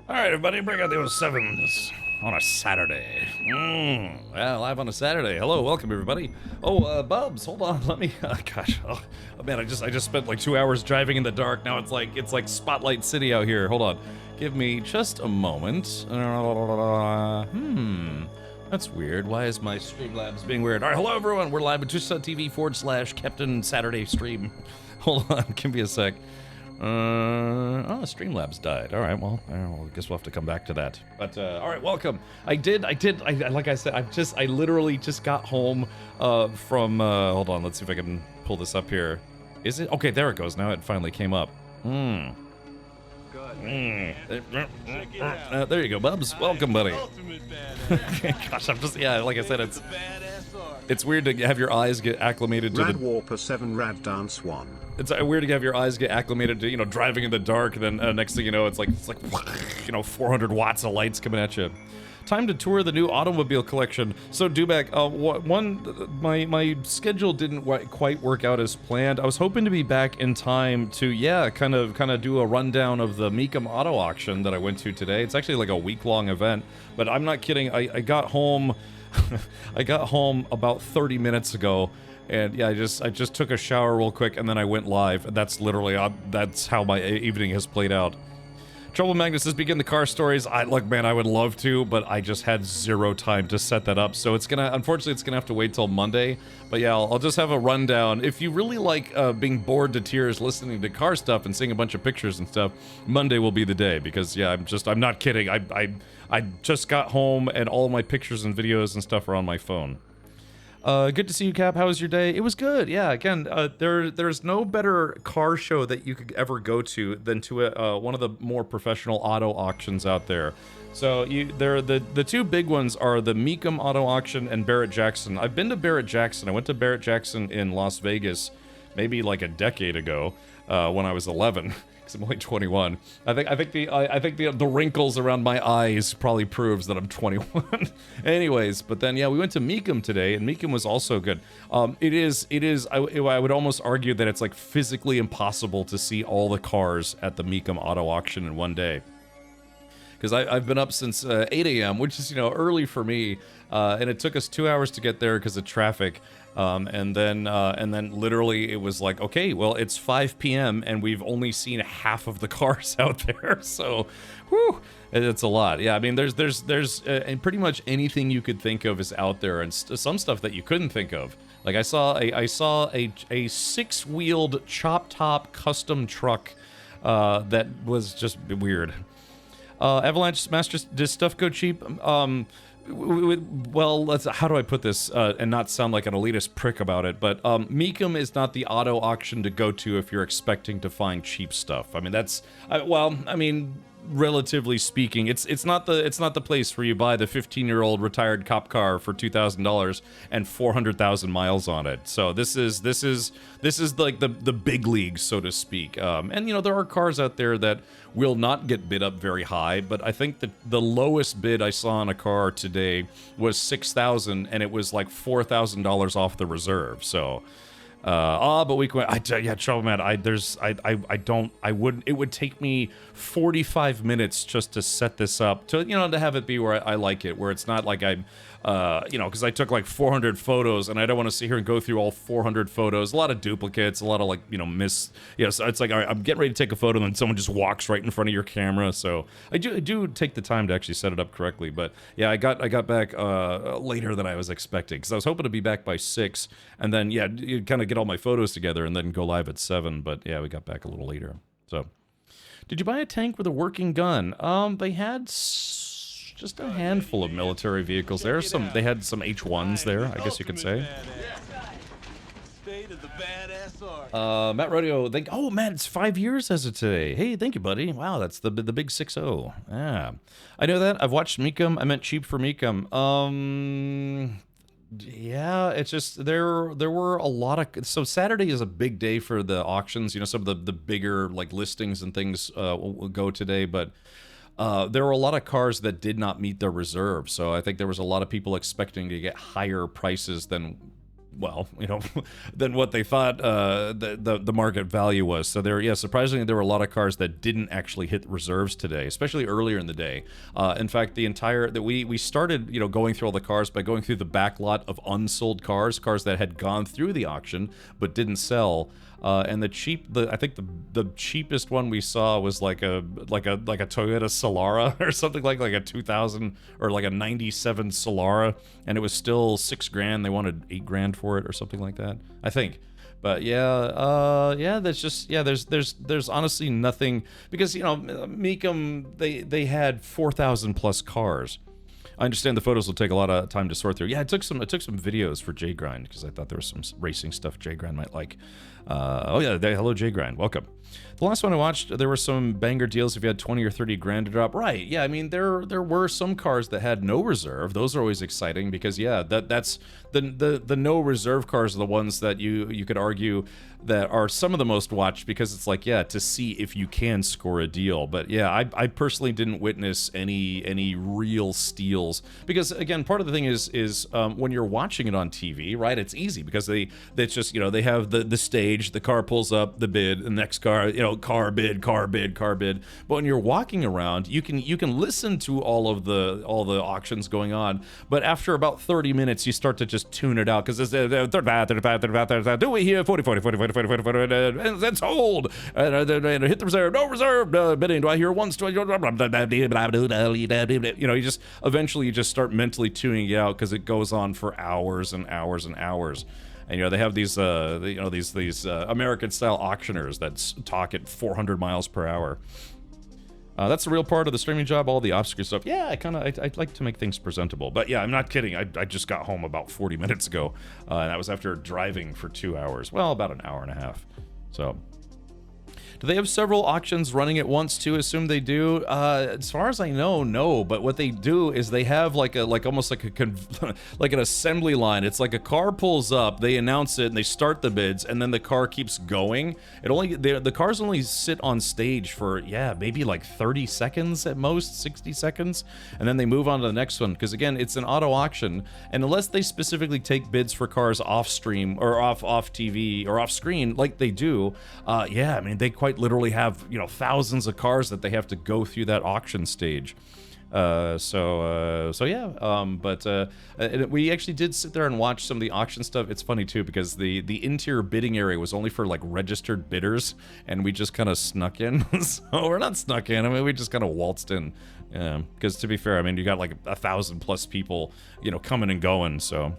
All right, everybody, bring out the 07s on a Saturday. Well, live on a Saturday. Hello, welcome everybody. Oh, Bubs, hold on, let me. Gosh, oh man, I just spent like 2 hours driving in the dark. Now it's like Spotlight City out here. Hold on, give me just a moment. That's weird. Why is my Streamlabs being weird? All right, hello everyone. We're live at twitch.tv/Captain Saturday Stream. Hold on, give me a sec. Oh, Streamlabs died. All right, well, I guess we'll have to come back to that. But, all right, welcome. Like I said, I literally just got home, from, hold on, let's see if I can pull this up here. Is it? Okay, there it goes. Now it finally came up. There you go, Bubs. Welcome, buddy. Gosh, I'm just, yeah, like I said, it's weird to have your eyes get acclimated to Rad the... Warper 7 Rad Dance 1. It's weird to have your eyes get acclimated to, driving in the dark, and then next thing you know, it's like 400 watts of lights coming at you. Time to tour the new automobile collection. So, Dubak, my schedule didn't quite work out as planned. I was hoping to be back in time to, kind of do a rundown of the Meekum auto auction that I went to today. It's actually like a week-long event, but I'm not kidding. I got home, I got home about 30 minutes ago. And yeah, I just took a shower real quick and then I went live. That's literally that's how my evening has played out. Trouble Magnus says begin the car stories. Look, man, I would love to, but I just had zero time to set that up. So unfortunately, it's gonna have to wait till Monday. But yeah, I'll just have a rundown. If you really like being bored to tears listening to car stuff and seeing a bunch of pictures and stuff, Monday will be the day because yeah, I'm not kidding. I just got home and all my pictures and videos and stuff are on my phone. Good to see you, Cap. How was your day? It was good. Yeah, again, there's no better car show that you could ever go to than to one of the more professional auto auctions out there. So the two big ones are the Meekum Auto Auction and Barrett-Jackson. I've been to Barrett-Jackson. I went to Barrett-Jackson in Las Vegas maybe like a decade ago when I was 11. I'm only 21. I think the wrinkles around my eyes probably proves that I'm 21. Anyways, but then yeah, we went to Meekum today, and Meekum was also good. It is. I would almost argue that it's like physically impossible to see all the cars at the Meekum Auto Auction in one day. Because I've been up since 8 a.m., which is early for me, and it took us 2 hours to get there because of traffic. And then literally it was like, okay, well, it's 5 p.m. and we've only seen half of the cars out there. So, whew, it's a lot. Yeah, I mean, there's and pretty much anything you could think of is out there, and some stuff that you couldn't think of. Like I saw a six-wheeled chop top custom truck that was just weird. Avalanche Master, does stuff go cheap? Well, how do I put this and not sound like an elitist prick about it? But Meekum is not the auto auction to go to if you're expecting to find cheap stuff. I mean, relatively speaking, it's not the place where you buy the 15-year-old retired cop car for $2,000 and 400,000 miles on it. So this is like the big leagues, so to speak. And there are cars out there that will not get bid up very high, but I think that the lowest bid I saw on a car today was $6,000, and it was like $4,000 off the reserve. So. But we can. Yeah, Trouble Man. It would take me 45 minutes just to set this up to have it be where I like it, where it's not like I'm, because I took like 400 photos and I don't want to sit here and go through all 400 photos. A lot of duplicates, a lot of so it's like, all right, I'm getting ready to take a photo and then someone just walks right in front of your camera. So I do take the time to actually set it up correctly. But yeah, I got back later than I was expecting because I was hoping to be back by 6, and then yeah, you kind of get all my photos together and then go live at 7. But yeah, we got back a little later. So, did you buy a tank with a working gun? They had just a handful of military vehicles there. They had some H1s there, I guess you could say. Matt Rodeo, oh man, it's 5 years as of today. Hey, thank you, buddy. Wow, that's the big 6-0. Yeah, I know that. I've watched Meekum. I meant cheap for Meekum. Yeah, it's just there were a lot of, so Saturday is a big day for the auctions. Some of the bigger like listings and things will go today, but there were a lot of cars that did not meet their reserve. So I think there was a lot of people expecting to get higher prices than well, than what they thought the market value was. So surprisingly, there were a lot of cars that didn't actually hit reserves today, especially earlier in the day. In fact, we started going through all the cars by going through the back lot of unsold cars that had gone through the auction but didn't sell. And I think the cheapest one we saw was like a Toyota Solara or something like a 2000 or like a 97 Solara, and it was still $6,000. They wanted $8,000 for it or something like that, I think. But there's honestly nothing, because Mecum, they had 4,000 plus cars. I understand the photos will take a lot of time to sort through. Yeah, it took some videos for J Grind, because I thought there was some racing stuff J Grind might like. Hello J Grind, welcome. The last one I watched, there were some banger deals if you had 20 or 30 grand to drop. Right, yeah, I mean, there were some cars that had no reserve. Those are always exciting, because that's the no reserve cars are the ones that you could argue that are some of the most watched, because it's like, to see if you can score a deal. But yeah, I personally didn't witness any real steals, because again, part of the thing is when you're watching it on TV, right, it's easy because they have the stage, the car pulls up, the bid, the next car, car bid. But when you're walking around, you can listen to all the auctions going on, but after about 30 minutes you start to just tune it out, because it's do we hear 40 and that's sold, hit the reserve, no reserve bidding, do I hear one story, you just eventually start mentally tuning it out, because it goes on for hours and hours and hours. And they have these American style auctioneers that talk at 400 miles per hour. That's the real part of the streaming job, all the off-screen stuff. Yeah, I like to make things presentable. But yeah, I'm not kidding. I just got home about 40 minutes ago, and that was after driving for 2 hours. Well, about an hour and a half. So, do they have several auctions running at once too? Assume they do. As far as I know, no. But what they do is they have almost like an assembly line. It's like a car pulls up, they announce it, and they start the bids, and then the car keeps going. The cars only sit on stage for maybe like 30 seconds at most, 60 seconds, and then they move on to the next one. Because again, it's an auto auction, and unless they specifically take bids for cars off stream or off TV or off screen like they do, I mean, they quite literally have thousands of cars that they have to go through that auction stage. But we actually did sit there and watch some of the auction stuff. It's funny too, because the interior bidding area was only for like registered bidders, and we just kind of snuck in. So we're not snuck in, I mean, we just kind of waltzed in, because to be fair, I mean, you got like 1,000 plus people coming and going. So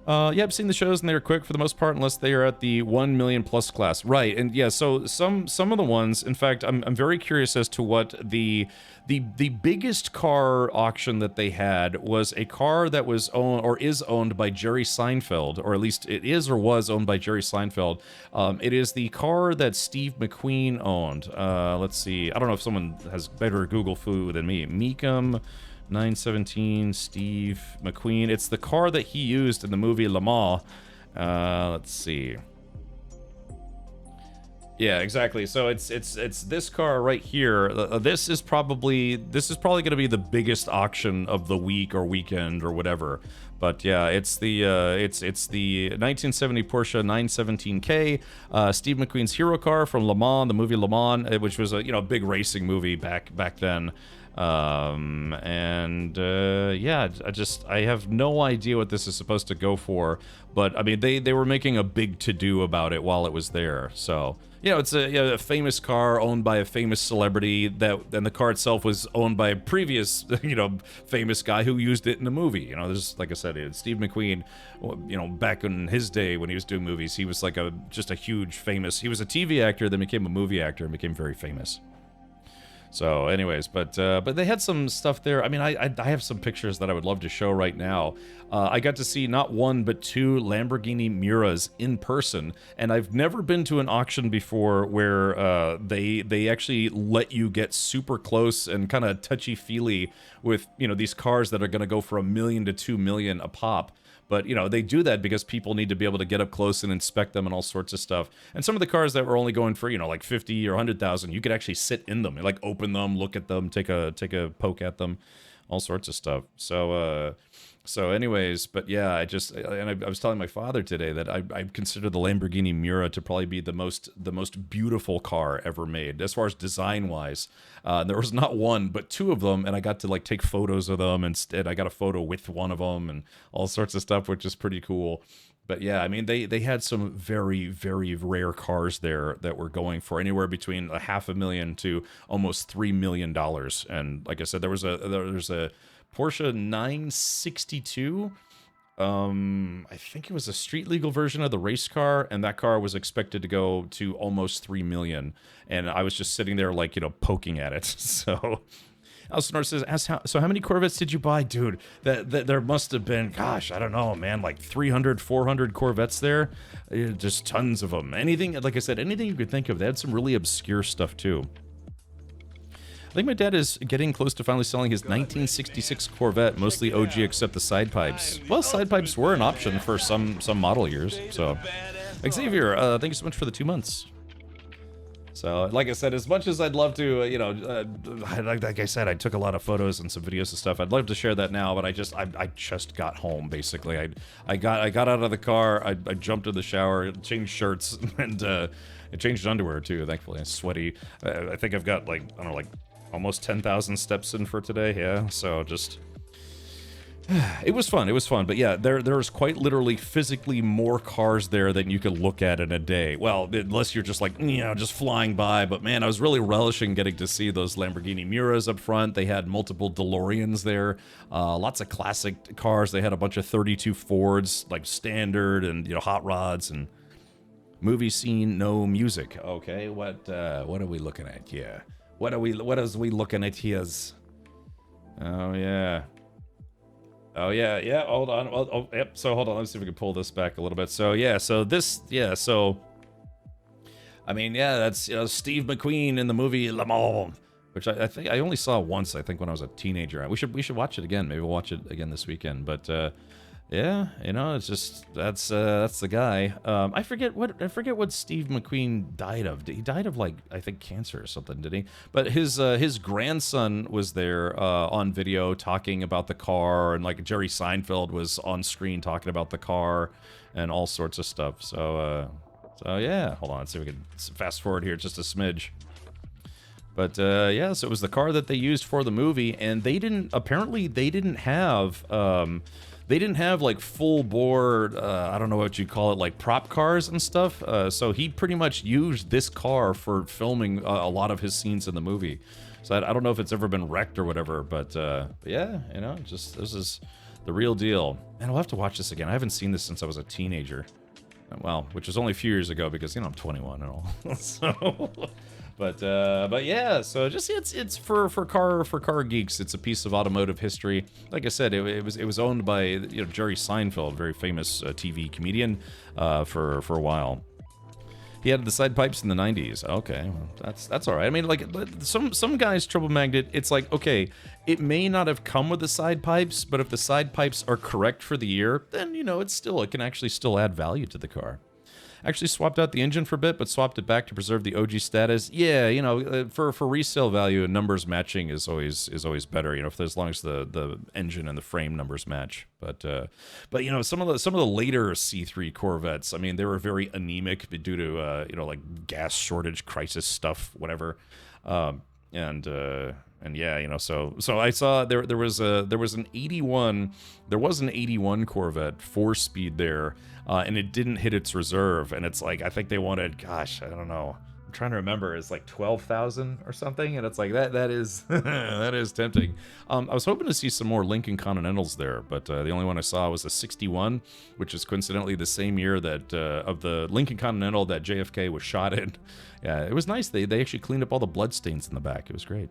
I've seen the shows, and they're quick for the most part, unless they are at the 1 million plus class. Right, and yeah, so some of the ones, in fact, I'm very curious as to what the biggest car auction that they had was a car that was owned or is owned by Jerry Seinfeld, or at least it is or was owned by Jerry Seinfeld. It is the car that Steve McQueen owned. Let's see, I don't know if someone has better Google foo than me. Mecum 917 Steve McQueen. It's the car that he used in the movie Le Mans. Let's see. Yeah, exactly. So it's this car right here. This is probably going to be the biggest auction of the week or weekend or whatever. But yeah, it's the 1970 Porsche 917K, Steve McQueen's hero car from Le Mans, the movie Le Mans, which was a big racing movie back then. I have no idea what this is supposed to go for, but I mean, they were making a big to-do about it while it was there. So it's a famous car owned by a famous celebrity, and the car itself was owned by a previous famous guy who used it in the movie. There's, like I said, Steve McQueen, back in his day when he was doing movies, he was like just a huge famous. He was a TV actor, then became a movie actor, and became very famous. So anyways, but they had some stuff there. I mean, I have some pictures that I would love to show right now. I got to see not one, but two Lamborghini Miuras in person, and I've never been to an auction before where they actually let you get super close and kind of touchy-feely with, these cars that are going to go for $1 million to $2 million a pop. But, they do that because people need to be able to get up close and inspect them and all sorts of stuff. And some of the cars that were only going for, like 50 or 100,000, you could actually sit in them and like open open them, look at them, take a poke at them, all sorts of stuff. So anyways, but yeah, I was telling my father today that I consider the Lamborghini Miura to probably be the most beautiful car ever made as far as design wise. There was not one but two of them, and I got to like take photos of them, and I got a photo with one of them and all sorts of stuff, which is pretty cool. But yeah, I mean, they had some very, very rare cars there that were going for anywhere between $500,000 to almost $3 million. And like I said, there's a Porsche 962. I think it was a street legal version of the race car, and that car was expected to go to almost 3 million. And I was just sitting there, like, poking at it. So Elsinore says, so how many Corvettes did you buy? Dude, that there must have been, gosh, I don't know, man, like 300, 400 Corvettes there. Just tons of them. Anything, like I said, anything you could think of. They had some really obscure stuff, too. I think my dad is getting close to finally selling his 1966 Corvette, mostly OG except the side pipes. Well, side pipes were an option for some model years, so. Xavier, thank you so much for the 2 months. So, like I said, as much as I'd love to, like I said, I took a lot of photos and some videos and stuff. I'd love to share that now, but I just got home, basically. I got out of the car, I jumped in the shower, changed shirts, and I changed underwear, too, thankfully. I'm sweaty. I think I've got, like, I don't know, like, almost 10,000 steps in for today, yeah, so just... It was fun, but yeah, there's quite literally physically more cars there than you could look at in a day. Well, unless you're just like, just flying by, but man, I was really relishing getting to see those Lamborghini Miuras up front. They had multiple DeLoreans there, lots of classic cars. They had a bunch of 32 Fords, like standard, and, hot rods, and movie scene, no music. Okay, what are we looking at here? What is we looking at here? Oh yeah, hold on. Yep. So hold on, let's see if we can pull this back a little bit. So yeah, I mean, yeah, that's Steve McQueen in the movie Le Mans, which I think I only saw once. I think when I was a teenager. We should watch it again. Maybe we'll watch it again this weekend. But yeah, it's just that's the guy. I forget what Steve McQueen died of. He died of, like, I think cancer or something, did he? But his grandson was there on video talking about the car, and like Jerry Seinfeld was on screen talking about the car and all sorts of stuff. So yeah, hold on, let's see if we can fast forward here just a smidge. But yeah, so it was the car that they used for the movie, and they didn't have like full bore, I don't know what you call it, like prop cars and stuff. So he pretty much used this car for filming a lot of his scenes in the movie. So I don't know if it's ever been wrecked or whatever, but yeah, just this is the real deal. And I'll have to watch this again. I haven't seen this since I was a teenager. Well, which was only a few years ago because, I'm 21 and all. So... But yeah, so just it's for car geeks. It's a piece of automotive history. Like I said, it was owned by Jerry Seinfeld, very famous TV comedian, for a while. He had the side pipes in the 90s. Okay, well, that's all right. I mean, like some guys Trouble Magnet, it's like, okay, it may not have come with the side pipes, but if the side pipes are correct for the year, then it can actually still add value to the car. Actually swapped out the engine for a bit, but swapped it back to preserve the OG status. Yeah, for resale value, numbers matching is always better. As long as the engine and the frame numbers match. But some of the later C3 Corvettes, I mean, they were very anemic due to like gas shortage crisis stuff, whatever. And yeah, so I saw there was an 81 Corvette 4-speed there, and it didn't hit its reserve, and it's like I think they wanted, gosh, I don't know, I'm trying to remember, it's like 12,000 or something, and it's like that is that is tempting. I was hoping to see some more Lincoln Continentals there, but the only one I saw was a 61, which is coincidentally the same year that of the Lincoln Continental that JFK was shot in. Yeah, it was nice. They actually cleaned up all the bloodstains in the back. It was great.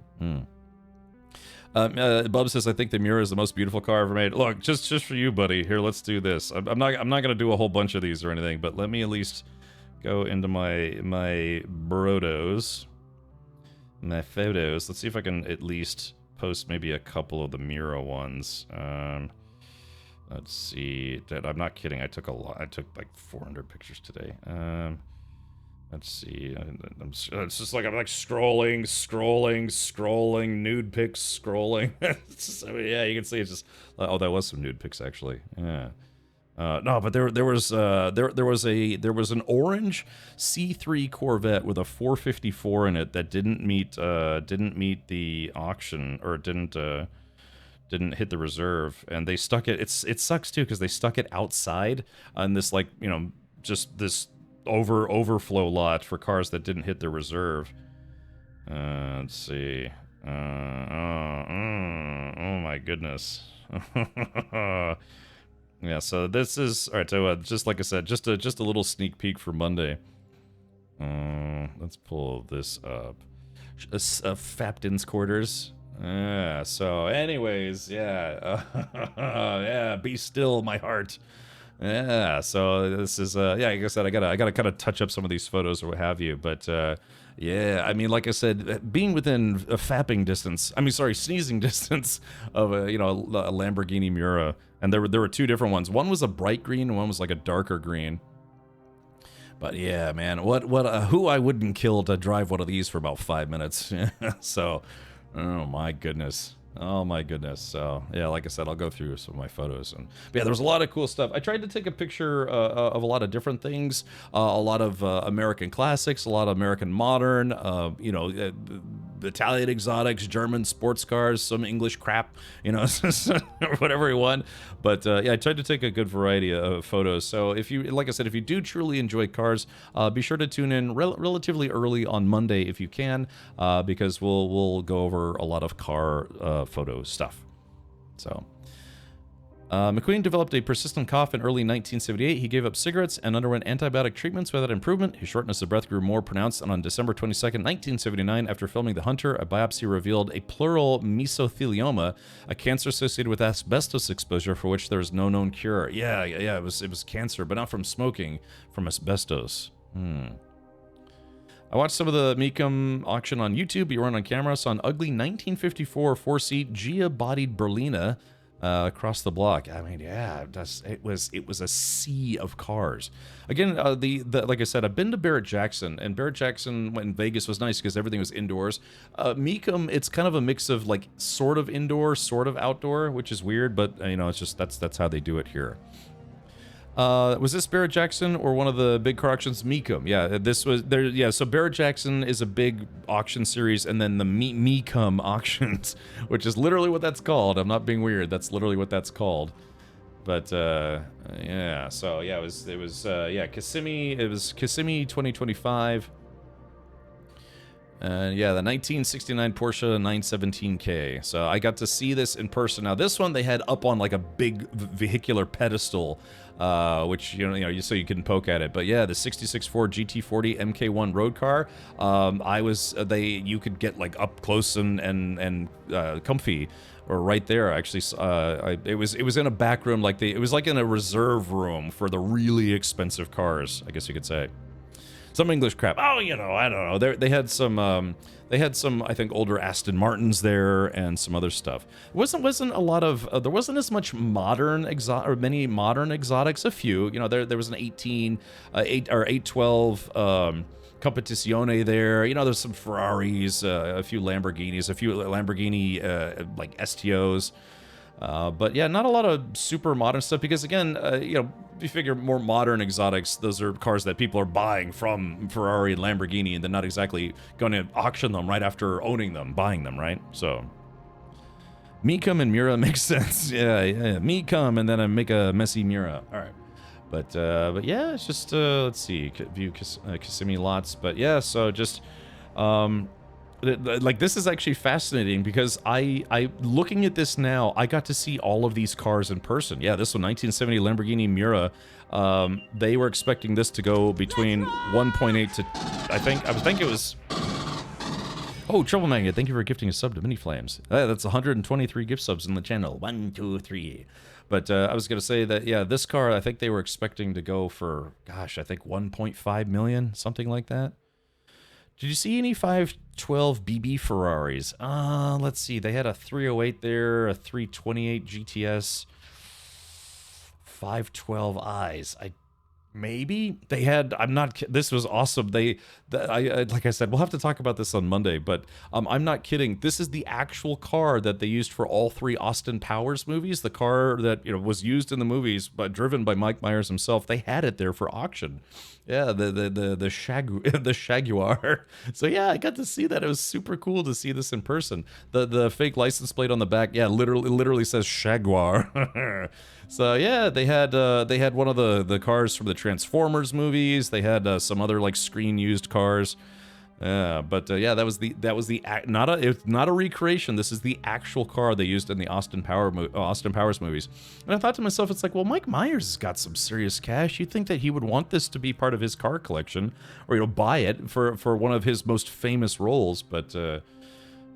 Bub says, I think the Miura is the most beautiful car ever made. Look, just for you, buddy. Here, let's do this. I'm not gonna do a whole bunch of these or anything, but let me at least go into my brodos, my photos. Let's see if I can at least post maybe a couple of the Miura ones. Let's see. I'm not kidding. I took a lot. I took like 400 pictures today. Let's see. It's just like I'm like scrolling, nude pics, scrolling. Yeah, you can see it's just. Oh, that was some nude pics actually. Yeah. No, but there was an orange C3 Corvette with a 454 in it that didn't meet the auction, or didn't hit the reserve, and they stuck it. It sucks too because they stuck it outside on this, like, you know, just this overflow lot for cars that didn't hit the reserve. Let's see. Oh my goodness. Yeah, so this is all right. So just like I said, just a little sneak peek for Monday. Let's pull this up. Fapton's quarters. Yeah. So, anyways, yeah, yeah. Be still, my heart. Yeah. So this is yeah. Like I said, I gotta kind of touch up some of these photos or what have you. But yeah, I mean, like I said, being within a fapping distance. I mean, sorry, sneezing distance of a Lamborghini Miura. And there were two different ones. One was a bright green, and one was like a darker green. But yeah, man, who I wouldn't kill to drive one of these for about 5 minutes. So, oh my goodness. Oh my goodness. So yeah, like I said, I'll go through some of my photos, and but yeah, there was a lot of cool stuff. I tried to take a picture of a lot of different things, a lot of American classics, a lot of American modern, Italian exotics, German sports cars, some English crap, whatever you want. But yeah, I tried to take a good variety of photos. So if you, like I said, if you do truly enjoy cars, be sure to tune in relatively early on Monday if you can, because we'll go over a lot of car photo stuff. So McQueen developed a persistent cough in early 1978. He gave up cigarettes and underwent antibiotic treatments without improvement. His shortness of breath grew more pronounced, and on December 22nd, 1979, after filming The Hunter, a biopsy revealed a pleural mesothelioma, a cancer associated with asbestos exposure for which there is no known cure. Yeah, it was cancer, but not from smoking, from asbestos. I watched some of the Mecum auction on YouTube. You weren't on camera. Saw an ugly 1954 four-seat Gia-bodied Berlina across the block. I mean, yeah, it was a sea of cars. Again, like I said, I've been to Barrett-Jackson, and Barrett-Jackson in Vegas was nice because everything was indoors. Mecum, it's kind of a mix of like sort of indoor, sort of outdoor, which is weird, but it's just that's how they do it here. Was this Barrett-Jackson or one of the big car auctions? Mecum. Yeah, this was there. Yeah, so Barrett-Jackson is a big auction series, and then the Mecum auctions, which is literally what that's called. I'm not being weird. That's literally what that's called. But yeah, so yeah, it was Kissimmee. It was Kissimmee 2025. Yeah, the 1969 Porsche 917K. So I got to see this in person. Now this one they had up on like a big vehicular pedestal, which so you can poke at it. But yeah, the 66 Ford GT40 MK1 road car. You could get like up close and comfy, or right there actually. It was in a back room, it was like in a reserve room for the really expensive cars, I guess you could say. Some English crap. Oh, I don't know. They had some, I think, older Aston Martins there and some other stuff. Wasn't a lot of, there wasn't as much modern many modern exotics. A few, there was an 812 Competizione there. There's some Ferraris, a few Lamborghinis, a few Lamborghini like STOs. But yeah, not a lot of super modern stuff because, again, you figure more modern exotics, those are cars that people are buying from Ferrari and Lamborghini, and they're not exactly going to auction them right after owning them, buying them, right? So Mecum and Miura makes sense. Yeah, Mecum, and then I make a messy Miura. All right. But yeah, it's just, let's see, view Kissimmee lots. But yeah, so just, like, this is actually fascinating because I looking at this now, I got to see all of these cars in person. Yeah, this one, 1970 Lamborghini Miura. They were expecting this to go between 1.8 to, I think it was. Oh, Trouble Magnet, thank you for gifting a sub to Mini Flames. That's 123 gift subs in the channel. 1, 2, 3. But I was gonna say that, yeah, this car, I think they were expecting to go for, gosh, I think 1.5 million, something like that. Did you see any 512 BB Ferraris? Let's see. They had a 308 there, a 328 GTS, 512 I's. Maybe they had. I'm not. This was awesome. I like I said, we'll have to talk about this on Monday. But I'm not kidding. This is the actual car that they used for all 3 Austin Powers movies. The car that was used in the movies, but driven by Mike Myers himself. They had it there for auction. Yeah, the Shaguar. So yeah, I got to see that. It was super cool to see this in person. The fake license plate on the back, yeah, literally says Shaguar. So yeah, they had one of the cars from the Transformers movies. They had some other like screen used cars. But yeah, that was it's not a recreation. This is the actual car they used in the Austin Powers movies. And I thought to myself, it's like, well, Mike Myers has got some serious cash. You'd think that he would want this to be part of his car collection, or buy it for one of his most famous roles. But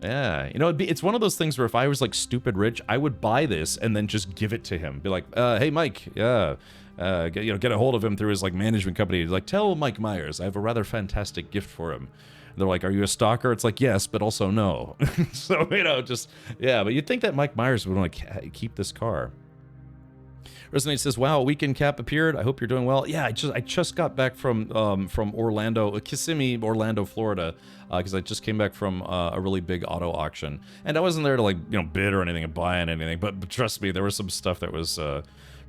yeah, it's one of those things where if I was like stupid rich, I would buy this and then just give it to him. Be like, hey, Mike, yeah. Get a hold of him through his like management company. Like, tell Mike Myers I have a rather fantastic gift for him. And they're like, are you a stalker? It's like, yes, but also no. So just yeah. But you'd think that Mike Myers would want to keep this car. Resonate says, wow, Weekend Cap appeared. I hope you're doing well. Yeah, I just got back from Orlando, Kissimmee, Orlando, Florida, because I just came back from a really big auto auction, and I wasn't there to like bid or anything and buy anything, but trust me, there was some stuff that was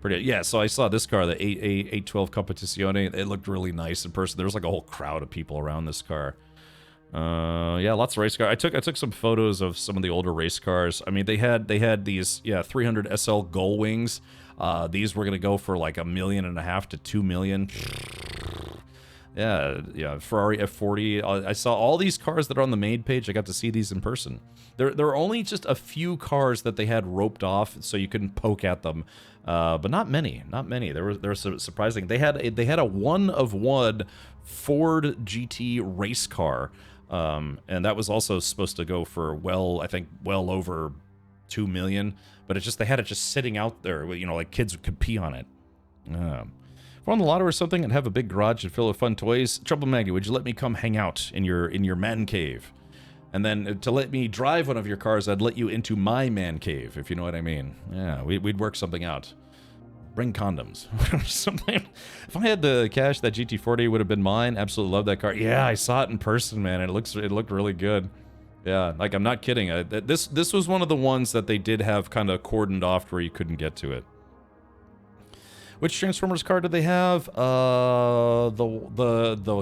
pretty. Yeah, so I saw this car, the 812 Competizione. It looked really nice in person. There was like a whole crowd of people around this car. Yeah, lots of race cars. I took some photos of some of the older race cars. I mean, they had these 300 SL Gull Wings. These were gonna go for like $1.5 million to $2 million. Yeah, Ferrari F40. I saw all these cars that are on the main page. I got to see these in person. There are only just a few cars that they had roped off so you couldn't poke at them, but not many. There was surprising. They had a one of one Ford GT race car, and that was also supposed to go for well over $2 million. But they had it just sitting out there, like kids could pee on it. If I won the lotto or something and have a big garage and fill with fun toys, Trouble Maggie, would you let me come hang out in your man cave? And then to let me drive one of your cars, I'd let you into my man cave, if you know what I mean. Yeah, we'd work something out. Bring condoms. Something. If I had the cash, that GT40 would have been mine. Absolutely love that car. Yeah, I saw it in person, man. It looked really good. Yeah, like I'm not kidding. This was one of the ones that they did have kind of cordoned off where you couldn't get to it. Which Transformers car did they have? The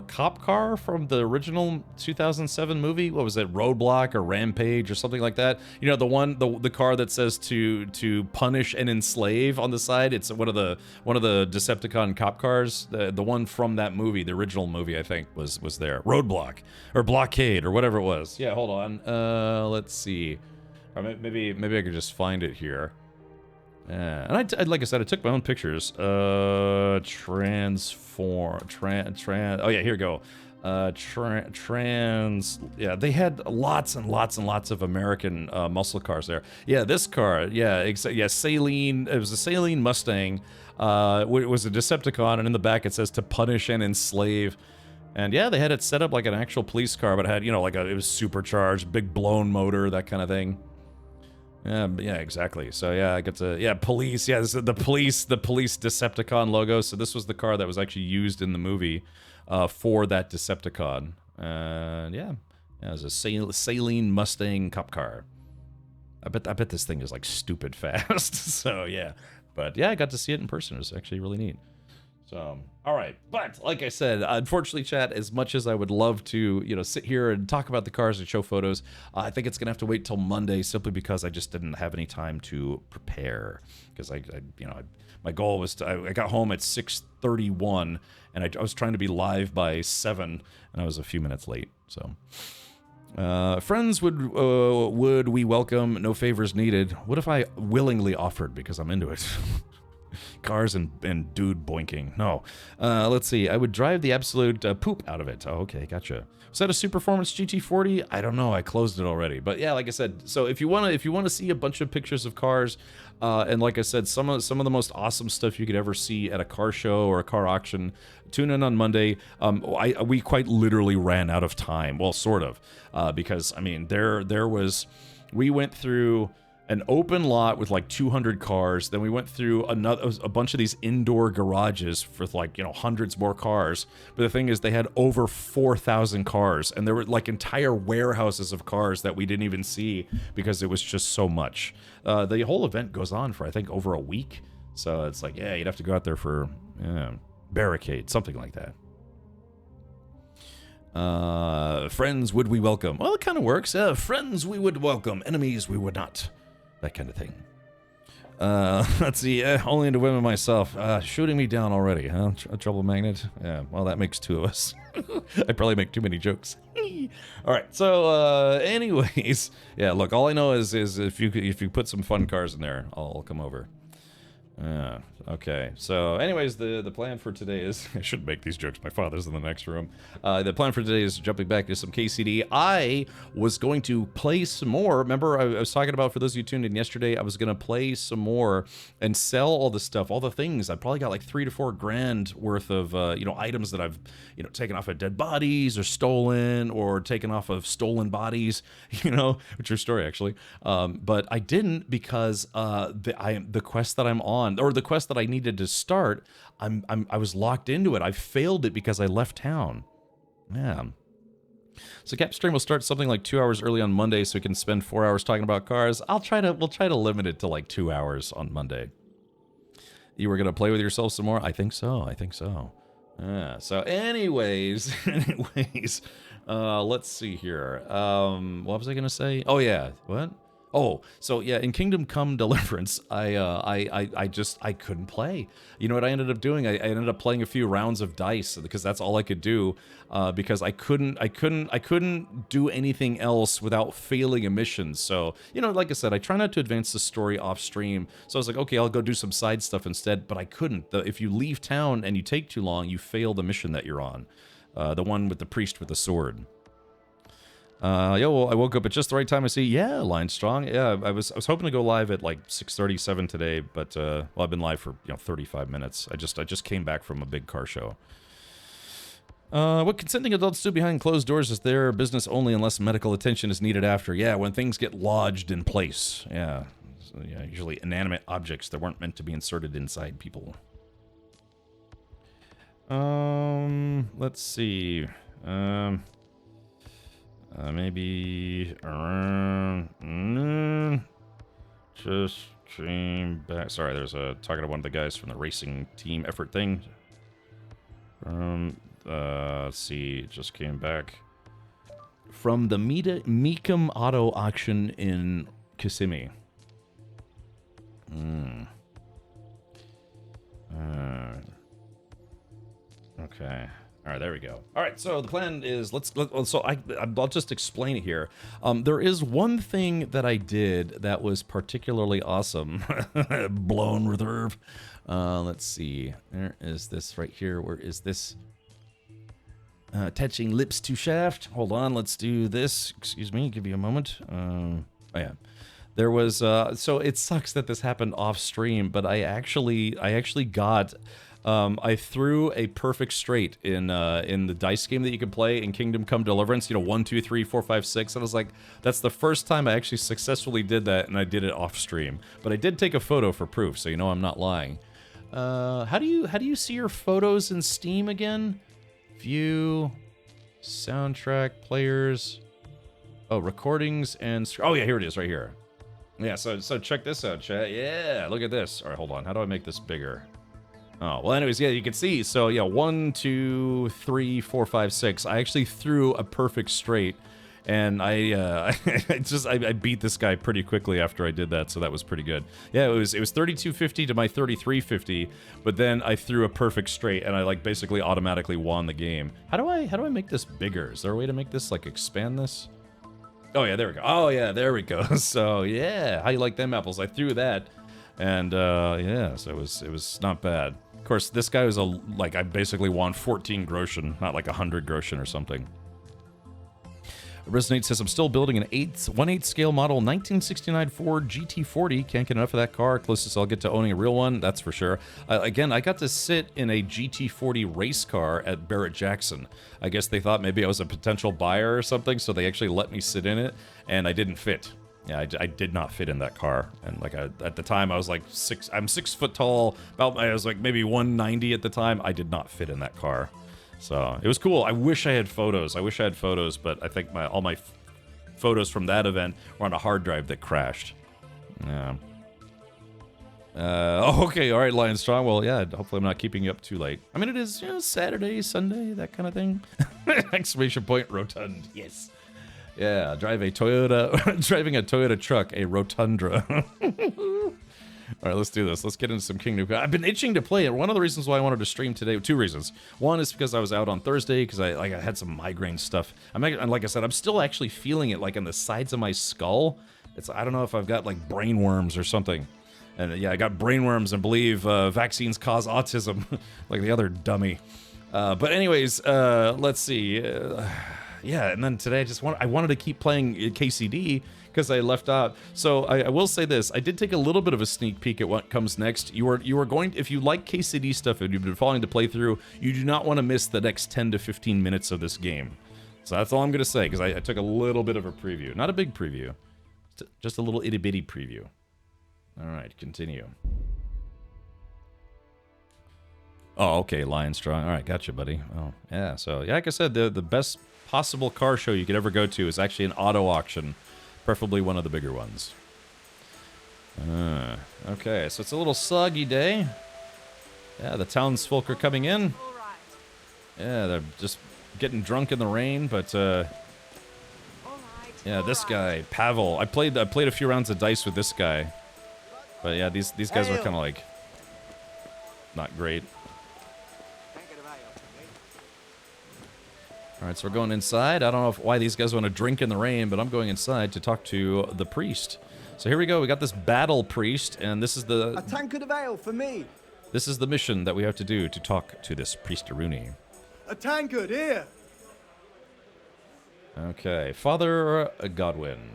cop car from the original 2007 movie. What was it? Roadblock or Rampage or something like that. The car that says to punish and enslave on the side. It's one of the Decepticon cop cars. The one from that movie, the original movie, I think was there. Roadblock or Blockade or whatever it was. Yeah, hold on. Let's see. Or maybe I could just find it here. And I like I said, I took my own pictures. Oh yeah, here we go. Yeah, they had lots and lots and lots of American muscle cars there. Yeah, this car, Saline. It was a Saline Mustang. It was a Decepticon, and in the back it says to punish and enslave. And yeah, they had it set up like an actual police car, but it had it was supercharged, big blown motor, that kind of thing. Yeah, exactly. So yeah, I get to police. Yeah, this is the police Decepticon logo. So this was the car that was actually used in the movie for that Decepticon. And it was a Saline Mustang cop car. I bet this thing is like stupid fast. So yeah, but yeah, I got to see it in person. It was actually really neat. So, all right. But like I said, unfortunately, chat, as much as I would love to, sit here and talk about the cars and show photos, I think it's going to have to wait till Monday simply because I just didn't have any time to prepare. Because my goal was I got home at 6:31 and I was trying to be live by 7 and I was a few minutes late. So, friends would we welcome, no favors needed. What if I willingly offered because I'm into it? Cars and dude boinking. No. Let's see. I would drive the absolute poop out of it. Oh, okay. Gotcha. Was that a Superformance GT40? I don't know. I closed it already. But yeah, like I said, so if you want to see a bunch of pictures of cars, and like I said, some of the most awesome stuff you could ever see at a car show or a car auction, tune in on Monday. We quite literally ran out of time. Well, sort of, because I mean, we went through an open lot with like 200 cars. Then we went through a bunch of these indoor garages for like, you know, hundreds more cars. But the thing is, they had over 4,000 cars, and there were like entire warehouses of cars that we didn't even see because it was just so much. The whole event goes on for, I think, over a week. So it's like, yeah, you'd have to go out there for barricade, something like that. Friends would we welcome? Well, it kind of works. Friends we would welcome, enemies we would not. That kind of thing. Let's see, only into women myself. Shooting me down already, huh? A trouble magnet? Yeah, well, that makes two of us. I probably make too many jokes. Alright, so, anyways. Yeah, look, all I know is if you put some fun cars in there, I'll come over. Okay, so anyways, the plan for today is, I shouldn't make these jokes, my father's in the next room. The plan for today is jumping back to some KCD. I was going to play some more. Remember, I was talking about, for those of you tuned in yesterday, I was going to play some more and sell all the stuff, all the things. I probably got like $3 to $4 grand worth of, you know, items that I've, you know, taken off of dead bodies or stolen or taken off of stolen bodies, you know, true story actually. But I didn't because the quest that I'm on, or the quest that I needed to start, I was locked into it. I failed it because I left town. Yeah. So Capstream will start something like 2 hours early on Monday, so we can spend 4 hours talking about cars. We'll try to limit it to like 2 hours on Monday. You were gonna play with yourself some more? I think so. Yeah. So anyways, let's see here. What was I gonna say? Oh yeah, what? Oh, so yeah, in Kingdom Come Deliverance, I couldn't play. You know what I ended up doing? I ended up playing a few rounds of dice because that's all I could do. Because I couldn't do anything else without failing a mission. So, you know, like I said, I try not to advance the story off stream. So I was like, okay, I'll go do some side stuff instead. But I couldn't. If you leave town and you take too long, you fail the mission that you're on. The one with the priest with the sword. Well, I woke up at just the right time. I see, yeah, Line Strong. Yeah, I was hoping to go live at like 6:37 today, but well, I've been live for 35 minutes. I just came back from a big car show. What consenting adults do behind closed doors is their business only unless medical attention is needed after. Yeah, when things get lodged in place. Yeah, so, yeah, usually inanimate objects that weren't meant to be inserted inside people. Let's see. Maybe just came back. Sorry, there's talking to one of the guys from the racing team effort thing. Let's see, just came back from the Meekum Auto Auction in Kissimmee. Okay. All right, there we go. All right, so the plan is I'll just explain it here. There is one thing that I did that was particularly awesome. Blown reserve. Let's see. There is this right here. Where is this? Attaching lips to shaft. Hold on, let's do this. Excuse me, give you a moment. Oh yeah. There was so it sucks that this happened off stream, but I actually got I threw a perfect straight in the dice game that you can play in Kingdom Come Deliverance, you know, 1, 2, 3, 4, 5, 6. And I was like, that's the first time I actually successfully did that, and I did it off stream. But I did take a photo for proof, so you know I'm not lying. How do you see your photos in Steam again? View, soundtrack, players. Oh, recordings and oh yeah, here it is, right here. Yeah, so check this out, chat. Yeah, look at this. All right, hold on. How do I make this bigger? Oh, well, anyways, yeah, you can see. So, yeah, 1, 2, 3, 4, 5, 6. I actually threw a perfect straight, and I beat this guy pretty quickly after I did that, so that was pretty good. Yeah, it was 3250 to my 3350, but then I threw a perfect straight, and I like basically automatically won the game. How do I make this bigger? Is there a way to make this like expand this? Oh yeah, there we go. Oh yeah, there we go. So yeah, how you like them apples? I threw that, and yeah, so it was not bad. Of course, this guy was I basically won 14 groschen, not like 100 groschen or something. Resonate says, I'm still building an 1/8 scale model 1969 Ford GT40. Can't get enough of that car. Closest I'll get to owning a real one, that's for sure. Again, I got to sit in a GT40 race car at Barrett-Jackson. I guess they thought maybe I was a potential buyer or something, so they actually let me sit in it, and I didn't fit. Yeah, I did not fit in that car, and like at the time I was like I'm 6 foot tall. I was like maybe 190 at the time. I did not fit in that car, so it was cool. I wish I had photos. But I think all my photos from that event were on a hard drive that crashed. Yeah. Okay, all right, Lion Strong. Well, yeah, hopefully I'm not keeping you up too late. I mean, it is, Saturday, Sunday, that kind of thing. Exclamation point, rotund. Yes. Yeah, driving a Toyota truck, a Rotundra. All right, let's do this. Let's get into some Kingdom Come. I've been itching to play it. One of the reasons why I wanted to stream today, 2 reasons. One is because I was out on Thursday because I had some migraine stuff. And like I said, I'm still actually feeling it like on the sides of my skull. I don't know if I've got like brain worms or something. And yeah, I got brain worms and believe vaccines cause autism, like the other dummy. But anyways, let's see. Yeah, and then today I wanted to keep playing KCD because I left out. So I will say this: I did take a little bit of a sneak peek at what comes next. You are going, if you like KCD stuff and you've been following the playthrough, you do not want to miss the next 10 to 15 minutes of this game. So that's all I'm gonna say because I took a little bit of a preview, not a big preview, just a little itty bitty preview. All right, continue. Oh, okay, Lion Strong. All right, gotcha, buddy. Oh, yeah. So, yeah, like I said, the best possible car show you could ever go to is actually an auto auction, preferably one of the bigger ones. Okay, so it's a little soggy day. Yeah, the townsfolk are coming in. Yeah, they're just getting drunk in the rain, but yeah, this guy, Pavel. I played a few rounds of dice with this guy. But yeah, these guys are kind of like not great. All right, so we're going inside. I don't know why these guys want to drink in the rain, but I'm going inside to talk to the priest. So here we go. We got this battle priest, and this is a tankard of ale for me. This is the mission that we have to do to talk to this priesteroonie. A tankard here. Okay, Father Godwin.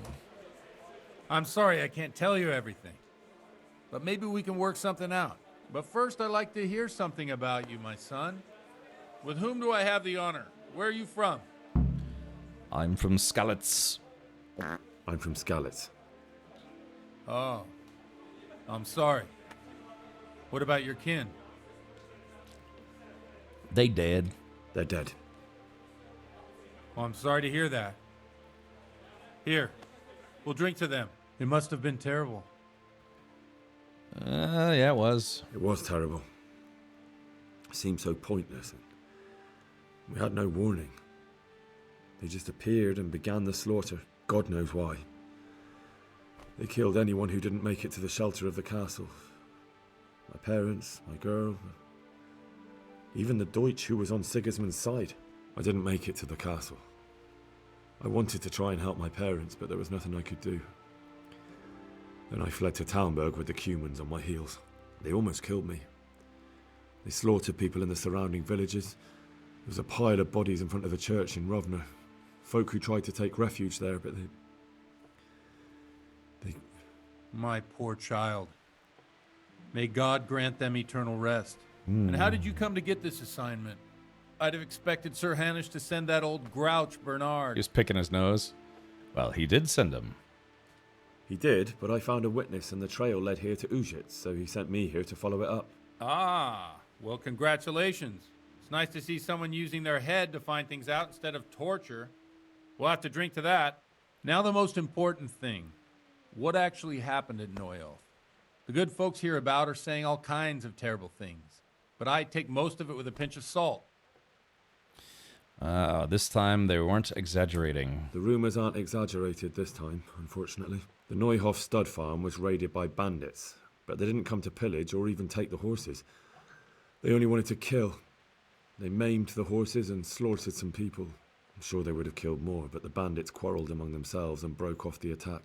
I'm sorry I can't tell you everything. But maybe we can work something out. But first, I'd like to hear something about you, my son. With whom do I have the honor? Where are you from? I'm from Skalitz. I'm from Skalitz. Oh, I'm sorry. What about your kin? They dead. They're dead. Well, I'm sorry to hear that. Here, we'll drink to them. It must have been terrible. Yeah, it was. It was terrible. It seemed so pointless. We had no warning. They just appeared and began the slaughter. God knows why. They killed anyone who didn't make it to the shelter of the castle. My parents, my girl, even the Deutsch who was on Sigismund's side. I didn't make it to the castle. I wanted to try and help my parents, but there was nothing I could do. Then I fled to Talmberg with the Cumans on my heels. They almost killed me. They slaughtered people in the surrounding villages. There was a pile of bodies in front of the church in Rovna. Folk who tried to take refuge there, but they... My poor child. May God grant them eternal rest. And how did you come to get this assignment? I'd have expected Sir Hanish to send that old grouch, Bernard. He was picking his nose. Well, he did send him. He did, but I found a witness and the trail led here to Ujitz, so he sent me here to follow it up. Ah, well, congratulations. It's nice to see someone using their head to find things out instead of torture. We'll have to drink to that. Now the most important thing. What actually happened at Neuhof? The good folks hereabout are saying all kinds of terrible things, but I take most of it with a pinch of salt. This time they weren't exaggerating. The rumors aren't exaggerated this time, unfortunately. The Neuhof stud farm was raided by bandits, but they didn't come to pillage or even take the horses. They only wanted to kill. They maimed the horses and slaughtered some people. I'm sure they would have killed more, but the bandits quarreled among themselves and broke off the attack.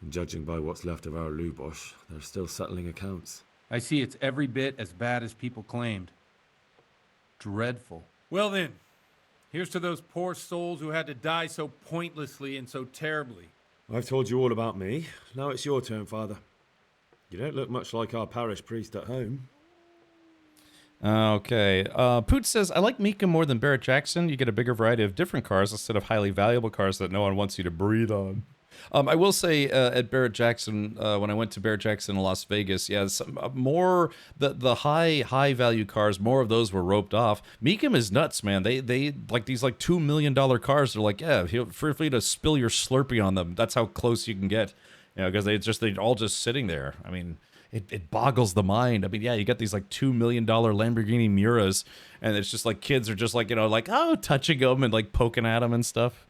And judging by what's left of our Lubosh, they're still settling accounts. I see it's every bit as bad as people claimed. Dreadful. Well then, here's to those poor souls who had to die so pointlessly and so terribly. I've told you all about me. Now it's your turn, Father. You don't look much like our parish priest at home. Okay. Poot says, I like Mika more than Barrett Jackson. You get a bigger variety of different cars instead of highly valuable cars that no one wants you to breathe on. I will say at Barrett Jackson, when I went to Barrett Jackson in Las Vegas, yeah, some more the high value cars, more of those were roped off. Meekum is nuts, man. They like these like $2 million cars. They're like, yeah, feel free to spill your Slurpee on them. That's how close you can get, because they're all just sitting there. I mean, it boggles the mind. I mean, yeah, you got these like $2 million Lamborghini Miuras, and it's just like kids are just like like touching them and like poking at them and stuff.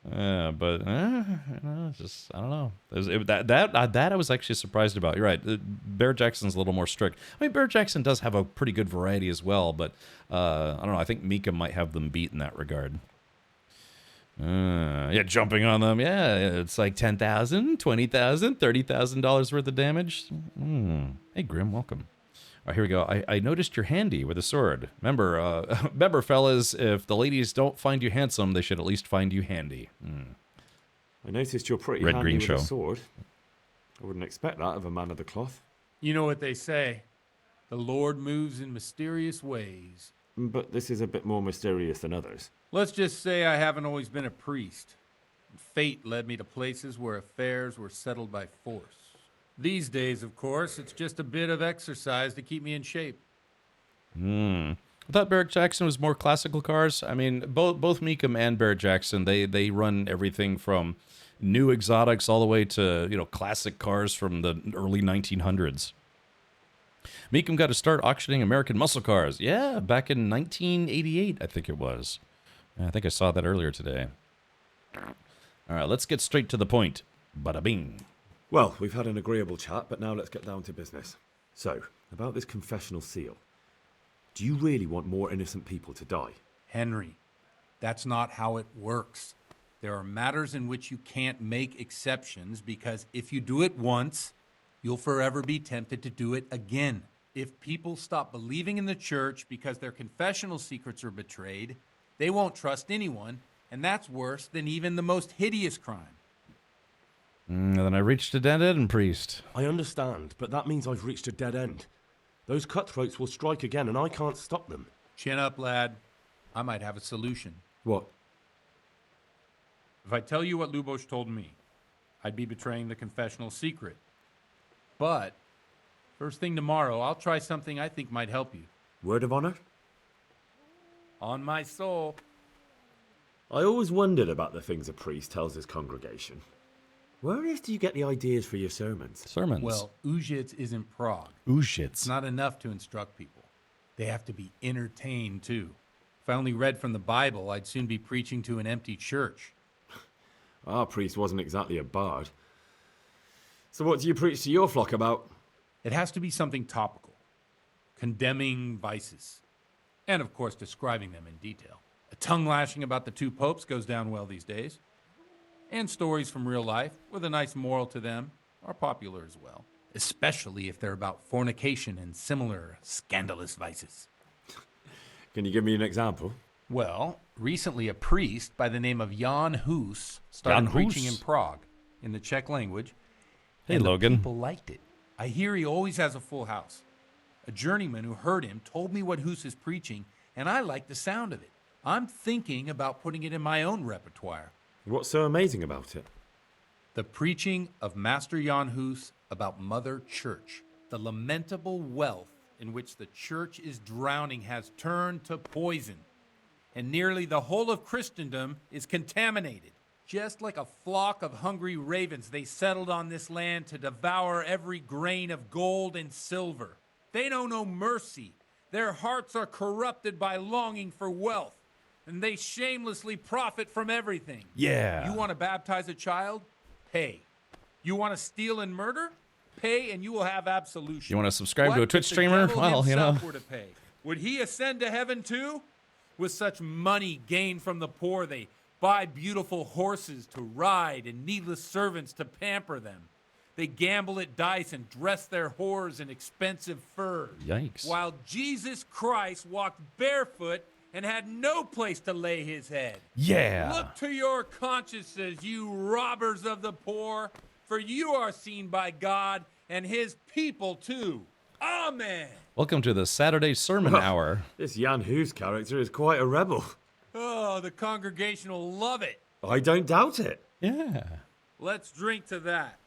But it's just I don't know. That I was actually surprised about. You're right. Barrett Jackson's a little more strict. I mean, Barrett Jackson does have a pretty good variety as well, but I don't know. I think Mika might have them beat in that regard. Yeah, jumping on them. Yeah, it's like $10,000, $20,000, $30,000 worth of damage. Hey, Grim, welcome. All right, here we go. I noticed you're handy with a sword. Remember, fellas, if the ladies don't find you handsome, they should at least find you handy. I noticed you're pretty Red handy Green with Show. a sword. I wouldn't expect that of a man of the cloth. You know what they say. The Lord moves in mysterious ways. But this is a bit more mysterious than others. Let's just say I haven't always been a priest. Fate led me to places where affairs were settled by force. These days, of course, it's just a bit of exercise to keep me in shape. I thought Barrett Jackson was more classical cars. I mean, both Meekum and Barrett Jackson, they run everything from new exotics all the way to classic cars from the early 1900s. Meekum got to start auctioning American muscle cars. Yeah, back in 1988, I think it was. I think I saw that earlier today. All right, let's get straight to the point. Bada bing. Well, we've had an agreeable chat, but now let's get down to business. So, about this confessional seal. Do you really want more innocent people to die? Henry, that's not how it works. There are matters in which you can't make exceptions because if you do it once, you'll forever be tempted to do it again. If people stop believing in the church because their confessional secrets are betrayed, they won't trust anyone, and that's worse than even the most hideous crime. And then I reached a dead end, priest. I understand, but that means I've reached a dead end. Those cutthroats will strike again, and I can't stop them. Chin up, lad. I might have a solution. What? If I tell you what Lubosh told me, I'd be betraying the confessional secret. But first thing tomorrow, I'll try something I think might help you. Word of honor? On my soul. I always wondered about the things a priest tells his congregation. Where on earth do you get the ideas for your sermons? Sermons. Well, Ujits isn't Prague. It's It's not enough to instruct people. They have to be entertained, too. If I only read from the Bible, I'd soon be preaching to an empty church. Our priest wasn't exactly a bard. So what do you preach to your flock about? It has to be something topical, condemning vices, and of course describing them in detail. A tongue lashing about the two popes goes down well these days. And stories from real life, with a nice moral to them, are popular as well. Especially if they're about fornication and similar scandalous vices. Can you give me an example? Well, recently a priest by the name of Jan Hus started Jan preaching Hus? in Prague, in the Czech language. Hey, and Logan. The people liked it. I hear he always has a full house. A journeyman who heard him told me what Hus is preaching, and I like the sound of it. I'm thinking about putting it in my own repertoire. What's so amazing about it? The preaching of Master Jan Hus about Mother Church. The lamentable wealth in which the church is drowning has turned to poison, and nearly the whole of Christendom is contaminated. Just like a flock of hungry ravens, they settled on this land to devour every grain of gold and silver. They know no mercy. Their hearts are corrupted by longing for wealth, and they shamelessly profit from everything. Yeah. You want to baptize a child? Pay. You want to steal and murder? Pay, and you will have absolution. You want to subscribe to a What Twitch if the streamer? devil Well, himself were to pay? Would he ascend to heaven too? With such money gained from the poor, they buy beautiful horses to ride and needless servants to pamper them. They gamble at dice and dress their whores in expensive furs. Yikes. While Jesus Christ walked barefoot and had no place to lay his head. Yeah. Look to your consciences, you robbers of the poor, for you are seen by God and his people too. Amen. Welcome to the Saturday Sermon Hour. This Jan Hus character is quite a rebel. Oh, the congregation will love it. I don't doubt it. Yeah. Let's drink to that.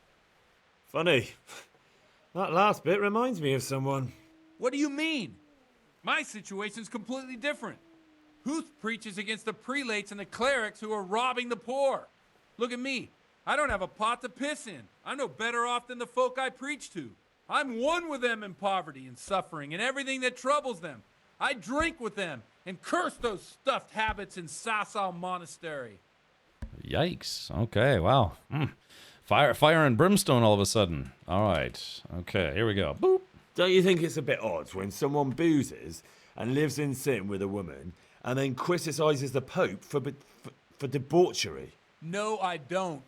Funny. That last bit reminds me of someone. What do you mean? My situation's completely different. Huth preaches against the prelates and the clerics who are robbing the poor. Look at me. I don't have a pot to piss in. I'm no better off than the folk I preach to. I'm one with them in poverty and suffering and everything that troubles them. I drink with them and curse those stuffed habits in Sasau Monastery. Yikes. Okay, wow. Fire and brimstone all of a sudden. All right. Okay, here we go. Boop. Don't you think it's a bit odd when someone boozes and lives in sin with a woman and then criticises the Pope for debauchery? No, I don't.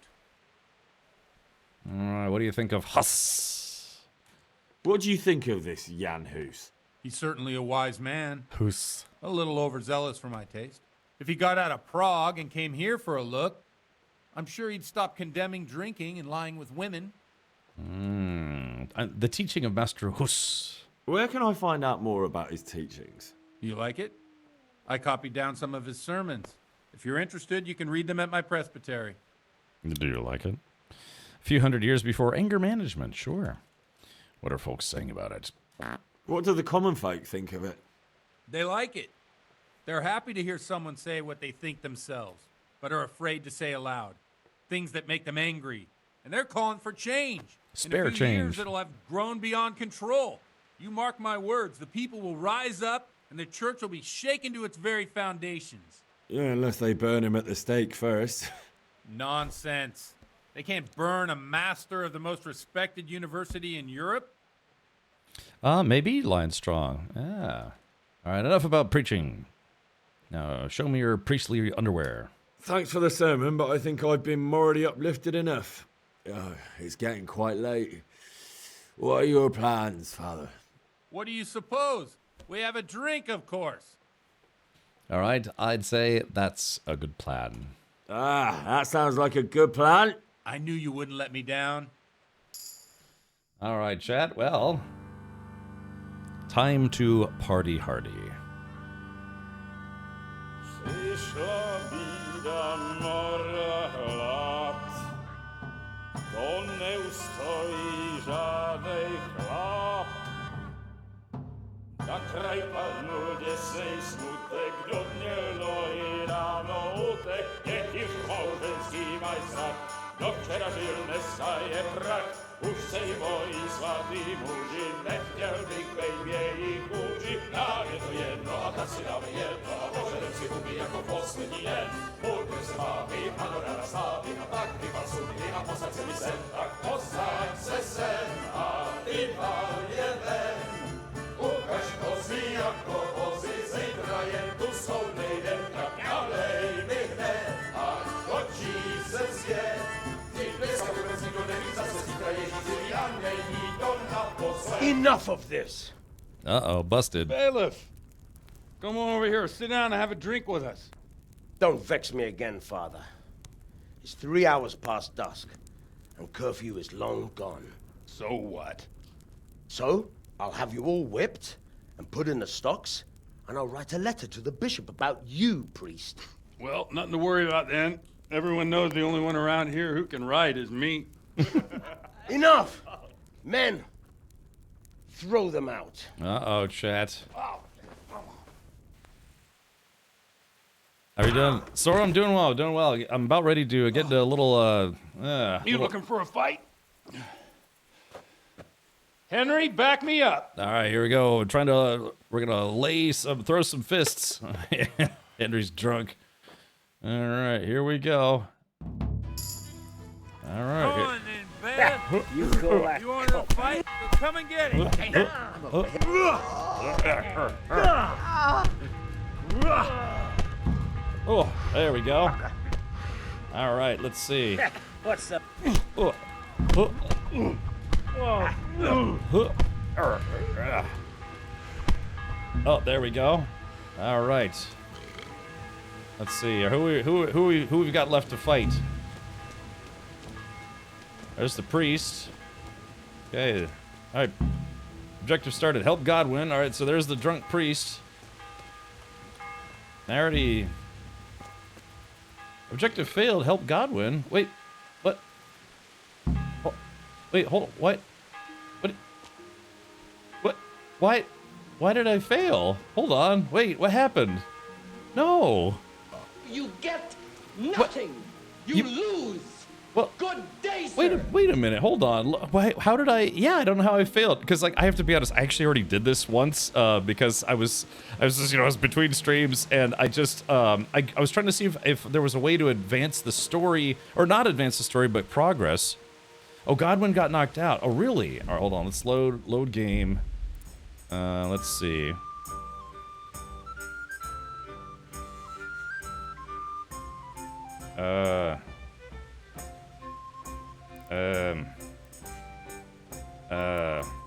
All right, what do you think of Huss? What do you think of this Jan Hus? He's certainly a wise man. Huss. A little overzealous for my taste. If he got out of Prague and came here for a look, I'm sure he'd stop condemning drinking and lying with women. The teaching of Master Huss. Where can I find out more about his teachings? You like it? I copied down some of his sermons. If you're interested, you can read them at my presbytery. Do you like it? A few hundred years before anger management, sure. What are folks saying about it? What do the common folk think of it? They like it. They're happy to hear someone say what they think themselves, but are afraid to say aloud. Things that make them angry. And they're calling for change. Spare In a few change. years, it'll have grown beyond control. You mark my words, the people will rise up, and the church will be shaken to its very foundations. Yeah, unless they burn him at the stake first. Nonsense. They can't burn a master of the most respected university in Europe. Maybe Lion Strong. Yeah. All right, enough about preaching. Now, show me your priestly underwear. Thanks for the sermon, but I think I've been morally uplifted enough. Oh, it's getting quite late. What are your plans, Father? What do you suppose? We have a drink, of course. All right, I'd say that's a good plan. Ah, that sounds like a good plan. I knew you wouldn't let me down. All right, chat. Well, time to party hardy. Przyszła bida mora lat, to nie ustoi żadnej chlap. Na kraj padł dziesięć smutek, do dnielo i rano utek, niech już małżeński majstrat, do wczera żylne staje prach. Už sejmoj svatý muži, nechtěl bych bejbě jich kůži. Nám je to jedno a tak si dáme jedno a požadem si huby jako poslední den. Buďme se mámy, ano ráda slávy a tak vypal sudy a posaď se mi sem. Tak posaď se sem a vypal je ven. Ukaž kozy jako vozy, zítra jen tu soudnej den. Tak nalej mi hned a točí se svět. Enough of this! Uh-oh, busted. Bailiff! Come on over here, sit down and have a drink with us. Don't vex me again, Father. It's 3 hours past dusk, and curfew is long gone. So what? So, I'll have you all whipped and put in the stocks, and I'll write a letter to the bishop about you, priest. Well, nothing to worry about then. Everyone knows the only one around here who can ride is me. Enough! Men, throw them out. Uh-oh, chat. How are you doing? Sora, I'm doing well, doing well. I'm about ready to get into a little, You looking for a fight? Henry, back me up. All right, here we go. We're gonna throw some fists. Henry's drunk. All right, here we go. All right. Come on then, man. You want to fight? So come and get it. Oh, there we go. All right, let's see. What's up? Oh, oh, there we go. All right. Let's see. Who we've got left to fight? There's the priest. Okay. All right. Objective started. Help Godwin. All right. So there's the drunk priest. I already. Objective failed. Help Godwin. Wait. What? Wait, hold on. What? What? What? Why did I fail? Hold on. Wait, what happened? No. You get nothing. You lose. Well, Good day, sir. wait a minute. Hold on. How did I? Yeah, I don't know how I failed. Because like I have to be honest, I actually already did this once. Because I was just I was between streams and I just I was trying to see if there was a way to advance the story or not advance the story but progress. Oh, Godwin got knocked out. Oh, really? All right, hold on. Let's load game. Let's see.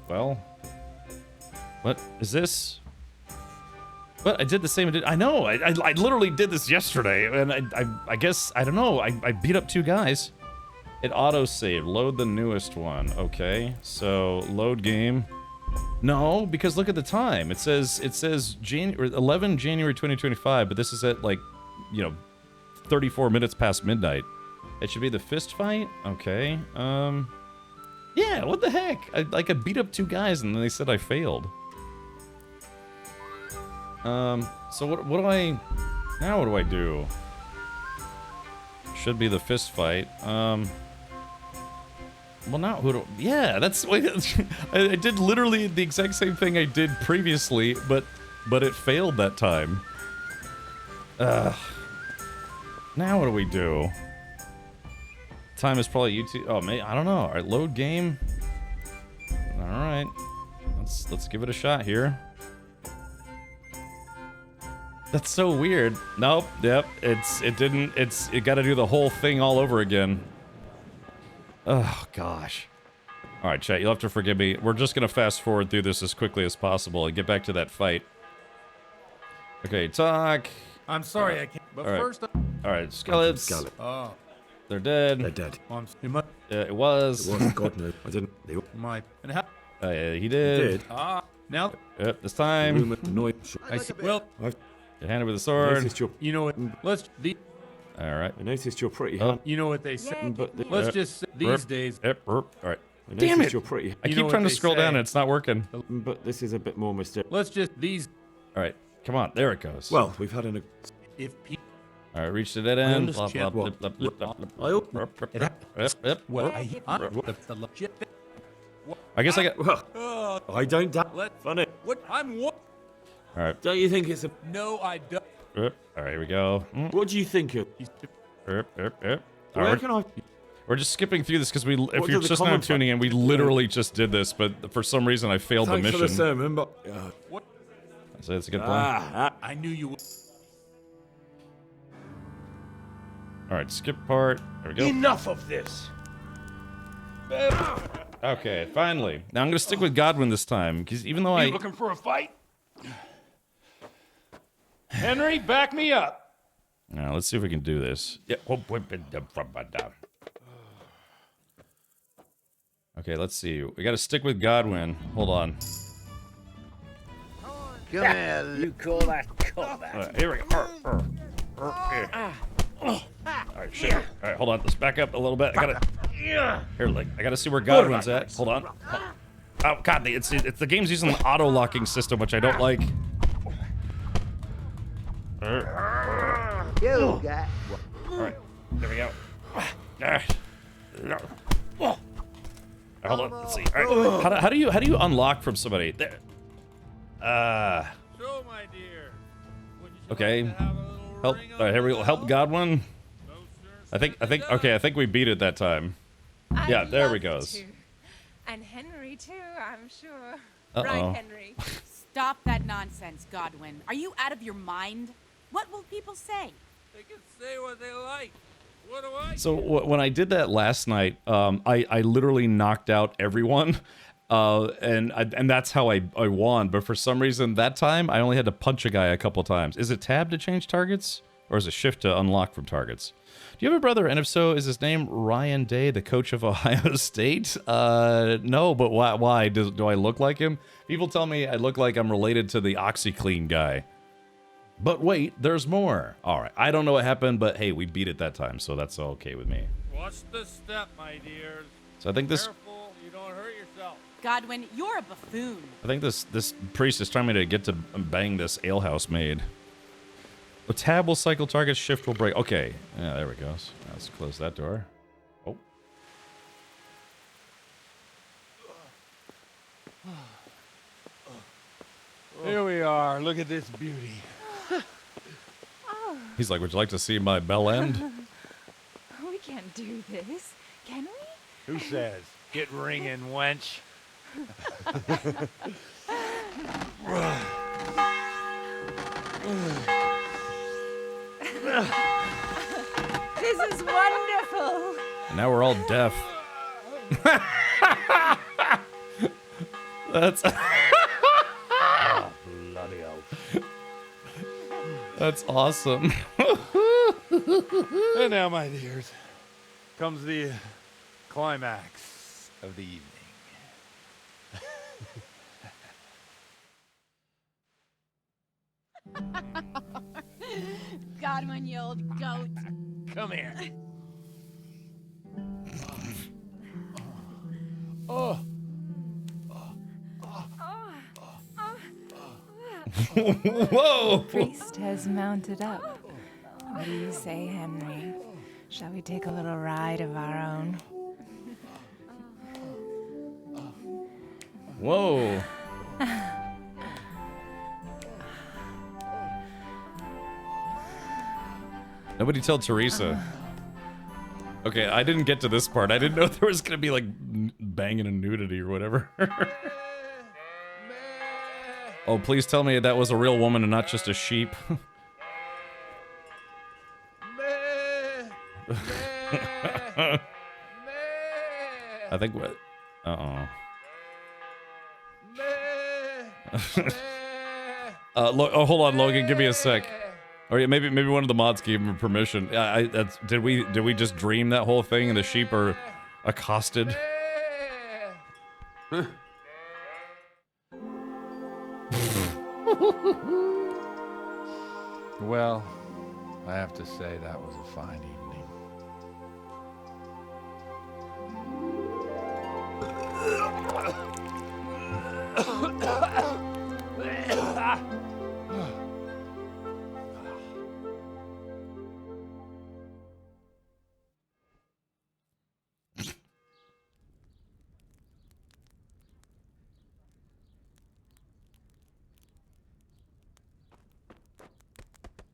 Well, what is this? What? I did the same. I know. I literally did this yesterday, and I guess I don't know. I beat up 2 guys. It auto-saved. Load the newest one. Okay, so load game. No, because look at the time. It says 11 January 2025, but this is at like, 34 minutes past midnight. It should be the fist fight. Okay. Yeah. What the heck? I beat up 2 guys and then they said I failed. So what do I? Now what do I do? Should be the fist fight. Well, now who do? Yeah, that's. Wait, I did literally the exact same thing I did previously, but it failed that time. Now what do we do? Time is probably YouTube. Oh, man, I don't know. All right, load game. All right, let's give it a shot here. That's so weird. Nope. Yep. It got to do the whole thing all over again. Oh gosh. All right, chat. You'll have to forgive me. We're just gonna fast forward through this as quickly as possible and get back to that fight. Okay, talk. I'm sorry, I can't. But All right. first, All right, skeleton. oh, They're dead. They're dead. it must, It was. It was. God no. I didn't. They my and how? Yeah, he did. did. Now Yep, this time. Rumor, noise. I see. Well, Get handed with a I sword. noticed you're. you know what? Let's All right. I noticed you're pretty. Oh. you know what they say. But the, Let's just say these Burp. days. Yep. All right. I Damn noticed it! You're pretty. I You know keep what trying to they scroll down say. and it's not working. But this is a bit more mysterious. Let's just these. All right. Come on. There it goes. Well, we've had an. If people. All right. Reach the dead end. Blah, understand blah, what- blah, blah, blah, blah, blah. I hope. Yep. Well, that's the legit. I guess I got. Well, I don't doubt. Let Funny. what I'm what? All right. Don't you think it's a? No, I don't. All right. Here we go. What do you think of? All Where right. can I? We're just skipping through this because if What you're do the just now comments tuning in, we literally just did this, but for some reason I failed the Thanks for the mission. sermon, but. So that's a good plan. I knew you would. All right, skip part. There we go. Enough of this. Okay, finally. Now I'm gonna stick with Godwin this time because even though You looking for a fight? Henry, back me up. Now let's see if we can do this. Yeah. Okay, let's see. We got to stick with Godwin. Hold on. Come here. You call that combat? All right, here we go. All right, shit. All right, hold on. Let's back up a little bit. I gotta see where Godwin's at. Hold on. Oh God, it's the game's using an auto locking system, which I don't like. You got. All right, there we go. Hold on. Let's see. All right. How do you unlock from somebody? There. So, my dear. Wouldn't you Okay. like to have a little Help. ring All right, here we go. Help Godwin. No, sir. I think. Okay, I think we beat it that time. Yeah, there we love goes. to. And Henry too, I'm sure. Uh-oh. Right, Henry. Stop that nonsense, Godwin. Are you out of your mind? What will people say? They can say what they like. What do I? So when I did that last night, I literally knocked out everyone, and that's how I won. But for some reason that time I only had to punch a guy a couple times. Is it tab to change targets, or is it shift to unlock from targets? Do you have a brother? And if so, is his name Ryan Day, the coach of Ohio State? No, but why? Do I look like him? People tell me I look like I'm related to the OxyClean guy. But wait, there's more. All right, I don't know what happened, but hey, we beat it that time, so that's okay with me. Watch the step, my dears. So I think this. Careful. Godwin, you're a buffoon. I think this priest is trying me to get to bang this alehouse maid. A tab will cycle, target shift will break. Okay, yeah, there we go. So let's close that door. Oh. Here we are. Look at this beauty. He's like, would you like to see my bell end? We can't do this, can we? Who says? Get ringing, wench. This is wonderful. Now we're all deaf. That's Oh, bloody hell. that's awesome. And now, my dears, comes the climax of the evening. Godwin, you old goat. Come here. Oh. Whoa! Priest has mounted up. What do you say, Henry? Shall we take a little ride of our own? Whoa! Nobody tell Teresa. Okay, I didn't get to this part. I didn't know there was gonna be like banging and nudity or whatever. Oh, please tell me that was a real woman and not just a sheep. I think what? Uh-oh. Oh, hold on, Logan. Give me a sec. Or yeah, maybe one of the mods gave him permission. Did we just dream that whole thing and the sheep are accosted? Well, I have to say that was a fine evening.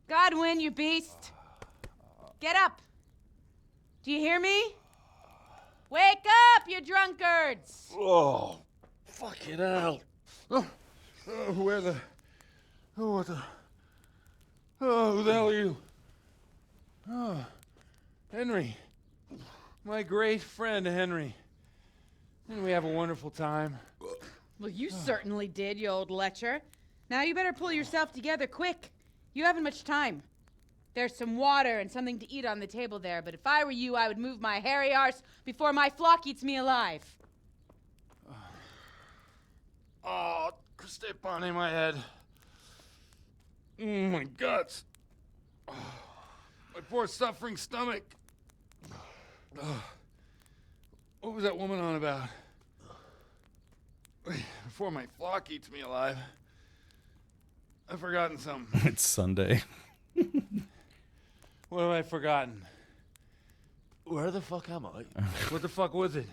Godwin, you beast. Get up. Do you hear me? Wake up, you drunkards. Oh, fucking hell. Where the... Oh, what the... Oh, who the hell are you? Oh, Henry. My great friend, Henry. Didn't we have a wonderful time? Well, you certainly did, you old lecher. Now you better pull yourself together quick. You haven't much time. There's some water and something to eat on the table there, but if I were you, I would move my hairy arse before my flock eats me alive. Oh, step on my head. My guts. Oh, my poor suffering stomach. Oh, what was that woman on about? Before my flock eats me alive. I've forgotten something. It's Sunday. What have I forgotten? Where the fuck am I? What the fuck was it?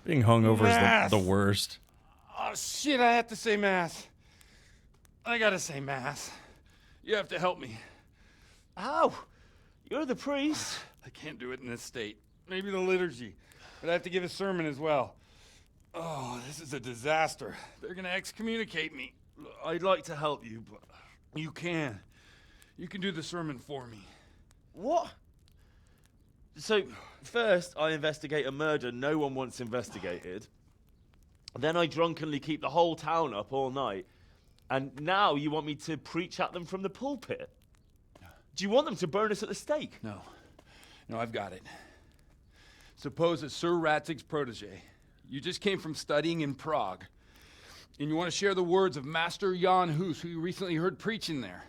Being hungover is the worst. Oh, shit, I have to say mass. I gotta say mass. You have to help me. How? You're the priest. I can't do it in this state. Maybe the liturgy. But I have to give a sermon as well. Oh, this is a disaster. They're gonna excommunicate me. I'd like to help you, but... You can. You can do the sermon for me. What? So, first I investigate a murder no one wants investigated. Then I drunkenly keep the whole town up all night. And now you want me to preach at them from the pulpit? Do you want them to burn us at the stake? No. No, I've got it. Suppose that Sir Ratzig's protege. You just came from studying in Prague. And you want to share the words of Master Jan Hus, who you recently heard preaching there.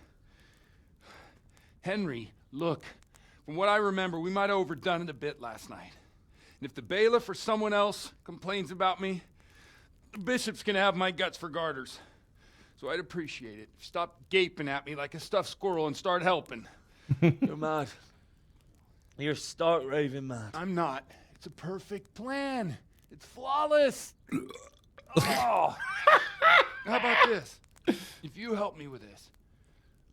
Henry, look. From what I remember, we might have overdone it a bit last night. And if the bailiff or someone else complains about me, the bishop's gonna have my guts for garters. So I'd appreciate it if you stop gaping at me like a stuffed squirrel and start helping. You're mad. You're stark raving mad. I'm not. It's a perfect plan. It's flawless. Oh. How about this? If you help me with this,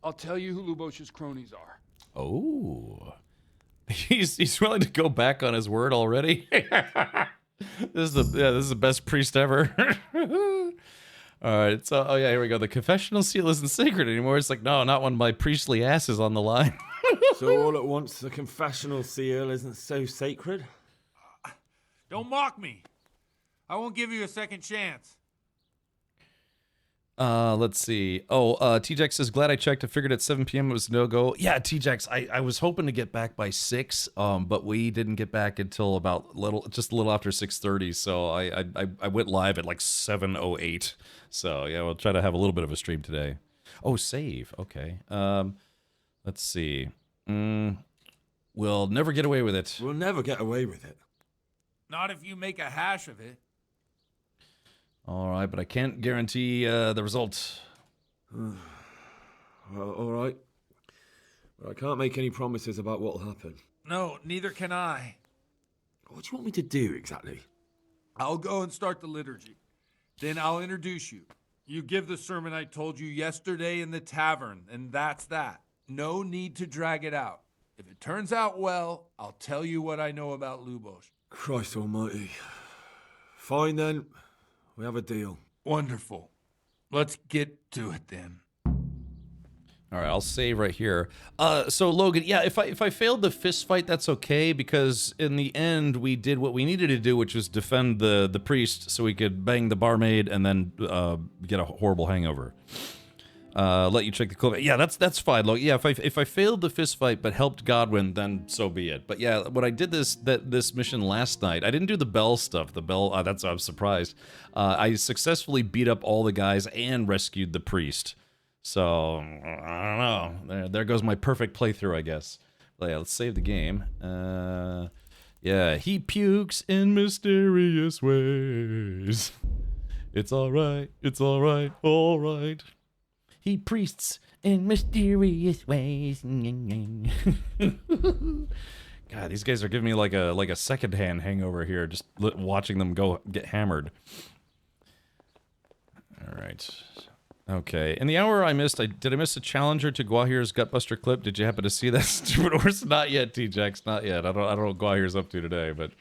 I'll tell you who Lubosh's cronies are. Oh. He's willing to go back on his word already. This is the best priest ever. All right, so oh yeah, here we go. The confessional seal isn't sacred anymore. It's like, no, not when my priestly ass is on the line. So all at once, the confessional seal isn't so sacred? Don't mock me. I won't give you a second chance. Let's see. Oh, T-Jax says, glad I checked. I figured at 7 p.m. it was no-go. Yeah, T-Jax, I was hoping to get back by 6, but we didn't get back until about just a little after 6:30, so I went live at like 7:08. So, yeah, we'll try to have a little bit of a stream today. Oh, save. Okay. Let's see. We'll never get away with it. We'll never get away with it. Not if you make a hash of it. All right, but I can't guarantee the result. Well, all right. But I can't make any promises about what'll happen. No, neither can I. What do you want me to do exactly? I'll go and start the liturgy. Then I'll introduce you. You give the sermon I told you yesterday in the tavern, and that's that. No need to drag it out. If it turns out well, I'll tell you what I know about Lubosh. Christ almighty. Fine then. We have a deal. Wonderful. Let's get to it then. All right, I'll save right here. So Logan, yeah, if I failed the fist fight, that's okay, because in the end we did what we needed to do, which was defend the priest so we could bang the barmaid and then get a horrible hangover. Let you check the clip. Yeah, that's fine, Logan. Yeah, if I failed the fist fight but helped Godwin, then so be it. But yeah, when I did this mission last night, I didn't do the bell stuff. The bell, I'm surprised. I successfully beat up all the guys and rescued the priest. So, I don't know. There goes my perfect playthrough, I guess. But yeah, let's save the game. Yeah, he pukes in mysterious ways. It's alright, alright. He priests in mysterious ways. God, these guys are giving me like a secondhand hangover here, just watching them get hammered. All right. Okay. In the hour I missed, did I miss a challenger to Guahir's Gutbuster clip? Did you happen to see that stupid horse? Not yet, T-Jax. Not yet. I don't know what Guahir's up to today, but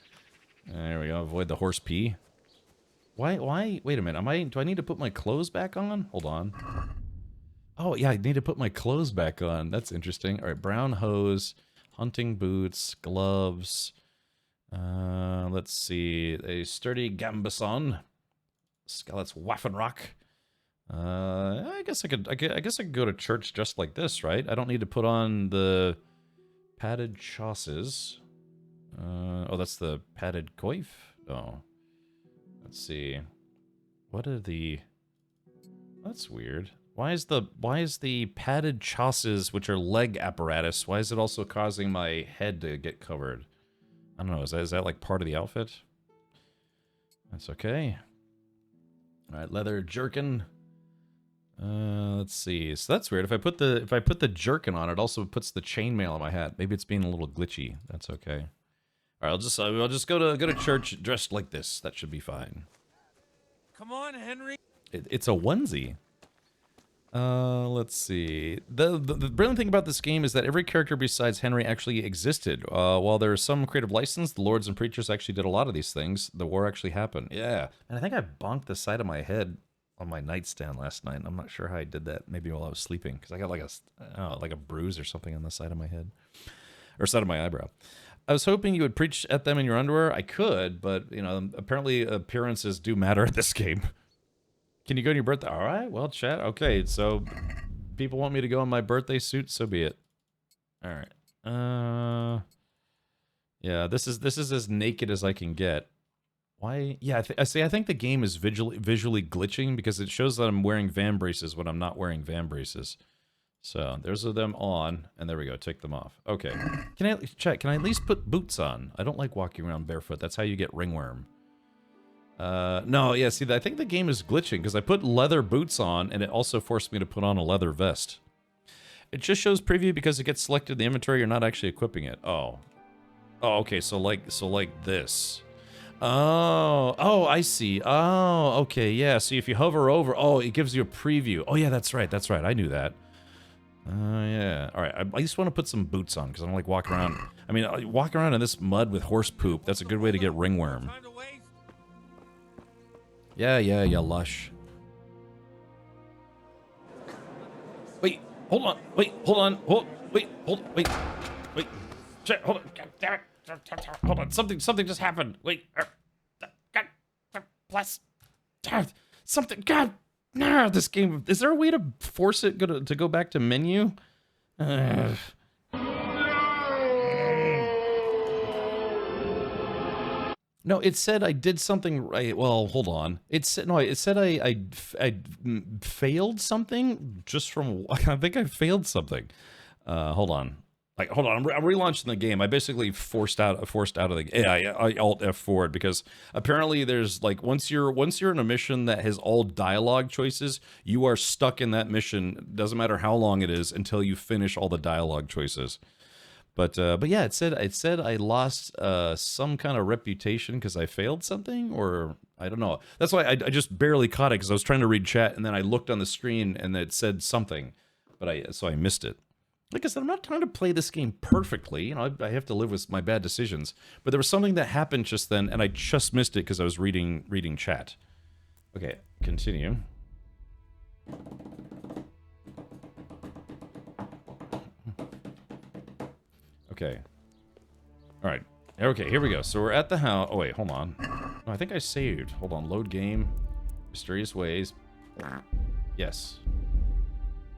there we go. Avoid the horse pee. Why? Wait a minute. Do I need to put my clothes back on? Hold on. Oh, yeah, I need to put my clothes back on. That's interesting. All right, brown hose, hunting boots, gloves. Let's see. A sturdy gambeson. Skelett's Waffenrock. I guess I could go to church just like this, right? I don't need to put on the padded chausses. Oh, that's the padded coif? Oh. Let's see. What are the... That's weird. Why is the padded chausses, which are leg apparatus, why is it also causing my head to get covered? I don't know, is that like part of the outfit? That's okay. Alright, leather jerkin. Let's see. So that's weird. If I put the jerkin on, it also puts the chainmail on my hat. Maybe it's being a little glitchy. That's okay. Alright, I'll just go to church dressed like this. That should be fine. Come on, Henry. It's a onesie. Let's see. The brilliant thing about this game is that every character besides Henry actually existed. While there is some creative license, the lords and preachers actually did a lot of these things. The war actually happened. Yeah. And I think I bonked the side of my head on my nightstand last night. I'm not sure how I did that. Maybe while I was sleeping, because I got like a bruise or something on the side of my head. Or side of my eyebrow. I was hoping you would preach at them in your underwear. I could, but, you know, apparently appearances do matter at this game. Can you go on your birthday? All right, well, chat. Okay, so people want me to go in my birthday suit, so be it. All right. Yeah, this is as naked as I can get. Why? Yeah, I think the game is visually glitching because it shows that I'm wearing van braces when I'm not wearing van braces. So there's them on, and there we go. Take them off. Okay. Can I check? Can I at least put boots on? I don't like walking around barefoot. That's how you get ringworm. No, yeah. See, I think the game is glitching because I put leather boots on, and it also forced me to put on a leather vest. It just shows preview because it gets selected in the inventory. You're not actually equipping it. Oh. Oh, okay. So like this. Oh, I see. Oh, okay. Yeah. So if you hover over, it gives you a preview. Oh, yeah. That's right. That's right. I knew that. Yeah. All right. I just want to put some boots on because I don't like walking around. I mean, walking around in this mud with horse poop, that's a good way to get ringworm. Yeah, you lush. Wait, hold on. Wait, hold on. Wait. Check, hold on. God damn it. Hold on. Something just happened. Wait. God. Bless. Something. God. No, this game. Is there a way to force it to go back to menu? No, it said I did something right. Well, hold on. It said I failed something just from. I think I failed something. Hold on. Hold on. I'm relaunching the game. I basically forced out of the game. Yeah, I Alt F4 because apparently there's like once you're in a mission that has all dialogue choices, you are stuck in that mission. Doesn't matter how long it is until you finish all the dialogue choices. But yeah, it said I lost some kind of reputation because I failed something, or I don't know. That's why I just barely caught it because I was trying to read chat and then I looked on the screen and it said something, so I missed it. Like I said, I'm not trying to play this game perfectly. You know, I have to live with my bad decisions. But there was something that happened just then, and I just missed it because I was reading chat. Okay, continue. Okay. All right. Okay, here we go. So we're at the house. Oh, wait, hold on. No, I think I saved. Hold on. Load game. Mysterious ways. Yes.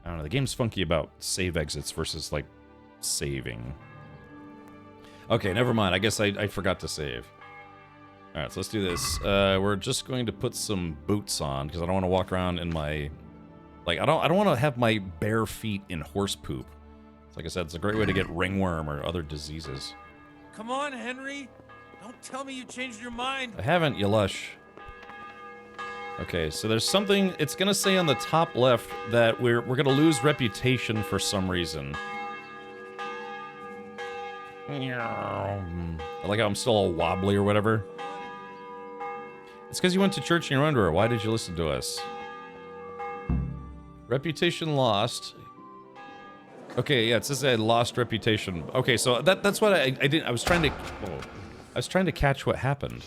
I don't know. The game's funky about save exits versus, like, saving. Okay, never mind. I guess I forgot to save. All right, so let's do this. We're just going to put some boots on because I don't want to walk around in my... Like, I don't want to have my bare feet in horse poop. Like I said, it's a great way to get ringworm or other diseases. Come on, Henry. Don't tell me you changed your mind. I haven't, you lush. Okay, so there's something, it's gonna say on the top left that we're gonna lose reputation for some reason. I like how I'm still all wobbly or whatever. It's because you went to church in your underwear. Why did you listen to us? Reputation lost. Okay, yeah, it says I lost reputation. Okay, so that's what I didn't. I was trying to catch what happened.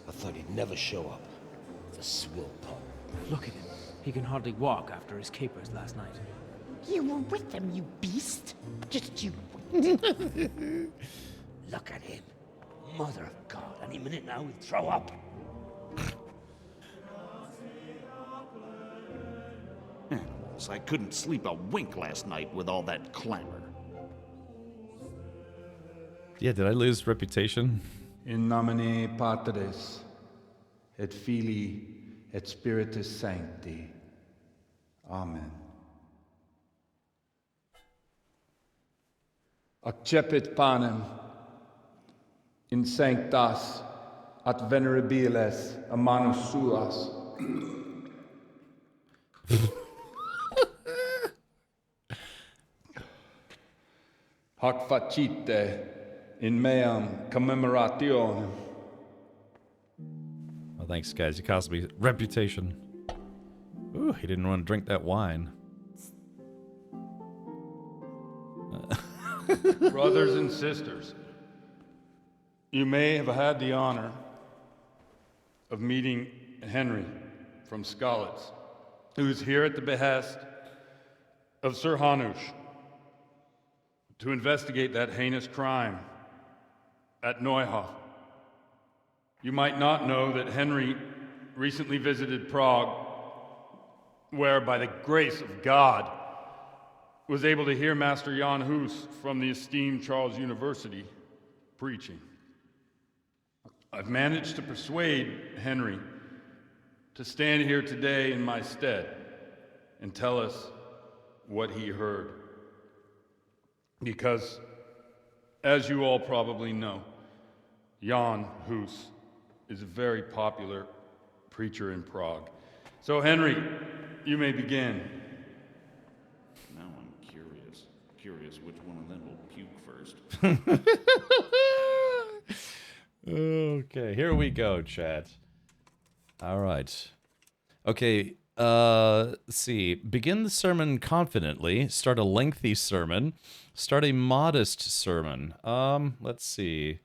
I thought he'd never show up. The swill pup. Look at him. He can hardly walk after his capers last night. You were with them, you beast. Just you. Look at him. Mother of God, any minute now he'll throw up. So I couldn't sleep a wink last night with all that clamor. Yeah, did I lose reputation? In nomine Patris, et Filii, et Spiritus Sancti. Amen. Accepit panem in sanctas at venerabiles a manus suas. Hoc facite in meam commemorationem. Well, thanks, guys. You cost me reputation. Ooh, he didn't want to drink that wine. Brothers and sisters, you may have had the honor of meeting Henry from Skalitz, who is here at the behest of Sir Hanush to investigate that heinous crime at Neuhof. You might not know that Henry recently visited Prague, where, by the grace of God, was able to hear Master Jan Hus from the esteemed Charles University preaching. I've managed to persuade Henry to stand here today in my stead and tell us what he heard. Because, as you all probably know, Jan Hus is a very popular preacher in Prague. So, Henry, you may begin. Now I'm curious which one of them will puke first. Okay, here we go, chat. All right. Okay, let's see. Begin the sermon confidently. Start a lengthy sermon. Start a modest sermon. Let's see.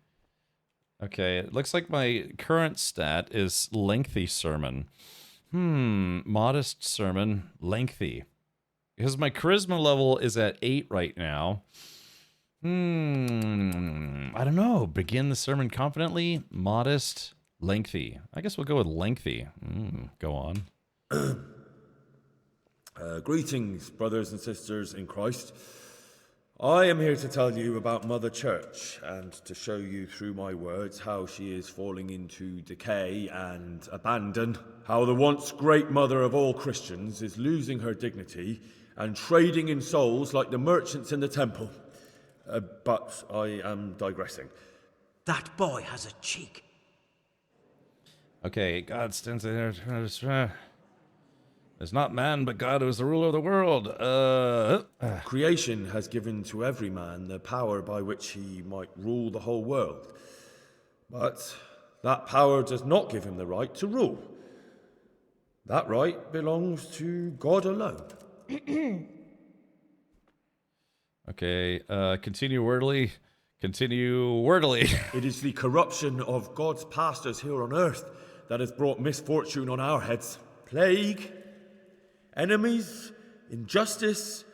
Okay, it looks like my current stat is lengthy sermon. Modest sermon, lengthy. Because my charisma level is at 8 right now. I don't know. Begin the sermon confidently, modest, lengthy. I guess we'll go with lengthy. Go on. Greetings, brothers and sisters in Christ. I am here to tell you about Mother Church and to show you through my words how she is falling into decay and abandon, how the once great mother of all Christians is losing her dignity and trading in souls like the merchants in the temple. But I am digressing. That boy has a cheek. Okay, God stands there. It's not man, but God who is the ruler of the world. Creation has given to every man the power by which he might rule the whole world. But that power does not give him the right to rule. That right belongs to God alone. Okay, continue wordily. Continue wordily. It is the corruption of God's pastors here on earth that has brought misfortune on our heads. Plague, enemies, injustice,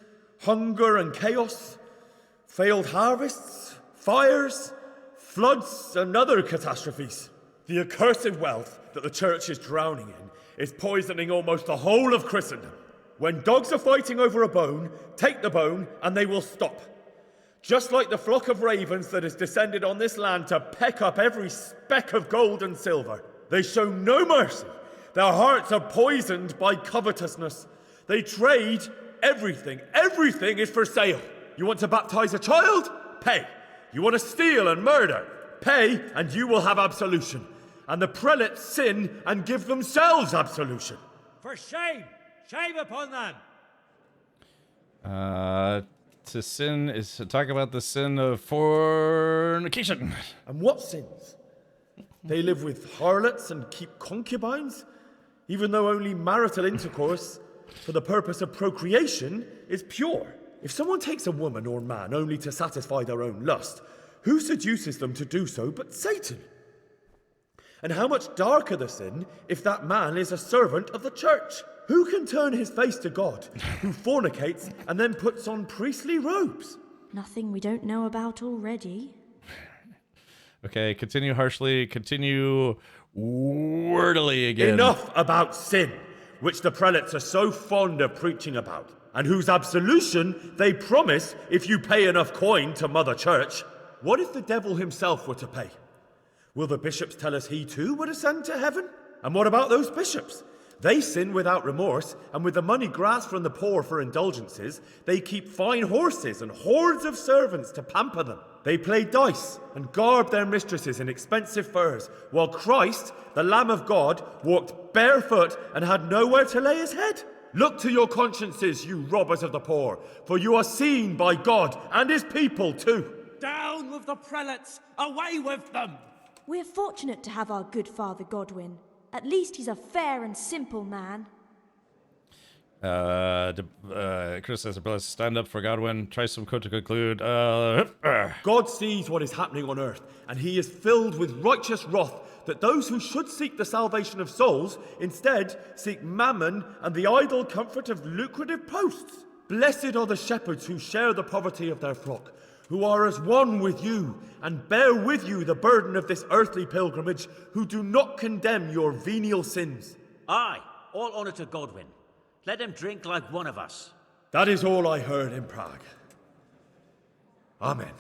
hunger and chaos, failed harvests, fires, floods and other catastrophes. The accursed wealth that the church is drowning in is poisoning almost the whole of Christendom. When dogs are fighting over a bone, take the bone and they will stop. Just like the flock of ravens that has descended on this land to peck up every speck of gold and silver. They show no mercy. Their hearts are poisoned by covetousness. They trade everything. Everything is for sale. You want to baptize a child? Pay. You want to steal and murder? Pay, and you will have absolution. And the prelates sin and give themselves absolution. For shame! Shame upon them! To sin is to talk about the sin of fornication. And what sins? They live with harlots and keep concubines, even though only marital intercourse for the purpose of procreation is pure. If someone takes a woman or man only to satisfy their own lust, who seduces them to do so but Satan? And how much darker the sin if that man is a servant of the church? Who can turn his face to God, who fornicates and then puts on priestly robes? Nothing we don't know about already. Okay, continue harshly, continue wordily again. Enough about sin, which the prelates are so fond of preaching about, and whose absolution they promise if you pay enough coin to Mother Church. What if the devil himself were to pay? Will the bishops tell us he too would ascend to heaven? And what about those bishops? They sin without remorse, and with the money grasped from the poor for indulgences, they keep fine horses and hordes of servants to pamper them. They play dice and garb their mistresses in expensive furs, while Christ, the Lamb of God, walked barefoot and had nowhere to lay his head. Look to your consciences, you robbers of the poor, for you are seen by God and his people too. Down with the prelates! Away with them! We're fortunate to have our good Father Godwin. At least he's a fair and simple man. Chris says, stand up for Godwin. Try some code to conclude. God sees what is happening on earth, and he is filled with righteous wrath that those who should seek the salvation of souls instead seek mammon and the idle comfort of lucrative posts. Blessed are the shepherds who share the poverty of their flock, who are as one with you and bear with you the burden of this earthly pilgrimage, who do not condemn your venial sins. Aye, all honour to Godwin. Let him drink like one of us. That is all I heard in Prague. Amen.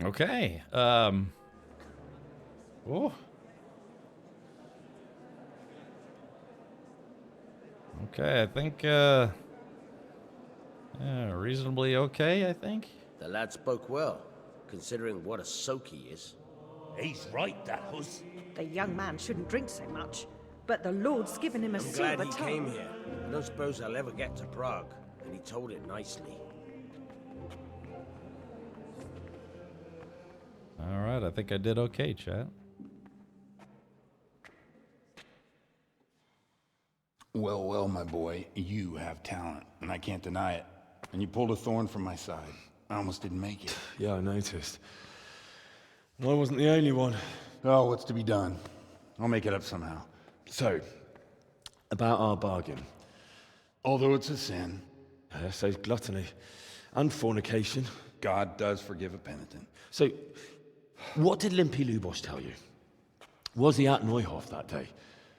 Okay. Oh. Okay, I think, reasonably okay, I think. The lad spoke well, considering what a soak he is. He's right, that Hus. The young man shouldn't drink so much, but the Lord's given him a I'm glad silver he tongue. came here. I don't suppose I'll ever get to Prague, and he told it nicely. All right, I think I did okay, chat. Well, well, my boy, you have talent, and I can't deny it. And you pulled a thorn from my side. I almost didn't make it. Yeah, I noticed. And I wasn't the only one. Oh, what's to be done? I'll make it up somehow. So, about our bargain. Although it's a sin. So gluttony and fornication. God does forgive a penitent. So, what did Limpy Lubos tell you? Was he at Neuhof that day?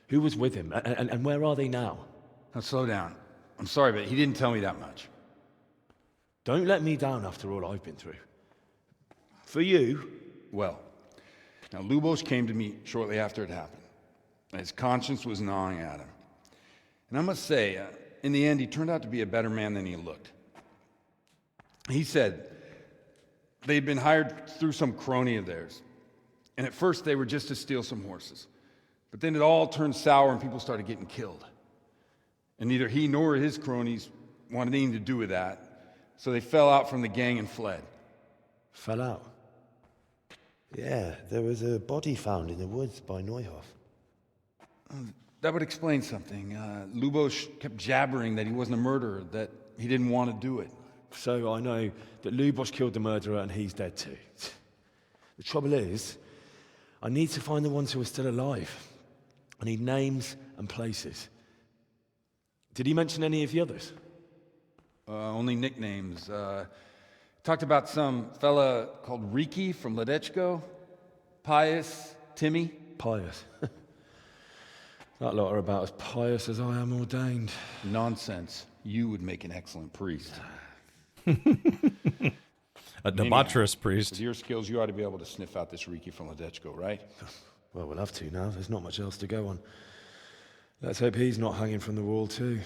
Who was with him? And where are they now? Now, slow down. I'm sorry, but he didn't tell me that much. Don't let me down after all I've been through. For you... Well, now Lubos came to me shortly after it happened. His conscience was gnawing at him. And I must say, in the end, he turned out to be a better man than he looked. He said they'd been hired through some crony of theirs. And at first they were just to steal some horses. But then it all turned sour and people started getting killed. And neither he nor his cronies wanted anything to do with that. So they fell out from the gang and fled. Fell out? Yeah, there was a body found in the woods by Neuhof. That would explain something. Lubos kept jabbering that he wasn't a murderer, that he didn't want to do it. So I know that Lubos killed the murderer and he's dead too. The trouble is, I need to find the ones who are still alive. I need names and places. Did he mention any of the others? Only nicknames. Talked about some fella called Riki from Ledechko, Pius, Timmy. Pius. That lot are about as pious as I am ordained. Nonsense. You would make an excellent priest. A debaucherous priest. With your skills, you ought to be able to sniff out this Riki from Ledechko, right? Well, we'll have to now. There's not much else to go on. Let's hope he's not hanging from the wall too.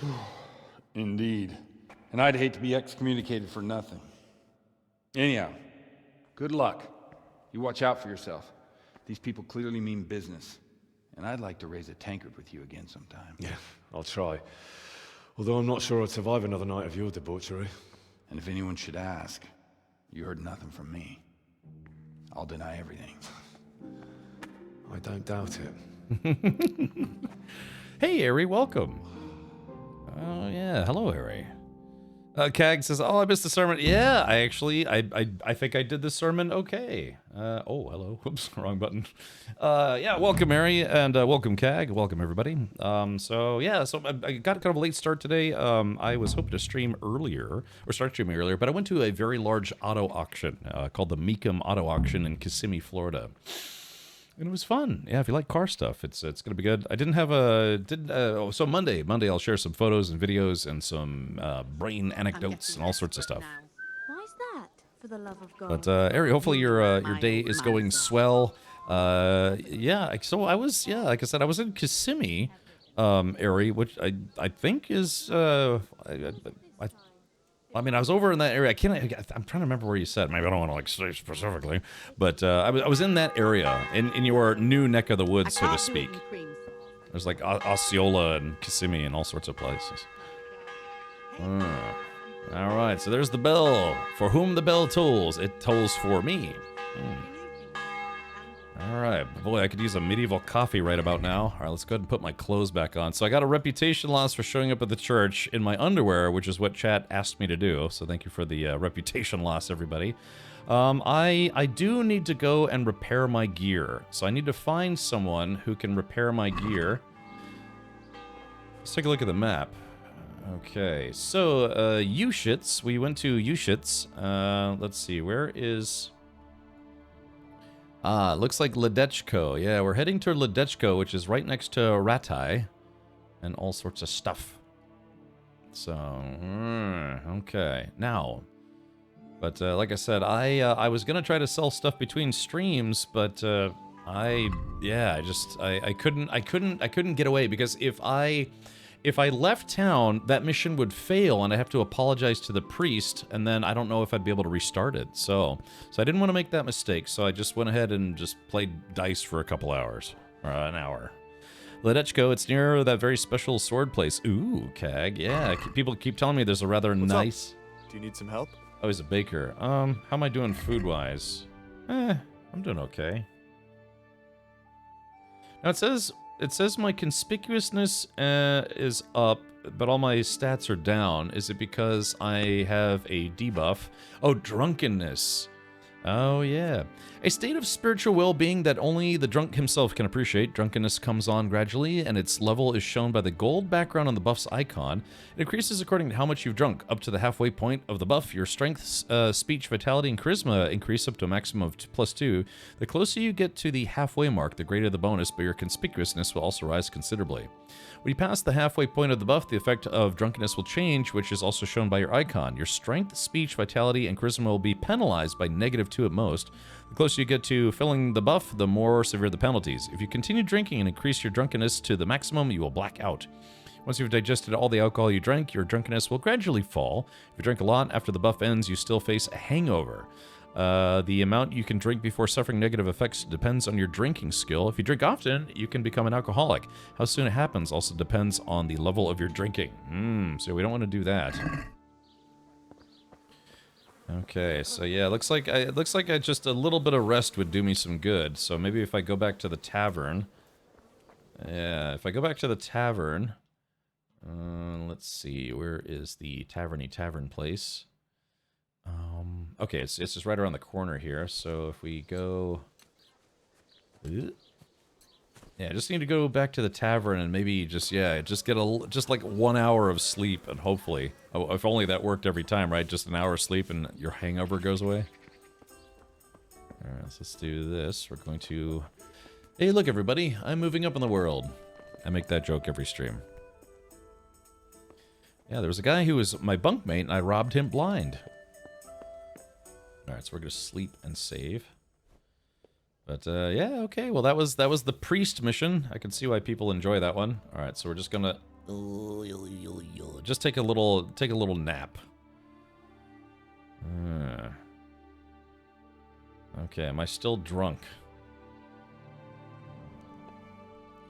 Indeed. And I'd hate to be excommunicated for nothing. Anyhow, good luck. You watch out for yourself. These people clearly mean business. And I'd like to raise a tankard with you again sometime. Yeah, I'll try. Although I'm not sure I'd survive another night of your debauchery. And if anyone should ask, you heard nothing from me. I'll deny everything. I don't doubt it. Hey, Ari, welcome. Oh, yeah. Hello, Ari. Kag says, oh, I missed the sermon. Yeah, I think I did the sermon okay. Oh, hello. Whoops, wrong button. Yeah, welcome, Ari, and welcome, Kag. Welcome, everybody. So I got kind of a late start today. I was hoping to stream earlier, or start streaming earlier, but I went to a very large auto auction called the Meekum Auto Auction in Kissimmee, Florida. And it was fun. Yeah, if you like car stuff, it's going to be good. I didn't have so Monday I'll share some photos and videos and some brain anecdotes and all sorts of stuff. Why's that, for the love of God? But Ari, hopefully your day is going swell. Yeah, so I was, like I said, I was in Kissimmee, Ari, which I think is I mean, I was over in that area. I'm trying to remember where you said. Maybe I don't want to say specifically, but I was in that area, in your new neck of the woods, so to speak. There's like Osceola and Kissimmee and all sorts of places. All right, so there's the bell. For whom the bell tolls, it tolls for me. All right, boy, I could use a medieval coffee right about now. All right, let's go ahead and put my clothes back on. So I got a reputation loss for showing up at the church in my underwear, which is what chat asked me to do. So thank you for the reputation loss, everybody. I do need to go and repair my gear. So I need to find someone who can repair my gear. Let's take a look at the map. Okay, so Ushitz. We went to Ushitz. Let's see, where is... looks like Ledechko. Yeah, we're heading to Ledechko, which is right next to Ratai, and all sorts of stuff. So, okay. Now, but like I said, I was gonna try to sell stuff between streams, but I couldn't get away, because if I if I left town, that mission would fail, and I have to apologize to the priest, and then I don't know if I'd be able to restart it. So I didn't want to make that mistake, so I just went ahead and just played dice for a couple hours. Or an hour. Ledechko, it's near that very special sword place. Ooh, Kag, yeah. People keep telling me there's a rather nice... Do you need some help? Oh, he's a baker. How am I doing food-wise? I'm doing okay. Now it says my conspicuousness is up, but all my stats are down. Is it because I have a debuff? Oh, drunkenness. Oh, yeah. A state of spiritual well-being that only the drunk himself can appreciate. Drunkenness comes on gradually, and its level is shown by the gold background on the buff's icon. It increases according to how much you've drunk. Up to the halfway point of the buff, your strength, speech, vitality, and charisma increase up to a maximum of +2. The closer you get to the halfway mark, the greater the bonus, but your conspicuousness will also rise considerably. When you pass the halfway point of the buff, the effect of drunkenness will change, which is also shown by your icon. Your strength, speech, vitality, and charisma will be penalized by -2 at most. The closer you get to filling the buff, the more severe the penalties. If you continue drinking and increase your drunkenness to the maximum, you will black out. Once you've digested all the alcohol you drank, your drunkenness will gradually fall. If you drink a lot after the buff ends, you still face a hangover. The amount you can drink before suffering negative effects depends on your drinking skill. If you drink often, you can become an alcoholic. How soon it happens also depends on the level of your drinking. So we don't want to do that. Okay, so yeah, it looks like just a little bit of rest would do me some good. So maybe if I go back to the tavern. Yeah, if I go back to the tavern. Let's see, where is the tavern place? Okay, it's just right around the corner here. So if we go... Yeah, I just need to go back to the tavern and maybe just get like 1 hour of sleep, and hopefully, if only that worked every time, right? Just an hour of sleep and your hangover goes away. All right, so let's do this. We're going to... Hey, look, everybody, I'm moving up in the world. I make that joke every stream. Yeah, there was a guy who was my bunkmate, and I robbed him blind. All right, so we're gonna sleep and save. But yeah, okay. Well, that was the priest mission. I can see why people enjoy that one. All right, so we're just gonna just take a little nap. Okay, am I still drunk?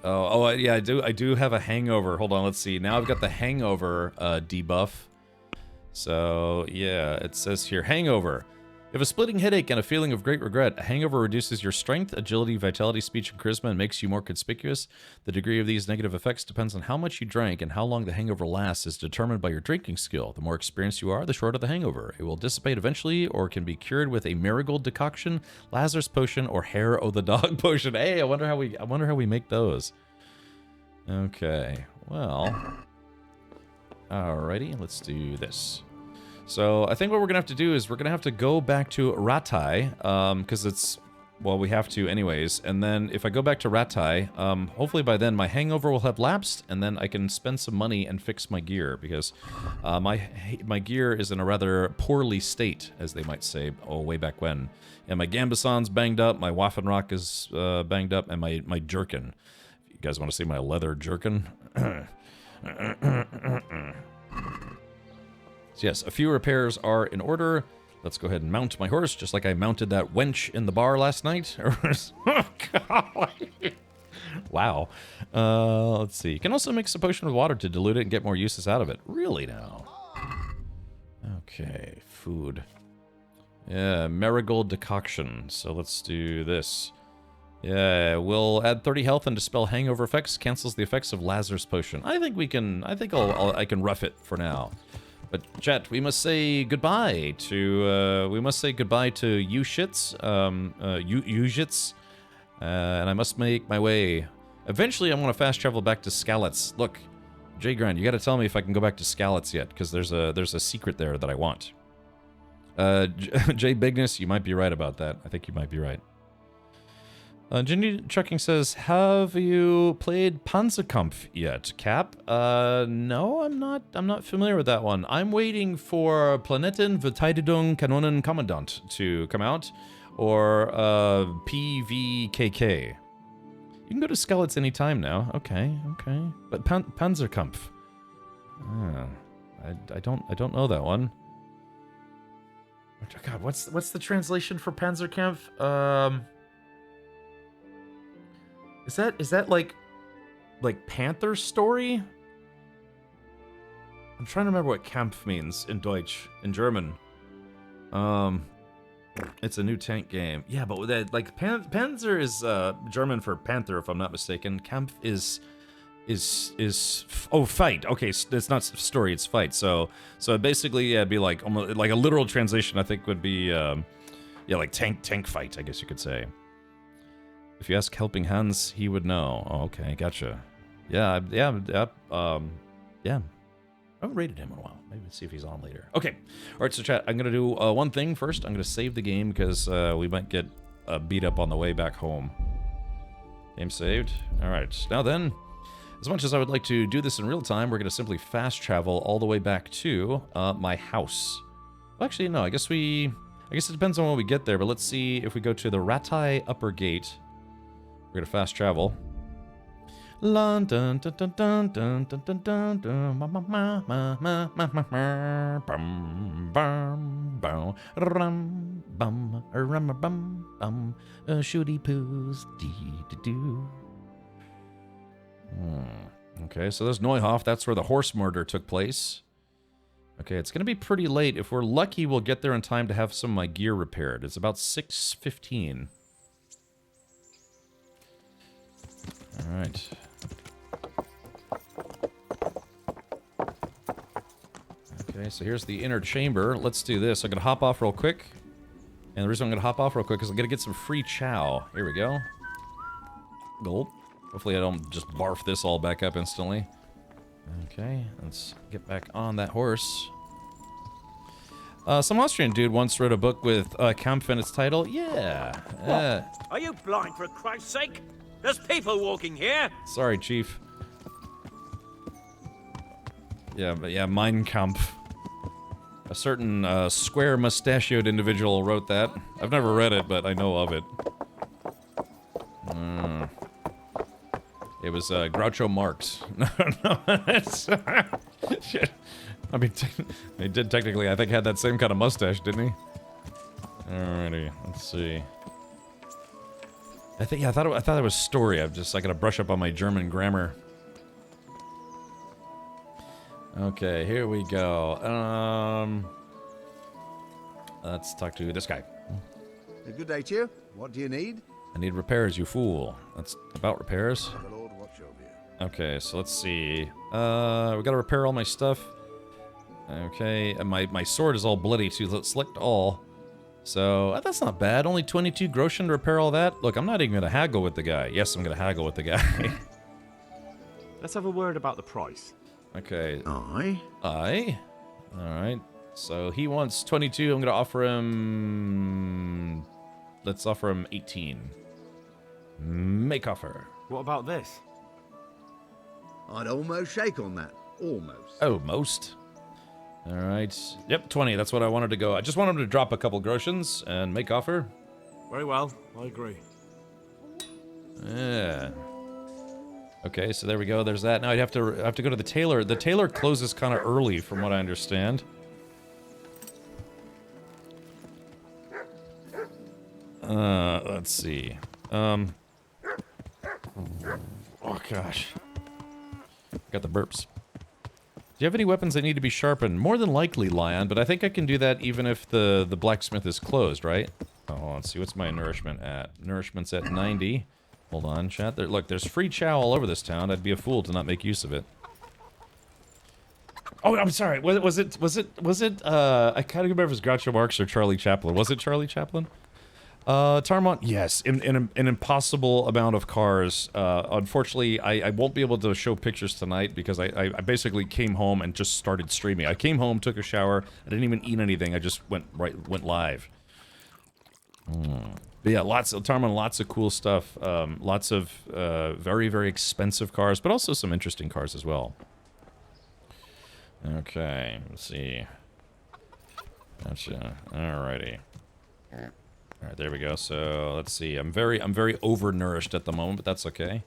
Oh, yeah, I do have a hangover. Hold on, let's see. Now I've got the hangover debuff. So yeah, it says here hangover. You have a splitting headache and a feeling of great regret. A hangover reduces your strength, agility, vitality, speech, and charisma and makes you more conspicuous. The degree of these negative effects depends on how much you drank, and how long the hangover lasts is determined by your drinking skill. The more experienced you are, the shorter the hangover. It will dissipate eventually or can be cured with a marigold decoction, Lazarus potion, or hair of the dog potion. Hey, I wonder how we make those. Okay, well, alrighty, let's do this. So I think what we're gonna have to do is we're gonna have to go back to Ratai, because it's, well, we have to anyways. And then if I go back to Ratai, hopefully by then my hangover will have lapsed, and then I can spend some money and fix my gear, because my gear is in a rather poorly state, as they might say, way back when. And my Gambeson's banged up, my Waffenrock is banged up, and my jerkin. If you guys want to see my leather jerkin? So yes, a few repairs are in order. Let's go ahead and mount my horse, just like I mounted that wench in the bar last night. Oh, God. Wow. Let's see. You can also mix a potion with water to dilute it and get more uses out of it. Really now? Okay, food. Yeah, marigold decoction. So let's do this. Yeah, we'll add 30 health and dispel hangover effects. Cancels the effects of Lazarus potion. I think we can. I think I can rough it for now. But chat, we must say goodbye to you shits, you shits, and I must make my way. Eventually, I'm gonna fast travel back to Skalitz. Look, Jay Grand, you gotta tell me if I can go back to Skalitz yet, because there's a secret there that I want. Jay Bigness, you might be right about that. I think you might be right. Ginny Trucking says, have you played Panzerkampf yet, Cap? No, I'm not familiar with that one. I'm waiting for Planetenverteidigung Kanonenkommandant to come out, or PVKK. You can go to Skalitz anytime now. Okay. But Panzerkampf. I don't know that one. God, what's the translation for Panzerkampf? Is that like Panther story? I'm trying to remember what Kampf means in Deutsch, in German. It's a new tank game. Yeah, but that, like, Panzer is German for panther, if I'm not mistaken. Kampf is fight. Okay, it's not story, it's fight. So basically, yeah, it'd be like almost like a literal translation. I think would be like tank fight, I guess you could say. If you ask Helping Hands, he would know. Oh, okay, gotcha. Yeah. I haven't rated him in a while. Maybe see if he's on later. Okay. All right, so chat, I'm going to do one thing first. I'm going to save the game because we might get beat up on the way back home. Game saved. All right. Now then, as much as I would like to do this in real time, we're going to simply fast travel all the way back to my house. Well, actually, no. I guess it depends on when we get there, but let's see if we go to the Rattay Upper Gate. We're going to fast travel. London, dun dun dun dun dun dun dun dun, ma ma ma ma ma ma ma ma, bum bum bum, rum bum rum bum bum, shooty poos dee doo. Okay, so there's Neuhof. That's where the horse murder took place. Okay, it's gonna be pretty late. If we're lucky, we'll get there in time to have some of my gear repaired. It's about 6:15. All right. Okay, so here's the inner chamber. Let's do this. I'm going to hop off real quick. And the reason I'm going to hop off real quick is I'm going to get some free chow. Here we go. Gulp. Hopefully I don't just barf this all back up instantly. Okay, let's get back on that horse. Some Austrian dude once wrote a book with Kampf in its title. Yeah. What? Are you blind, for Christ's sake? There's people walking here. Sorry, Chief. Yeah, but yeah, Mein Kampf. A certain square mustachioed individual wrote that. I've never read it, but I know of it. It was Groucho Marx. No, shit. I mean, he did technically, I think, had that same kind of mustache, didn't he? Alrighty, let's see. I thought it was story. I gotta brush up on my German grammar. Okay, here we go. Let's talk to this guy. A good day to you. What do you need? I need repairs, you fool. That's about repairs. The Lord watch over you. Okay, so let's see. We gotta repair all my stuff. Okay, and my sword is all bloody too. Let's select all. So, that's not bad. Only 22 groschen to repair all that. Look, I'm not even gonna haggle with the guy. Yes, I'm gonna haggle with the guy. Let's have a word about the price. Okay. Aye. Alright. So he wants 22. I'm gonna offer him... Let's offer him 18. Make offer. What about this? I'd almost shake on that. Almost. Almost. Alright. Yep, 20. That's what I wanted to go. I just want him to drop a couple groschens and make offer. Very well. I agree. Yeah. Okay, so there we go. There's that. Now I'd have to go to the tailor. The tailor closes kind of early, from what I understand. Let's see. Oh gosh. Got the burps. Do you have any weapons that need to be sharpened? More than likely, Lion, but I think I can do that even if the blacksmith is closed, right? Oh, let's see. What's my nourishment at? Nourishment's at 90. Hold on, chat. Look, there's free chow all over this town. I'd be a fool to not make use of it. Oh, I'm sorry. Was it? I can't remember if it was Groucho Marx or Charlie Chaplin. Was it Charlie Chaplin? Tarmont, yes. In an impossible amount of cars. Unfortunately, I won't be able to show pictures tonight because I basically came home and just started streaming. I came home, took a shower. I didn't even eat anything. I just went live. But yeah, lots of cool stuff. Lots of very, very expensive cars, but also some interesting cars as well. Okay, let's see. Gotcha. Alrighty. Alright, there we go. So let's see. I'm very overnourished at the moment, but that's okay.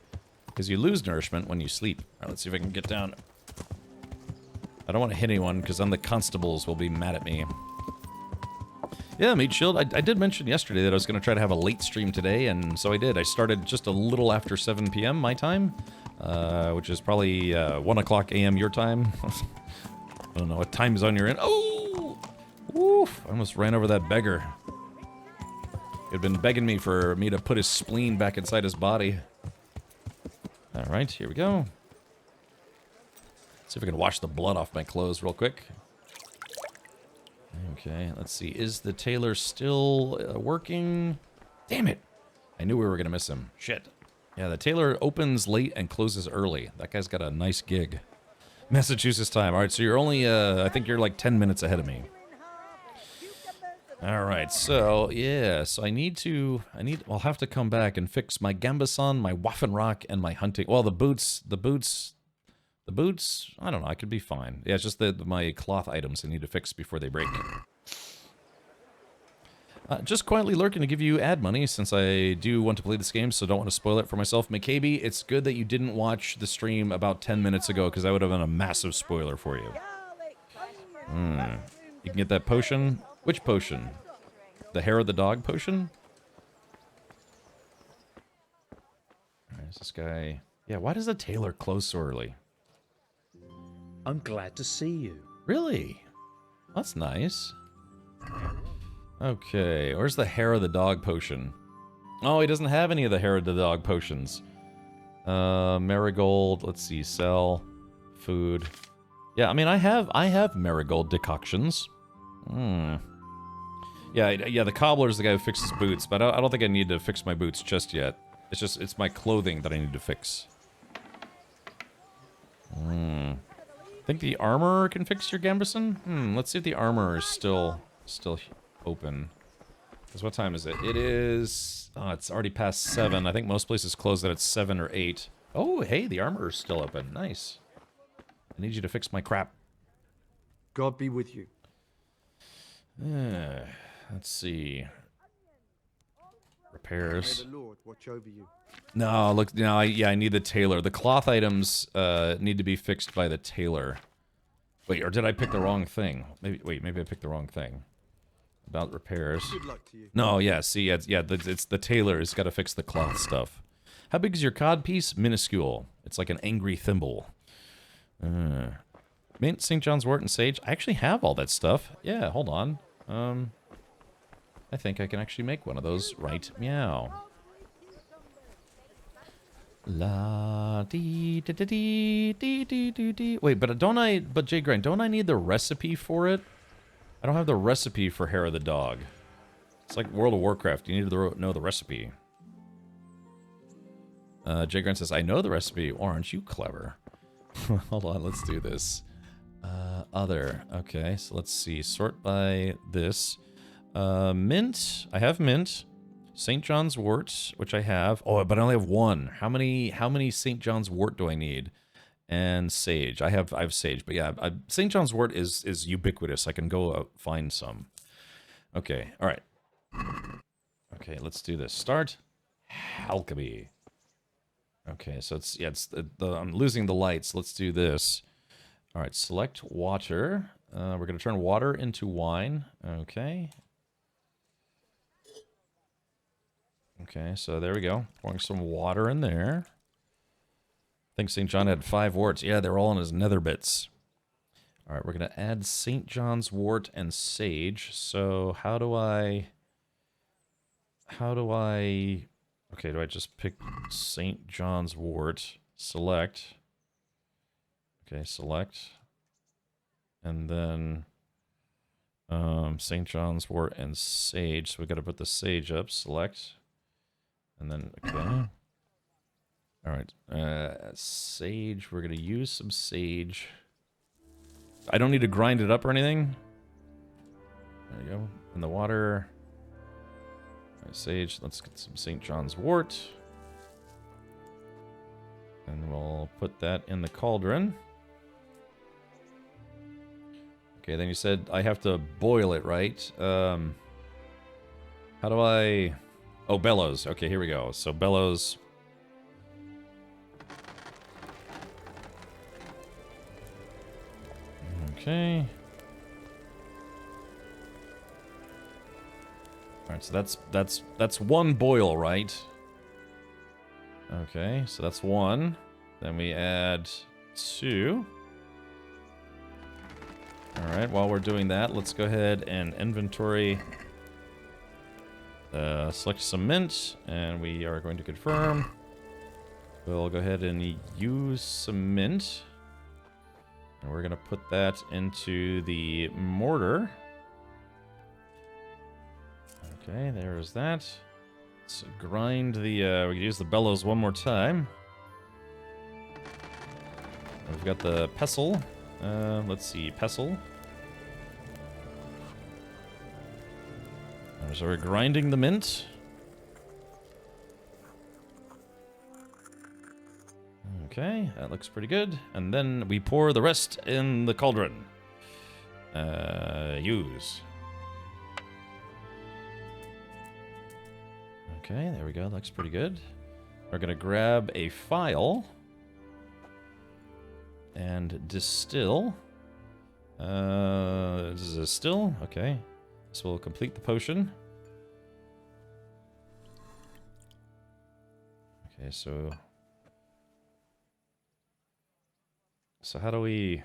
Because you lose nourishment when you sleep. Alright, let's see if I can get down. I don't want to hit anyone, because then the constables will be mad at me. Yeah, Meat Shield, I did mention yesterday that I was going to try to have a late stream today, and so I did. I started just a little after 7 p.m. my time, which is probably 1 o'clock a.m. your time. I don't know what time zone you're in. Oh! Woof! I almost ran over that beggar. He'd been begging me for me to put his spleen back inside his body. Alright, here we go. See if I can wash the blood off my clothes real quick. Okay, let's see. Is the tailor still working? Damn it! I knew we were going to miss him. Shit. Yeah, the tailor opens late and closes early. That guy's got a nice gig. Massachusetts time. Alright, so you're only, I think you're like 10 minutes ahead of me. Alright, so, yeah, so I'll have to come back and fix my Gambeson, my Waffenrock, and my hunting. Well, the boots, I don't know, I could be fine. Yeah, it's just my cloth items I need to fix before they break. Just quietly lurking to give you ad money, since I do want to play this game, so don't want to spoil it for myself. McCabe, it's good that you didn't watch the stream about 10 minutes ago, because that would have been a massive spoiler for you. You can get that potion. Which potion? The hair of the dog potion? Alright, is this guy... Yeah, why does the tailor close so early? I'm glad to see you. Really? That's nice. Okay, where's the hair of the dog potion? Oh, he doesn't have any of the hair of the dog potions. Marigold, let's see, sell, food. Yeah, I mean, I have marigold decoctions. Yeah, the cobbler's the guy who fixes boots, but I don't think I need to fix my boots just yet. It's my clothing that I need to fix. Think the armor can fix your Gambeson? Let's see if the armor is still open. Because what time is it? It is... Oh, it's already past 7. I think most places close at 7 or 8. Oh, hey, the armor is still open. Nice. I need you to fix my crap. God be with you. Let's see. Repairs. May the Lord watch over you. No, look, no, I need the tailor. The cloth items need to be fixed by the tailor. Wait, or did I pick the wrong thing? Maybe I picked the wrong thing. About repairs. Good luck to you. No, yeah, see, it's the tailor has got to fix the cloth stuff. How big is your cod piece? Minuscule. It's like an angry thimble. Mint, St. John's wort, and sage. I actually have all that stuff. Yeah, hold on. I think I can actually make one of those right meow. La dee dee dee dee dee dee dee. Wait, but Jay Grind, don't I need the recipe for it? I don't have the recipe for hair of the dog. It's like World of Warcraft. You need to know the recipe. Jay Grind says, I know the recipe. Or aren't you clever? Hold on, let's do this. Other. Okay, so let's see. Sort by this. Mint. I have mint. St. John's wort, which I have. Oh, but I only have one. How many St. John's wort do I need? And sage. I have sage, but yeah, St. John's wort is ubiquitous. I can go find some. Okay, all right. Okay, let's do this. Start alchemy. Okay, so I'm losing the lights. Let's do this. All right, select water. We're going to turn water into wine. Okay. Okay, so there we go. Pouring some water in there. I think St. John had 5 warts. Yeah, they're all in his nether bits. All right, we're going to add St. John's wort and sage. So how do I... Okay, do I just pick St. John's wort? Select. Okay, select. And then St. John's wort and sage. So we got to put the sage up. Select. And then, okay. All right. Sage. We're going to use some sage. I don't need to grind it up or anything. There you go. In the water. Right, sage. Let's get some St. John's wort. And we'll put that in the cauldron. Okay, then you said I have to boil it, right? How do I... Oh, bellows. Okay, here we go. So bellows... Okay. Alright, so that's one boil, right? Okay, so that's one. Then we add 2. Alright, while we're doing that, let's go ahead and inventory. Select cement, and we are going to confirm. We'll go ahead and use cement. And we're going to put that into the mortar. Okay, there's that. Let's grind the, we can use the bellows one more time. We've got the pestle. Let's see, pestle. So we're grinding the mint. Okay, that looks pretty good. And then we pour the rest in the cauldron. Use. Okay, there we go. Looks pretty good. We're going to grab a file and distill. This is a still. Okay. So we'll complete the potion. Okay, so how do we...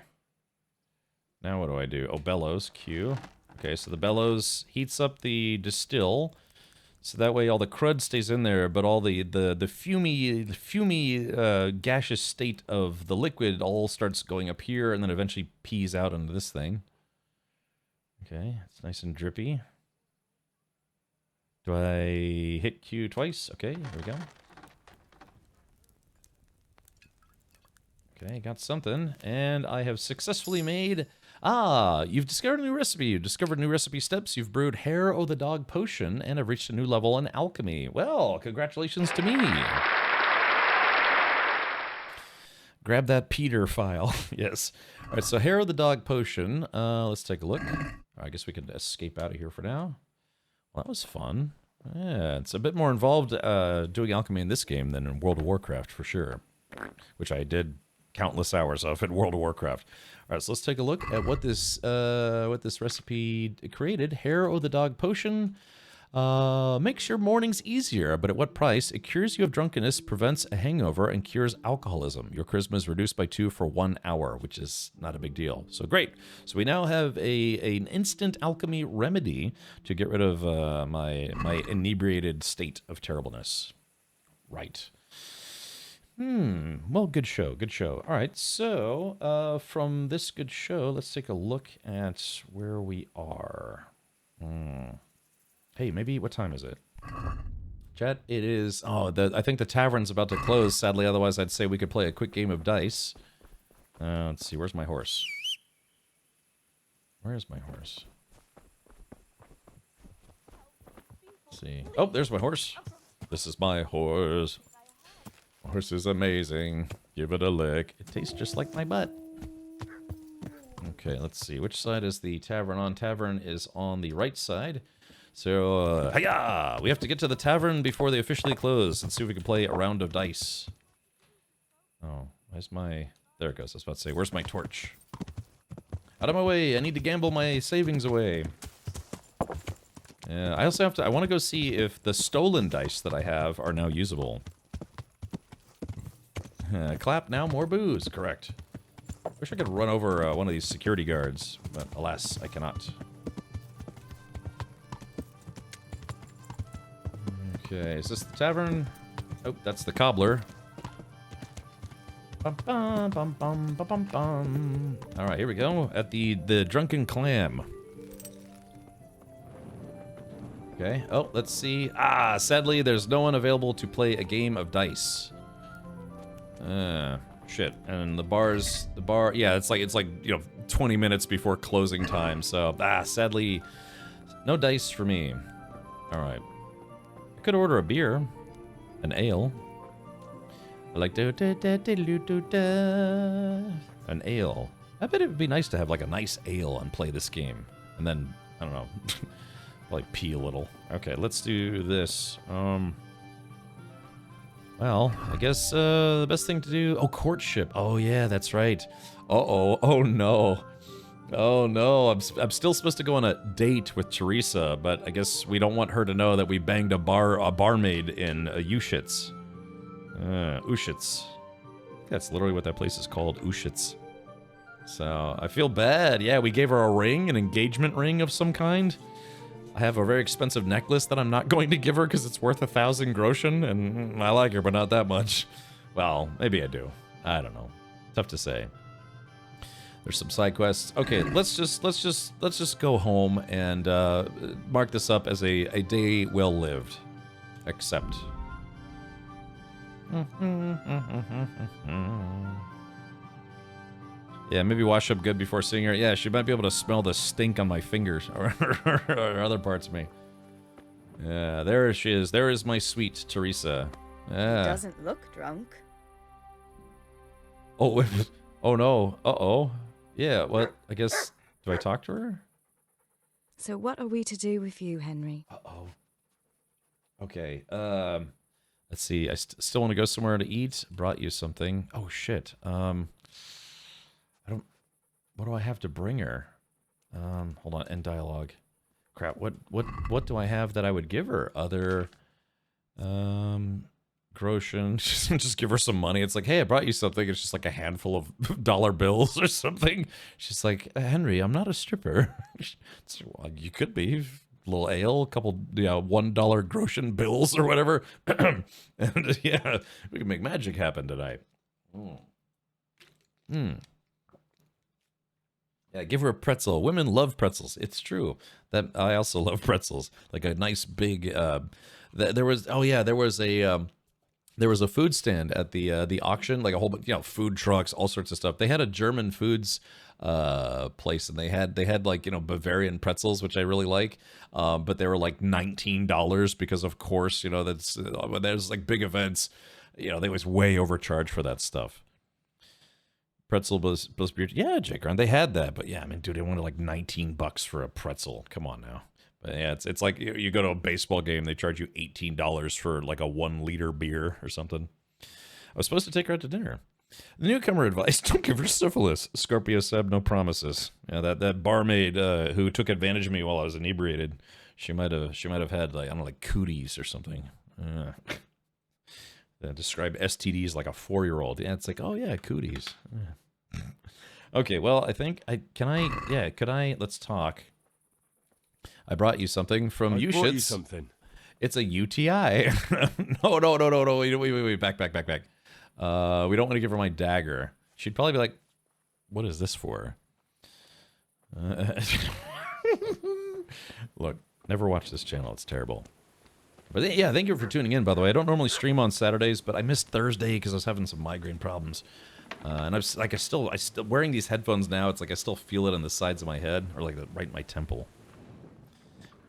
Now what do I do? Oh, bellows, Q. Okay, so the bellows heats up the distill. So that way all the crud stays in there, but all the fumy gaseous state of the liquid all starts going up here and then eventually pees out into this thing. Okay, it's nice and drippy. Do I hit Q twice? Okay, here we go. Okay, got something. And I have successfully made... Ah, you've discovered a new recipe. You've discovered new recipe steps. You've brewed Hair o' the Dog potion and have reached a new level in alchemy. Well, congratulations to me. Grab that Peter file. Yes. All right, so Hair o' the Dog potion. Let's take a look. I guess we can escape out of here for now. Well, that was fun. Yeah, it's a bit more involved doing alchemy in this game than in World of Warcraft, for sure. Which I did countless hours of in World of Warcraft. All right, so let's take a look at what this recipe created. Hair o' the Dog potion makes your mornings easier, but at what price? It cures you of drunkenness, prevents a hangover, and cures alcoholism. Your charisma is reduced by 2 for 1 hour, which is not a big deal. So great. So we now have an instant alchemy remedy to get rid of my inebriated state of terribleness. Right. Well, good show, good show. All right, so from this good show, let's take a look at where we are. Hey, maybe, what time is it? Chat, it is, I think the tavern's about to close, sadly, otherwise I'd say we could play a quick game of dice. Let's see, where's my horse? Where's my horse? Let's see. Oh, there's my horse. This is my horse. Horse is amazing. Give it a lick. It tastes just like my butt. Okay, let's see. Which side is the tavern on? Tavern is on the right side. So, hiya! We have to get to the tavern before they officially close and see if we can play a round of dice. Oh, where's my... There it goes. I was about to say, where's my torch? Out of my way! I need to gamble my savings away. I also have to... I want to go see if the stolen dice that I have are now usable. Clap now, more booze. Correct. Wish I could run over one of these security guards, but alas, I cannot. Okay, is this the tavern? Oh, that's the cobbler. Bum, bum, bum, bum, bum, bum, bum. All right, here we go at the Drunken Clam. Okay. Oh, let's see. Ah, sadly, there's no one available to play a game of dice. Shit. And the bar, yeah, it's like, you know, 20 minutes before closing time, so, sadly, no dice for me. Alright. I could order a beer. An ale. I like an ale. I bet it would be nice to have, like, a nice ale and play this game. And then, I don't know, like, pee a little. Okay, let's do this. Well, I guess the best thing to do... Oh, courtship. Oh, yeah, that's right. Uh-oh. Oh, no. Oh no, I'm still supposed to go on a date with Teresa, but I guess we don't want her to know that we banged a barmaid in Ushitz. Ushitz. That's literally what that place is called, Ushitz. So, I feel bad. Yeah, we gave her a ring, an engagement ring of some kind. I have a very expensive necklace that I'm not going to give her because it's worth 1,000 groschen, and I like her, but not that much. Well, maybe I do. I don't know. Tough to say. There's some side quests. Okay, let's just go home and mark this up as a day well lived. Accept. Yeah, maybe wash up good before seeing her. Yeah, she might be able to smell the stink on my fingers or other parts of me. Yeah, there she is. There is my sweet Teresa. Yeah. He doesn't look drunk. Oh, oh no. Uh-oh. Yeah, well, I guess, do I talk to her? So what are we to do with you, Henry? Uh-oh. Okay, let's see. I still want to go somewhere to eat. Brought you something. Oh, shit. What do I have to bring her? Hold on, end dialogue. Crap, what do I have that I would give her? Other, groschen. Just give her some money. It's like, hey, I brought you something. It's just like a handful of dollar bills or something. She's like, Henry, I'm not a stripper. Well, you could be. A little ale, a couple, $1 groschen bills or whatever. And yeah, we can make magic happen tonight. Yeah, give her a pretzel. Women love pretzels. It's true. That I also love pretzels. Like a nice big. There was a food stand at the auction, like a whole bunch, food trucks, all sorts of stuff. They had a German foods place, and they had like Bavarian pretzels, which I really like. But they were like $19 because, of course, that's when there's like big events, they always way overcharge for that stuff. Pretzel plus beer. Yeah, Jake, they had that, but yeah, I mean, dude, they wanted like $19 for a pretzel. Come on now. But yeah, it's like you go to a baseball game, they charge you $18 for like a 1-liter beer or something. I was supposed to take her out to dinner. The newcomer advice: don't give her syphilis. Scorpio said, no promises. Yeah, that barmaid who took advantage of me while I was inebriated, she might have had like, I don't know, like cooties or something. Describe STDs like a 4-year-old. Yeah, it's like, oh yeah, cooties. Yeah. Okay, well, I think let's talk. I brought you something from Ushitz. I brought you something. It's a UTI. No. Wait. Back. We don't want to give her my dagger. She'd probably be like, what is this for? Look, never watch this channel. It's terrible. But yeah, thank you for tuning in, by the way. I don't normally stream on Saturdays, but I missed Thursday because I was having some migraine problems. And I still wearing these headphones now. It's like I still feel it on the sides of my head, or like right in my temple.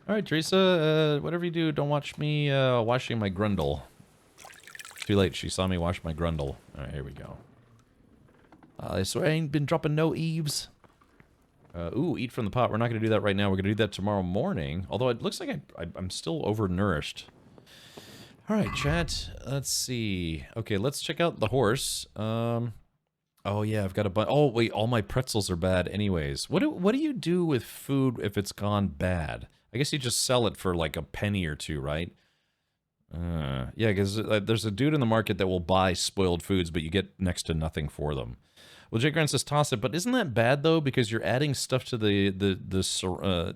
All right, Teresa, whatever you do, don't watch me washing my grundle. Too late. She saw me wash my grundle. All right, here we go. I swear I ain't been dropping no eaves. Ooh, eat from the pot. We're not going to do that right now. We're going to do that tomorrow morning. Although it looks like I'm still overnourished. All right, chat. Let's see. Okay, let's check out the horse. Oh yeah, I've got a bunch. Oh wait, all my pretzels are bad anyways. What do you do with food if it's gone bad? I guess you just sell it for like a penny or two, right? Yeah, because there's a dude in the market that will buy spoiled foods, but you get next to nothing for them. Well, Jake Grant says toss it, but isn't that bad though? Because you're adding stuff to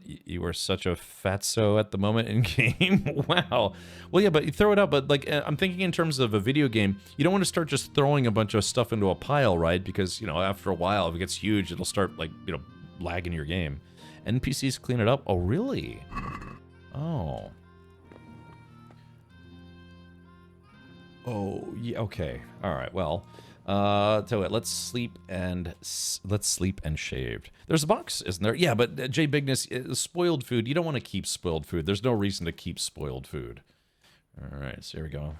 you are such a fatso at the moment in game. Wow. Well, yeah, but you throw it out. But like, I'm thinking in terms of a video game, you don't want to start just throwing a bunch of stuff into a pile, right? Because after a while, if it gets huge, it'll start like lagging your game. NPCs clean it up. Oh, really? Oh. Oh, yeah. Okay. All right. Well. So let's sleep and shaved. There's a box, isn't there? Yeah, but Jay Bigness, spoiled food. You don't want to keep spoiled food. There's no reason to keep spoiled food. All right, so here we go.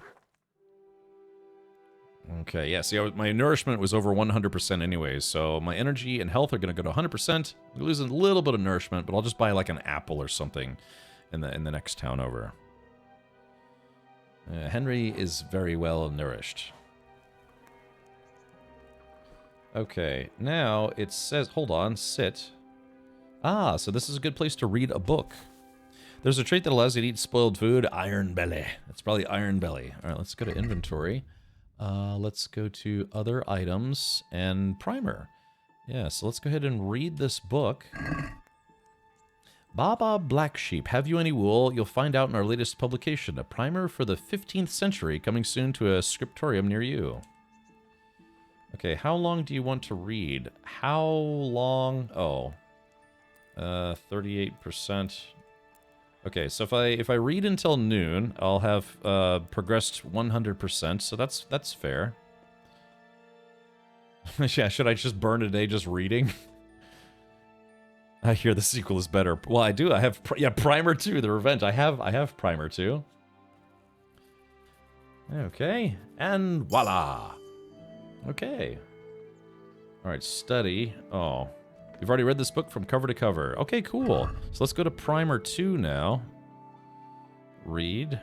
Okay, yeah. See, my nourishment was over 100% anyways, so my energy and health are going to go to 100%. I'm losing a little bit of nourishment, but I'll just buy like an apple or something in the next town over. Henry is very well nourished. Okay, now it says, hold on, sit. Ah, so this is a good place to read a book. There's a trait that allows you to eat spoiled food, Iron Belly. That's probably Iron Belly. All right, let's go to inventory. Let's go to other items and primer. Yeah, so let's go ahead and read this book. Baba Black Sheep, have you any wool? You'll find out in our latest publication. A primer for the 15th century, coming soon to a scriptorium near you. Okay, how long do you want to read? How long? Oh, 38%. Okay, so if I read until noon, I'll have progressed 100%. So that's fair. Yeah, should I just burn a day just reading? I hear the sequel is better. Well, I do. I have Primer 2, The Revenge. I have Primer 2. Okay, and voila. Okay. All right, study. Oh, we've already read this book from cover to cover. Okay, cool. So let's go to Primer 2 now. Read.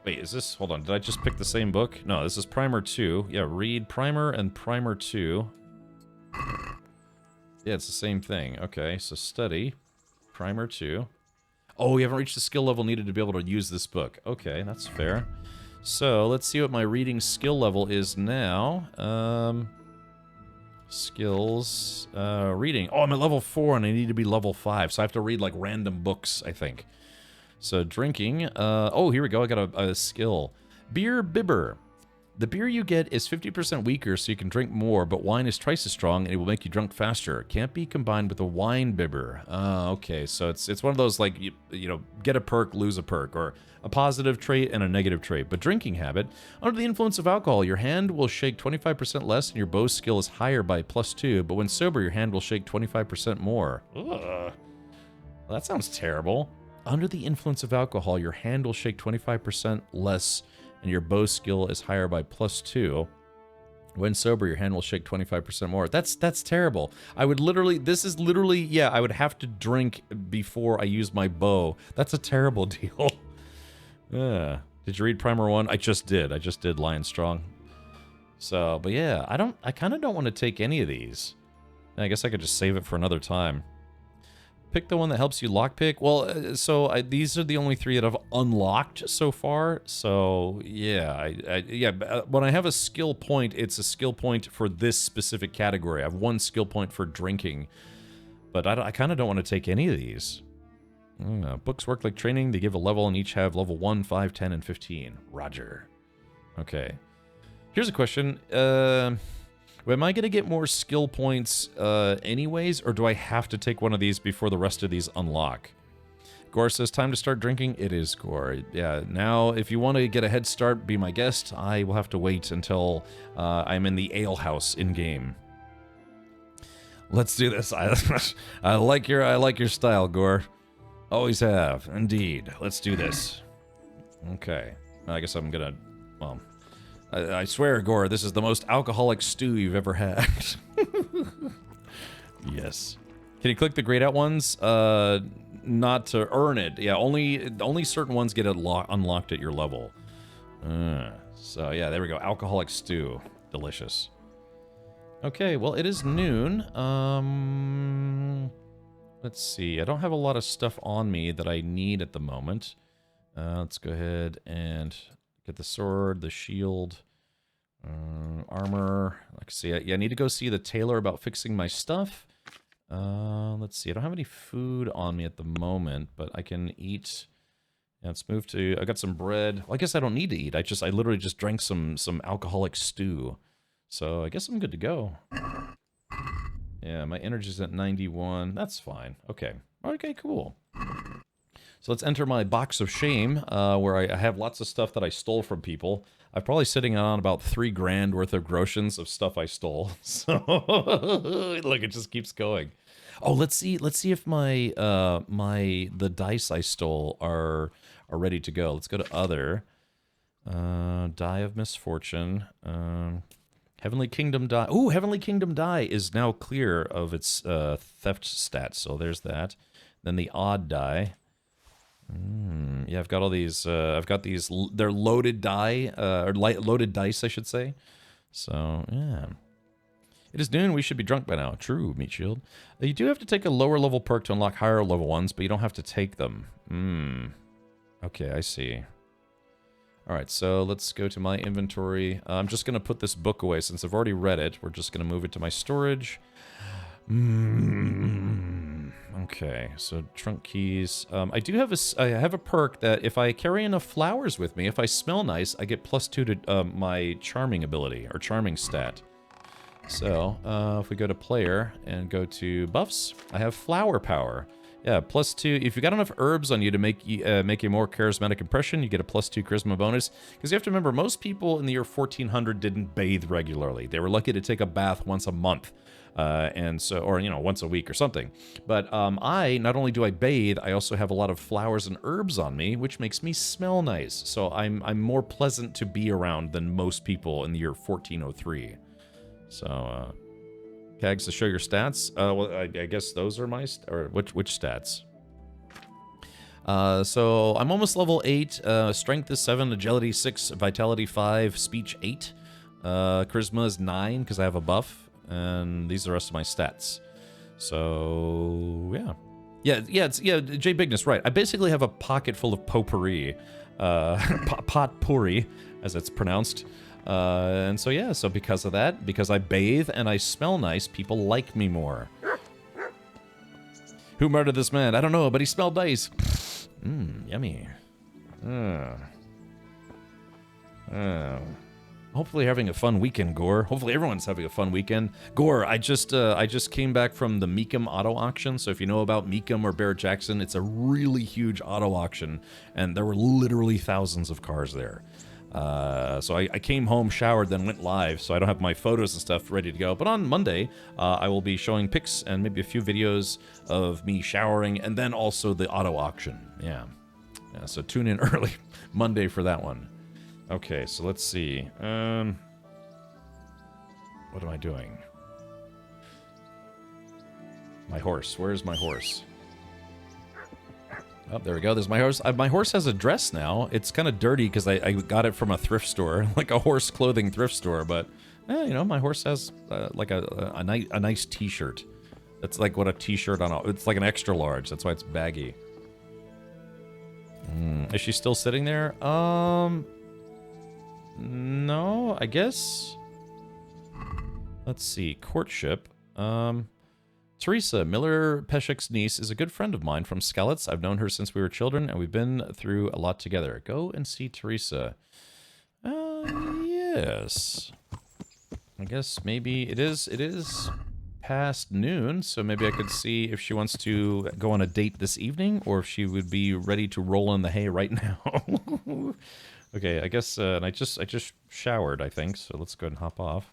Wait, is this... Hold on, did I just pick the same book? No, this is Primer 2. Yeah, read Primer and Primer 2. Yeah, it's the same thing. Okay, so study. Primer 2. Oh, we haven't reached the skill level needed to be able to use this book. Okay, that's fair. So, let's see what my reading skill level is now. Skills. Reading. Oh, I'm at level 4 and I need to be level 5. So I have to read, like, random books, I think. So, drinking. Oh, here we go. I got a skill. Beer Bibber. The beer you get is 50% weaker, so you can drink more, but wine is twice as strong, and it will make you drunk faster. Can't be combined with a wine bibber. Okay, so it's one of those, like, you know, get a perk, lose a perk, or a positive trait and a negative trait. But drinking habit. Under the influence of alcohol, your hand will shake 25% less, and your bow skill is higher by +2, but when sober, your hand will shake 25% more. Ugh. Well, that sounds terrible. Under the influence of alcohol, your hand will shake 25% less, and your bow skill is higher by +2. When sober, your hand will shake 25% more. That's terrible. I would literally... This is literally... Yeah, I would have to drink before I use my bow. That's a terrible deal. Did you read Primer 1? I just did. I just did Lion Strong. So, but yeah, I kind of don't want to take any of these. I guess I could just save it for another time. Pick the one that helps you lockpick. Well, so these are the only 3 that I've unlocked so far. So yeah, when I have a skill point, it's a skill point for this specific category. I have 1 skill point for drinking, but I kind of don't want to take any of these. Books work like training. They give a level and each have level 1, 5, 10, and 15. Roger. Okay. Here's a question. Am I going to get more skill points anyways, or do I have to take one of these before the rest of these unlock? Gore says, time to start drinking. It is, Gore. Yeah, now, if you want to get a head start, be my guest. I will have to wait until I'm in the ale house in-game. Let's do this. I like your style, Gore. Always have. Indeed. Let's do this. Okay. I guess I'm going to... Well... I swear, Gore, this is the most alcoholic stew you've ever had. Yes. Can you click the grayed out ones? Not to earn it. Yeah, only certain ones get unlocked at your level. So, yeah, there we go. Alcoholic stew. Delicious. Okay, well, it is noon. Let's see. I don't have a lot of stuff on me that I need at the moment. Let's go ahead and... Get the sword, the shield, armor. Let's see. Yeah, I need to go see the tailor about fixing my stuff. Let's see. I don't have any food on me at the moment, but I can eat. Yeah, let's move to... I got some bread. Well, I guess I don't need to eat. I literally just drank some alcoholic stew. So I guess I'm good to go. Yeah, my energy's at 91. That's fine. Okay. Okay, cool. So let's enter my box of shame, where I have lots of stuff that I stole from people. I'm probably sitting on about $3 grand worth of groshens of stuff I stole. So look, it just keeps going. Oh, let's see if my the dice I stole are ready to go. Let's go to other. Die of Misfortune. Heavenly Kingdom die. Ooh, Heavenly Kingdom die is now clear of its theft stats. So there's that. Then the odd die. Yeah, I've got all these, I've got these, they're loaded die, or loaded dice, I should say. So, yeah. It is noon. We should be drunk by now. True, Meat Shield. You do have to take a lower level perk to unlock higher level ones, but you don't have to take them. Okay, I see. Alright, so let's go to my inventory. I'm just going to put this book away since I've already read it. We're just going to move it to my storage. Okay, so trunk keys. I do have I have a perk that if I carry enough flowers with me, if I smell nice, I get +2 to my charming ability, or charming stat. So, if we go to player and go to buffs, I have flower power. Yeah, +2. If you got enough herbs on you to make a more charismatic impression, you get a +2 charisma bonus. Because you have to remember, most people in the year 1400 didn't bathe regularly. They were lucky to take a bath once a month. And so, or, you know, once a week or something. But I, not only do I bathe, I also have a lot of flowers and herbs on me, which makes me smell nice. So I'm more pleasant to be around than most people in the year 1403. So, Kags, to show your stats. Well, I guess those are my or which stats? So I'm almost level 8. Strength is 7, agility 6, vitality 5, speech 8. Charisma is 9 because I have a buff, and these are the rest of my stats. So yeah. Jay Bigness, right? I basically have a pocket full of potpourri, potpourri, as it's pronounced. And so yeah, so because of that, because I bathe and I smell nice, people like me more. Who murdered this man? I don't know, but he smelled nice. Yummy. Hopefully having a fun weekend, Gore. Hopefully everyone's having a fun weekend. Gore, I just came back from the Meekum auto auction. So if you know about Meekum or Barrett Jackson, it's a really huge auto auction, and there were literally thousands of cars there. So I came home, showered, then went live, so I don't have my photos and stuff ready to go. But on Monday, I will be showing pics and maybe a few videos of me showering, and then also the auto auction. Yeah, so tune in early Monday for that one. Okay, so let's see. What am I doing? My horse. Where's my horse? Oh, there we go. There's my horse. My horse has a dress now. It's kind of dirty because I got it from a thrift store, like a horse clothing thrift store. But, you know, my horse has like a nice T-shirt. That's like what a T-shirt on. It's like an extra large. That's why it's baggy. Is she still sitting there? No, I guess. Let's see. Courtship. Teresa, Miller Peshek's niece, is a good friend of mine from Skalitz. I've known her since we were children, and we've been through a lot together. Go and see Teresa. Yes. I guess maybe it is past noon, so maybe I could see if she wants to go on a date this evening, or if she would be ready to roll in the hay right now. Okay, I guess, and I just showered, I think, so let's go ahead and hop off.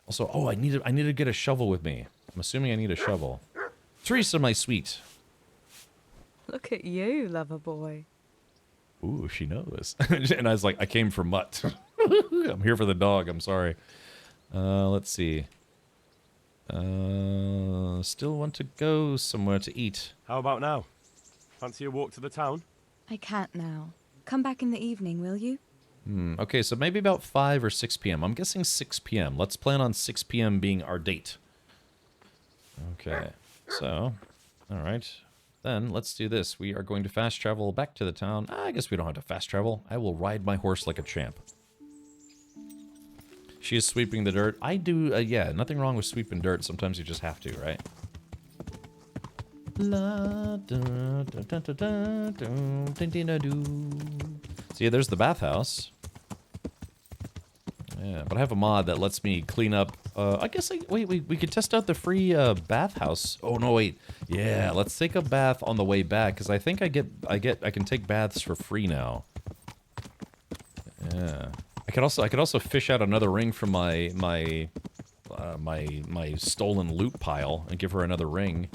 Also, oh, I need to get a shovel with me. I'm assuming I need a shovel. Teresa, my sweet. Look at you, lover boy. Ooh, she knows. And I was like, I came for Mutt. I'm here for the dog, I'm sorry. Let's see. Still want to go somewhere to eat. How about now? Fancy a walk to the town? I can't now. Come back in the evening, will you? Okay, so maybe about 5 or 6 p.m. I'm guessing 6 p.m. Let's plan on 6 p.m. being our date. Okay, so, all right. Then let's do this. We are going to fast travel back to the town. I guess we don't have to fast travel. I will ride my horse like a champ. She is sweeping the dirt. I do, yeah, nothing wrong with sweeping dirt. Sometimes you just have to, right? So yeah, there's the bathhouse. Yeah, but I have a mod that lets me clean up. I guess we could test out the free bathhouse. Oh no, wait. Yeah, let's take a bath on the way back because I think I can take baths for free now. Yeah, I could also fish out another ring from my stolen loot pile and give her another ring.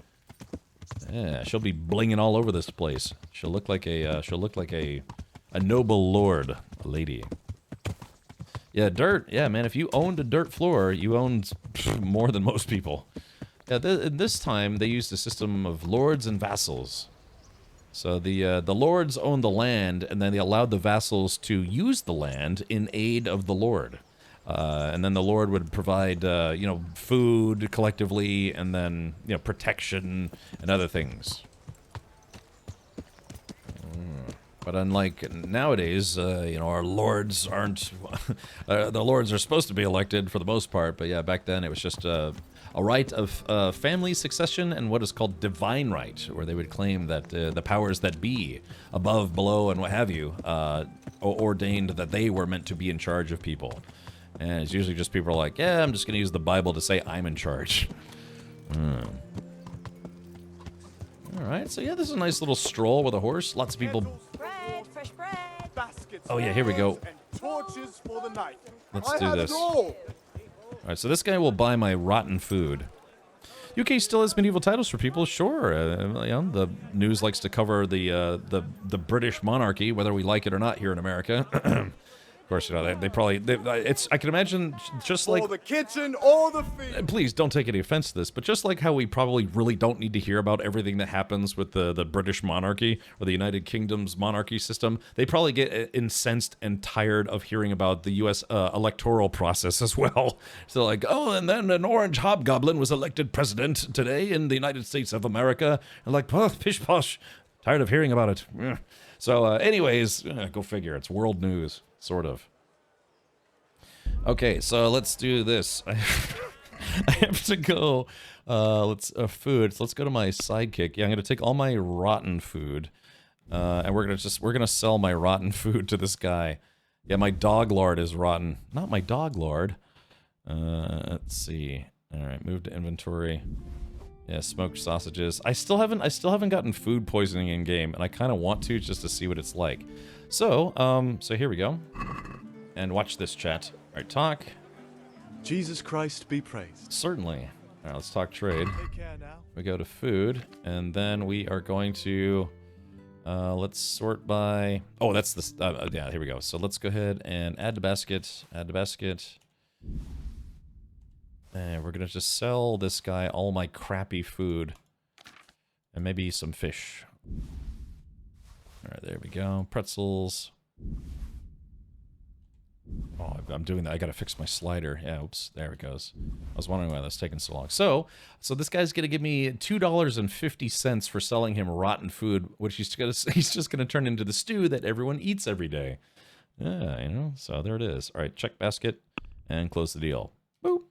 Yeah, she'll be blinging all over this place. She'll look like a noble lord, a lady. Yeah, dirt. Yeah, man, if you owned a dirt floor, you owned more than most people. Yeah, this time they used a system of lords and vassals. So the lords owned the land, and then they allowed the vassals to use the land in aid of the lord. And then the Lord would provide, you know, food collectively, and then, you know, protection and other things. But unlike nowadays, you know, our lords aren't... the lords are supposed to be elected for the most part, but yeah, back then it was just a right of family succession and what is called divine right, where they would claim that the powers that be, above, below, and what have you, ordained that they were meant to be in charge of people. And it's usually just people are like, yeah, I'm just going to use the Bible to say I'm in charge. Alright, so yeah, this is a nice little stroll with a horse. Lots of people... Fresh bread. Oh yeah, here we go. Torches for the night. Let's do this. Alright, so this guy will buy my rotten food. UK still has medieval titles for people, sure. You know, the news likes to cover the British monarchy, whether we like it or not here in America. Of course, you know, they probably... I can imagine just like... Or the kitchen, or the feed. Please, don't take any offense to this, but just like how we probably really don't need to hear about everything that happens with the British monarchy, or the United Kingdom's monarchy system, they probably get incensed and tired of hearing about the U.S. Electoral process as well. So like, oh, and then an orange hobgoblin was elected president today in the United States of America. And like, oh, pish posh, tired of hearing about it. So anyways, go figure, it's world news. Sort of. Okay, so let's do this. I have to go. Food. So let's go to my sidekick. Yeah, I'm gonna take all my rotten food, and we're gonna sell my rotten food to this guy. Yeah, my dog lord is rotten. Not my dog lord. Let's see. All right, move to inventory. Yeah, smoked sausages. I still haven't gotten food poisoning in game, and I kind of want to just to see what it's like. So, so here we go. And watch this, chat. All right, talk. Jesus Christ be praised. Certainly. All right, let's talk trade. Take care now. We go to food, and then we are going to, let's sort by, oh, that's the, yeah, here we go. So let's go ahead and add to basket, And we're going to just sell this guy all my crappy food. And maybe some fish. Alright, there we go. Pretzels. Oh, I'm doing that. I gotta fix my slider. Yeah, oops. There it goes. I was wondering why that's taking so long. So this guy's gonna give me $2.50 for selling him rotten food, which he's just gonna turn into the stew that everyone eats every day. Yeah, you know, so there it is. Alright, check basket and close the deal. Boop.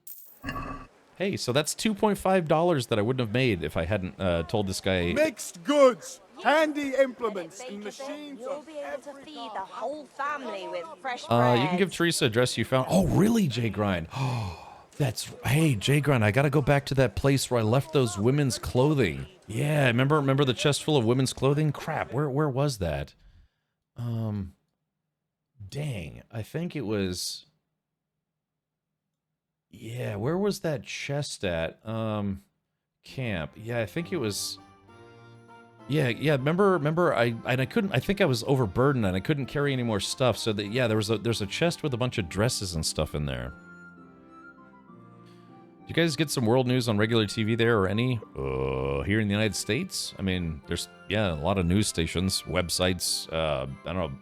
Hey, so that's $2.5 that I wouldn't have made if I hadn't told this guy... Mixed goods! Handy implements and machines. You'll be able to feed the whole family with fresh bread. You can give Teresa address you found. Oh, really, Jay Grind? Oh, that's... Hey, Jay Grind, I gotta go back to that place where I left those women's clothing. Yeah, remember the chest full of women's clothing? Crap, where was that? Dang, I think it was... Yeah, where was that chest at? Camp. Yeah, I think it was... Yeah, remember I couldn't, I think I was overburdened and I couldn't carry any more stuff, so that, yeah, there's a chest with a bunch of dresses and stuff in there. Do you guys get some world news on regular TV there, or any? Here in the United States? I mean, there's, yeah, a lot of news stations, websites, I don't know,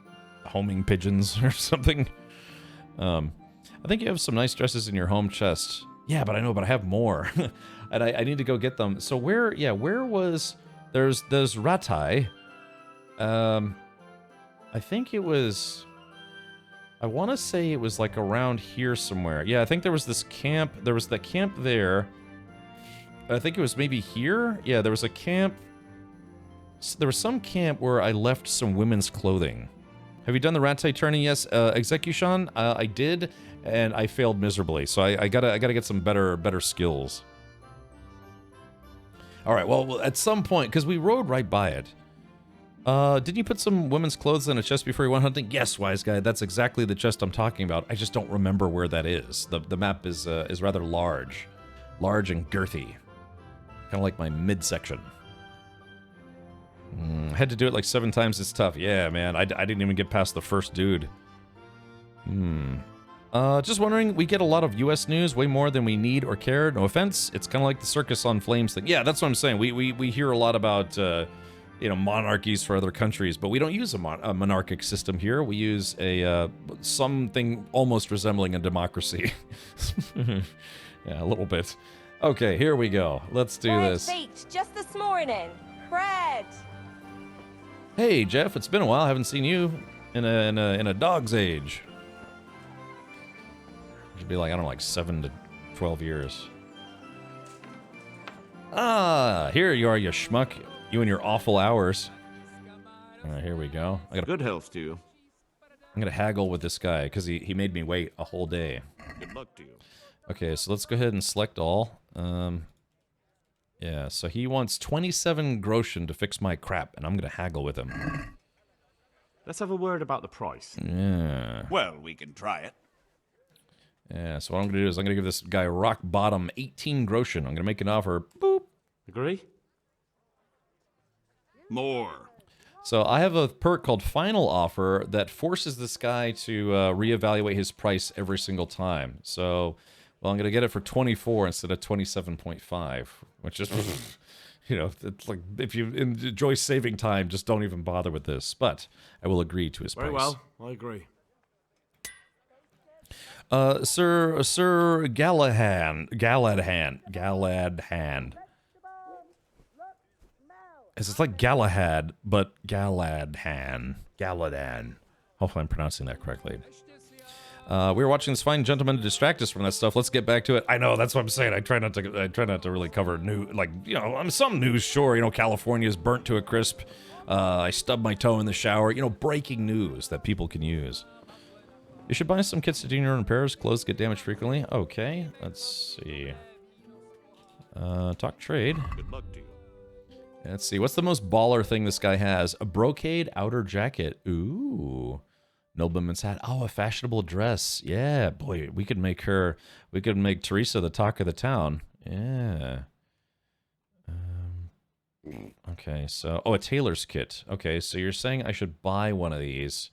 homing pigeons or something. I think you have some nice dresses in your home chest. Yeah, but I know, but I have more. And I need to go get them. So where was... There's Ratai. I think it was... I want to say it was like around here somewhere. Yeah, I think there was this camp. There was that camp there. I think it was maybe here. Yeah, there was a camp. There was some camp where I left some women's clothing. Have you done the Ratai tourney? Yes. Execution? I did, and I failed miserably. So I gotta get some better skills. All right, well, at some point, because we rode right by it. Did you put some women's clothes in a chest before you went hunting? Yes, wise guy, that's exactly the chest I'm talking about. I just don't remember where that is. The map is rather large. Large and girthy. Kind of like my midsection. I had to do it like 7 times, it's tough. Yeah, man, I didn't even get past the first dude. Just wondering, we get a lot of U.S. news, way more than we need or care. No offense, it's kind of like the Circus on Flames thing. Yeah, that's what I'm saying. We hear a lot about, monarchies for other countries, but we don't use a monarchic system here. We use a something almost resembling a democracy. Yeah, a little bit. Okay, here we go. Let's do this. Baked just this morning. Bread. Hey, Jeff, it's been a while. I haven't seen you in a dog's age. It should be like, I don't know, like 7 to 12 years. Ah, here you are, you schmuck. You and your awful hours. All right, here we go. I got good health to you. I'm gonna haggle with this guy because he made me wait a whole day. Good luck to you. Okay, so let's go ahead and select all. Yeah, so he wants 27 groschen to fix my crap, and I'm gonna haggle with him. Let's have a word about the price. Yeah. Well, we can try it. Yeah, so what I'm gonna do is I'm gonna give this guy rock bottom 18 groschen. I'm gonna make an offer. Boop. Agree? More. So I have a perk called Final Offer that forces this guy to reevaluate his price every single time. So, well, I'm going to get it for 24 instead of 27.5, which is, it's like, if you enjoy saving time, just don't even bother with this. But I will agree to his price. Very well, I agree. Sir Galahad. It's like Galahad, but Galadan. Hopefully I'm pronouncing that correctly. We were watching this fine gentleman to distract us from that stuff. Let's get back to it. I know, that's what I'm saying. I try not to really cover some news, sure. California's burnt to a crisp. I stubbed my toe in the shower. Breaking news that people can use. You should buy some kits to do your own repairs. Clothes get damaged frequently. Okay, let's see. Talk trade. Good luck to you. Let's see, what's the most baller thing this guy has? A brocade outer jacket. Ooh. Nobleman's hat. Oh, a fashionable dress. Yeah, boy, we could make Teresa the talk of the town. Yeah. Okay, so, a tailor's kit. Okay, so you're saying I should buy one of these.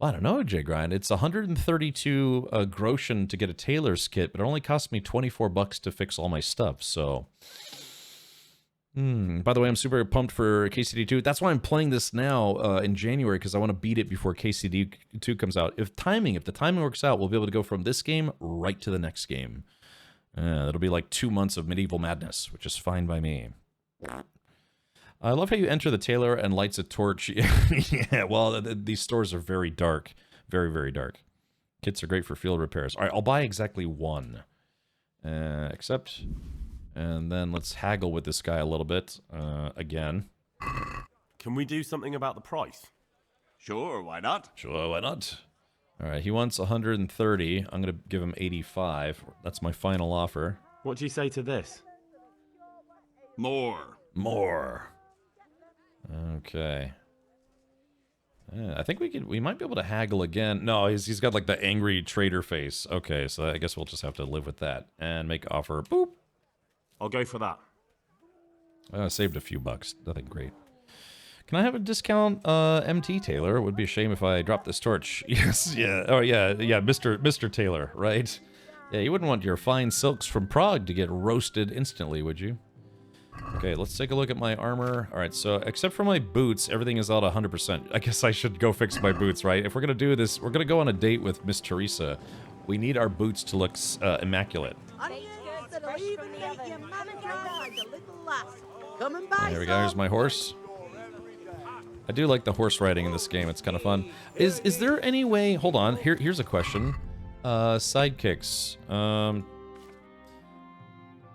Well, I don't know, J-Grind. It's 132 groschen to get a tailor's kit, but it only cost me 24 bucks to fix all my stuff, so... By the way, I'm super pumped for KCD2. That's why I'm playing this now in January, because I want to beat it before KCD2 comes out. If the timing works out, we'll be able to go from this game right to the next game. It'll be like 2 months of medieval madness, which is fine by me. I love how you enter the tailor and lights a torch. Yeah, well, these stores are very dark. Very, very dark. Kits are great for field repairs. All right, I'll buy exactly one. Except... And then let's haggle with this guy a little bit, again. Can we do something about the price? Sure, why not? Sure, why not? All right, he wants 130. I'm going to give him 85. That's my final offer. What do you say to this? More. Okay. I think we might be able to haggle again. No, he's got like the angry trader face. Okay, so I guess we'll just have to live with that. And make offer. Boop. I'll go for that. I saved a few bucks. Nothing great. Can I have a discount, MT Taylor? It would be a shame if I dropped this torch. Yes, yeah. Oh, yeah, Mr. Taylor, right? Yeah, you wouldn't want your fine silks from Prague to get roasted instantly, would you? Okay, let's take a look at my armor. All right, so except for my boots, everything is out 100%. I guess I should go fix my boots, right? If we're going to do this, we're going to go on a date with Miss Teresa. We need our boots to look immaculate. Here we go, here's my horse. I do like the horse riding in this game, it's kind of fun. Is there any way, hold on, here's a question. Sidekicks.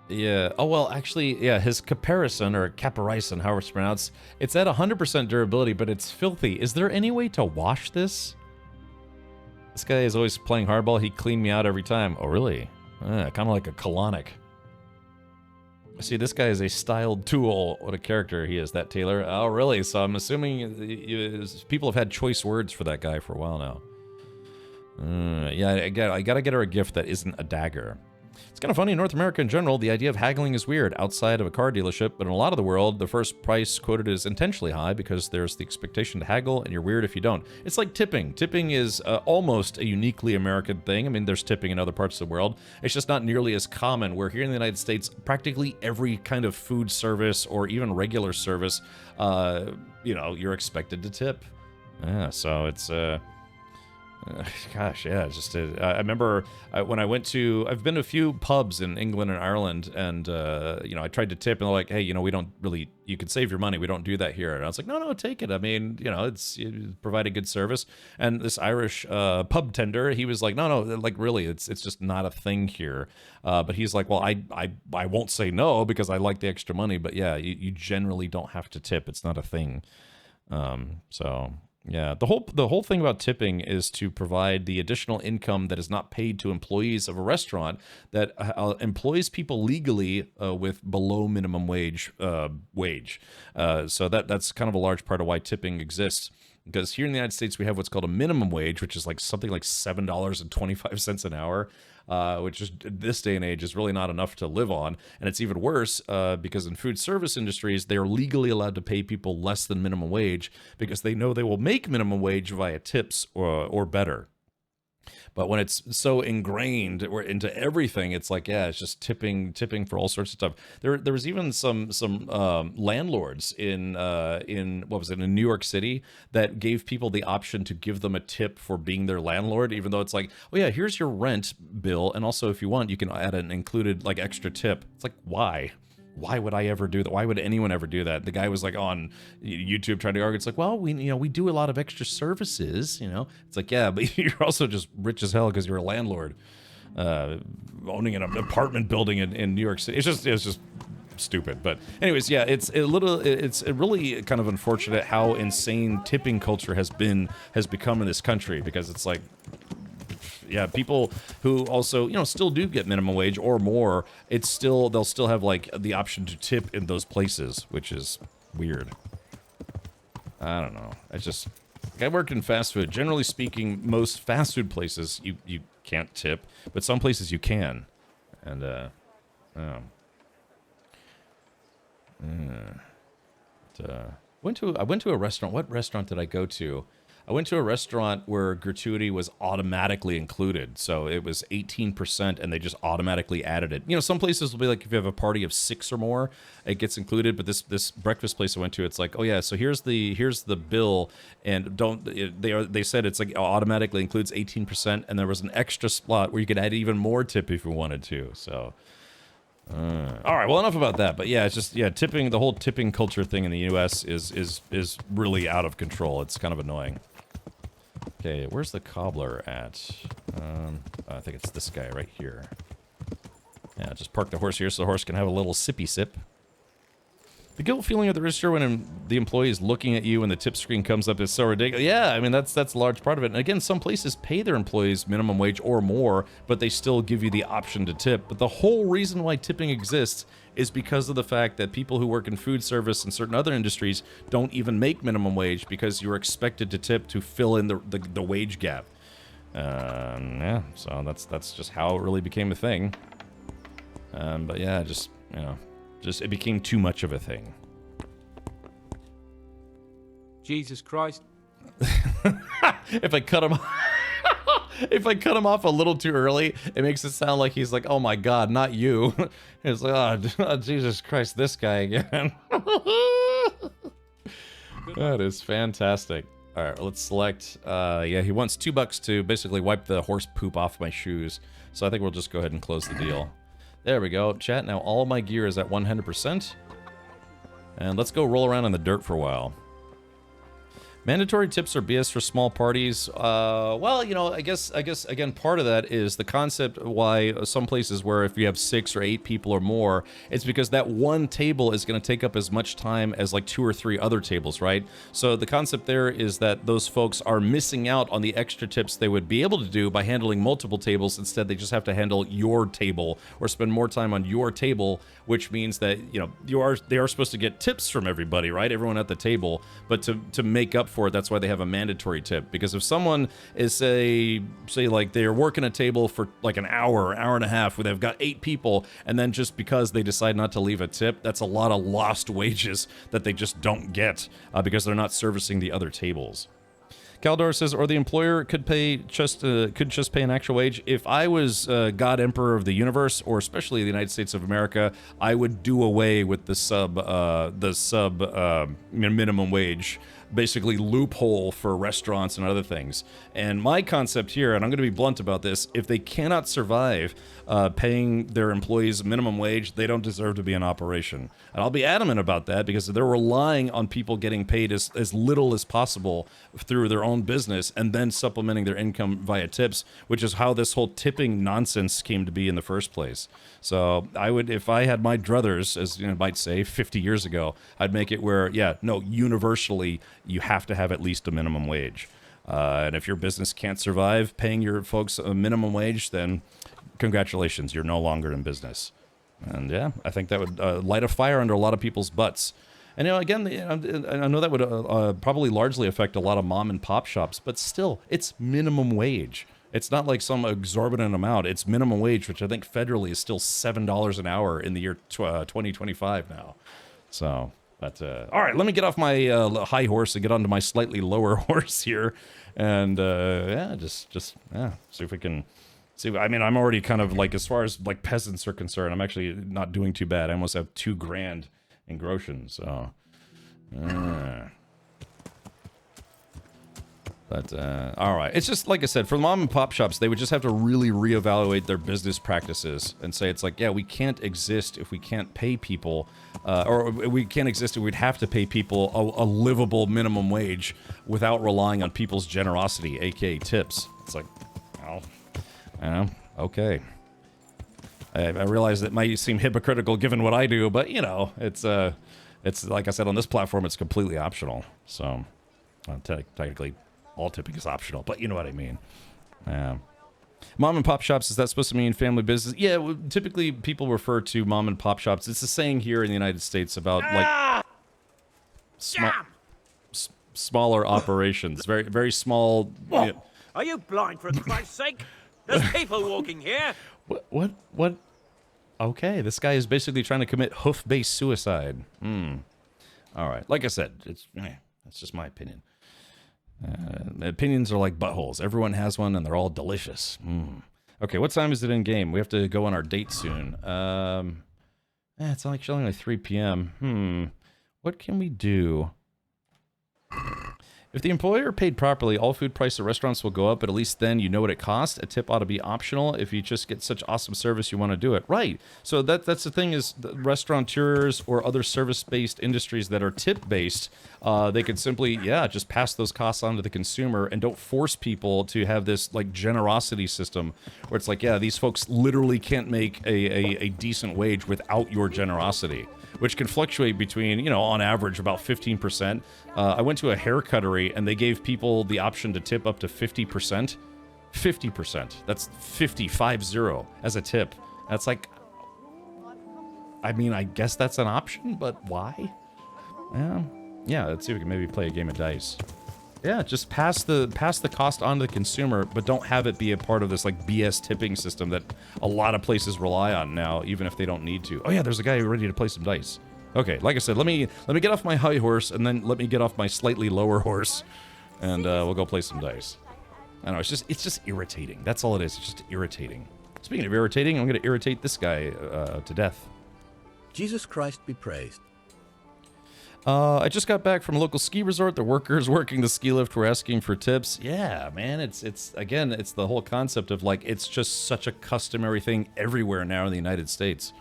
Yeah, oh well, actually, yeah, his caparison, or caparison, however it's pronounced, it's at 100% durability, but it's filthy. Is there any way to wash this? This guy is always playing hardball, he cleaned me out every time. Oh really? Kind of like a colonic. See, this guy is a styled tool. What a character he is, that Taylor. Oh, really? So I'm assuming people have had choice words for that guy for a while now. Yeah, I gotta get her a gift that isn't a dagger. It's kind of funny, in North America in general, the idea of haggling is weird outside of a car dealership, but in a lot of the world, the first price quoted is intentionally high because there's the expectation to haggle, and you're weird if you don't. It's like tipping. Tipping is almost a uniquely American thing. I mean, there's tipping in other parts of the world. It's just not nearly as common, where here in the United States, practically every kind of food service or even regular service, you're expected to tip. Yeah, so it's... gosh, yeah, I remember when I went to, I've been to a few pubs in England and Ireland, and, I tried to tip, and they're like, hey, we don't really, you can save your money, we don't do that here. And I was like, no, take it. I mean, you provide a good service. And this Irish pub tender, he was like, no, like, really, it's just not a thing here. But he's like, well, I won't say no because I like the extra money, but yeah, you generally don't have to tip. It's not a thing. So... yeah, the whole thing about tipping is to provide the additional income that is not paid to employees of a restaurant that employs people legally with below minimum wage. So that's kind of a large part of why tipping exists. Because here in the United States, we have what's called a minimum wage, which is like something like $7.25 an hour, which is this day and age is really not enough to live on. And it's even worse because in food service industries, they are legally allowed to pay people less than minimum wage because they know they will make minimum wage via tips or better. But when it's so ingrained into everything, it's like, yeah, it's just tipping for all sorts of stuff. There was even some landlords in what was it, in New York City, that gave people the option to give them a tip for being their landlord, even though it's like, oh yeah, here's your rent bill, and also if you want, you can add an included like extra tip. It's like, why? Why would I ever do that? Why would anyone ever do that? The guy was like on YouTube trying to argue. It's like, well, we do a lot of extra services, It's like, yeah, but you're also just rich as hell because you're a landlord, owning an apartment building in New York City. It's just stupid. But anyways, yeah, it's really kind of unfortunate how insane tipping culture has become in this country, because it's like, yeah, people who also, still do get minimum wage or more, they'll still have like the option to tip in those places, which is weird. I don't know. I worked in fast food. Generally speaking, most fast food places you can't tip, but some places you can. And I went to a restaurant. What restaurant did I go to? I went to a restaurant where gratuity was automatically included. So it was 18% and they just automatically added it. Some places will be like, if you have a party of 6 or more, it gets included. But this breakfast place I went to, it's like, oh yeah, so here's the bill, and they said it's like automatically includes 18%, and there was an extra slot where you could add even more tip if you wanted to. So all right, well, enough about that. But yeah, it's just, tipping, the whole tipping culture thing in the US is really out of control. It's kind of annoying. Okay, where's the cobbler at? I think it's this guy right here. Yeah, just park the horse here so the horse can have a little sippy sip. The guilt feeling of the register when the employee is looking at you and the tip screen comes up is so ridiculous. Yeah, I mean, that's a large part of it. And again, some places pay their employees minimum wage or more, but they still give you the option to tip. But the whole reason why tipping exists is because of the fact that people who work in food service and certain other industries don't even make minimum wage, because you're expected to tip to fill in the wage gap. Yeah, so that's just how it really became a thing. But yeah, just it became too much of a thing. Jesus Christ. If I cut him off a little too early, it makes it sound like he's like, oh my God, not you. It's like, oh, Jesus Christ, this guy again. That is fantastic. All right, let's select, yeah, he wants $2 to basically wipe the horse poop off my shoes. So I think we'll just go ahead and close the deal. There we go. Chat, now all of my gear is at 100%. And let's go roll around in the dirt for a while. Mandatory tips are BS for small parties. Well, I guess again, part of that is the concept why some places where if you have 6 or 8 people or more, it's because that one table is going to take up as much time as like 2 or 3 other tables, right? So the concept there is that those folks are missing out on the extra tips they would be able to do by handling multiple tables. Instead, they just have to handle your table or spend more time on your table, which means that, they are supposed to get tips from everybody, right? Everyone at the table, but to make up for it. That's why they have a mandatory tip. Because if someone is, say like they're working a table for like an hour and a half, where they've got 8 people, and then just because they decide not to leave a tip, that's a lot of lost wages that they just don't get because they're not servicing the other tables. Kaldor says, or the employer could just pay an actual wage. If I was God Emperor of the universe, or especially the United States of America, I would do away with the sub minimum wage, basically loophole for restaurants and other things. And my concept here, and I'm going to be blunt about this, if they cannot survive paying their employees minimum wage, they don't deserve to be in operation. And I'll be adamant about that because they're relying on people getting paid as little as possible through their own business and then supplementing their income via tips, which is how this whole tipping nonsense came to be in the first place. So I would, if I had my druthers, as you might say, 50 years ago, I'd make it where, universally, you have to have at least a minimum wage. And if your business can't survive paying your folks a minimum wage, then congratulations, you're no longer in business. And yeah, I think that would light a fire under a lot of people's butts. And again, I know that would probably largely affect a lot of mom and pop shops, but still, it's minimum wage. It's not like some exorbitant amount. It's minimum wage, which I think federally is still $7 an hour in the year 2025 now. So, but all right, let me get off my high horse and get onto my slightly lower horse here, and just see if we can. See, I mean, I'm already kind of like, as far as like peasants are concerned, I'm actually not doing too bad. I almost have $2,000 in groschen, so. But, all right. It's just, like I said, for mom and pop shops, they would just have to really reevaluate their business practices and say, it's like, yeah, we can't exist if we can't pay people, or we can't exist if we'd have to pay people a livable minimum wage without relying on people's generosity, aka tips. It's like, well, okay. I realize that might seem hypocritical given what I do, but, it's like I said, on this platform, it's completely optional. So, technically, all tipping is optional, but you know what I mean. Mom and pop shops, is that supposed to mean family business? Yeah, typically people refer to mom and pop shops. It's a saying here in the United States about, like, smaller operations. Very, very small. Are you blind, for Christ's sake? There's people walking here. What? Okay, this guy is basically trying to commit hoof-based suicide. All right, like I said, that's just my opinion. Opinions are like buttholes. Everyone has one, and they're all delicious. Okay, what time is it in game? We have to go on our date soon. It's actually only 3 p.m. What can we do? If the employer paid properly, all food prices at restaurants will go up, but at least then you know what it costs. A tip ought to be optional. If you just get such awesome service, you want to do it. Right. So that's the thing is, the restaurateurs or other service-based industries that are tip-based, they could simply, just pass those costs on to the consumer and don't force people to have this, like, generosity system where it's like, these folks literally can't make a decent wage without your generosity, which can fluctuate between, on average, about 15%. I went to a haircuttery, and they gave people the option to tip up to 50%. 50%. That's 50 as a tip. That's like, I mean, I guess that's an option, but why? Yeah, let's see if we can maybe play a game of dice. Yeah, just pass the cost on to the consumer, but don't have it be a part of this, like, BS tipping system that a lot of places rely on now, even if they don't need to. Oh yeah, there's a guy ready to play some dice. Okay, like I said, let me get off my high horse, and then let me get off my slightly lower horse, and we'll go play some dice. I don't know, it's just irritating. That's all it is. It's just irritating. Speaking of irritating, I'm going to irritate this guy to death. Jesus Christ be praised. I just got back from a local ski resort. The workers working the ski lift were asking for tips. Yeah, man, it's the whole concept of, like, it's just such a customary thing everywhere now in the United States.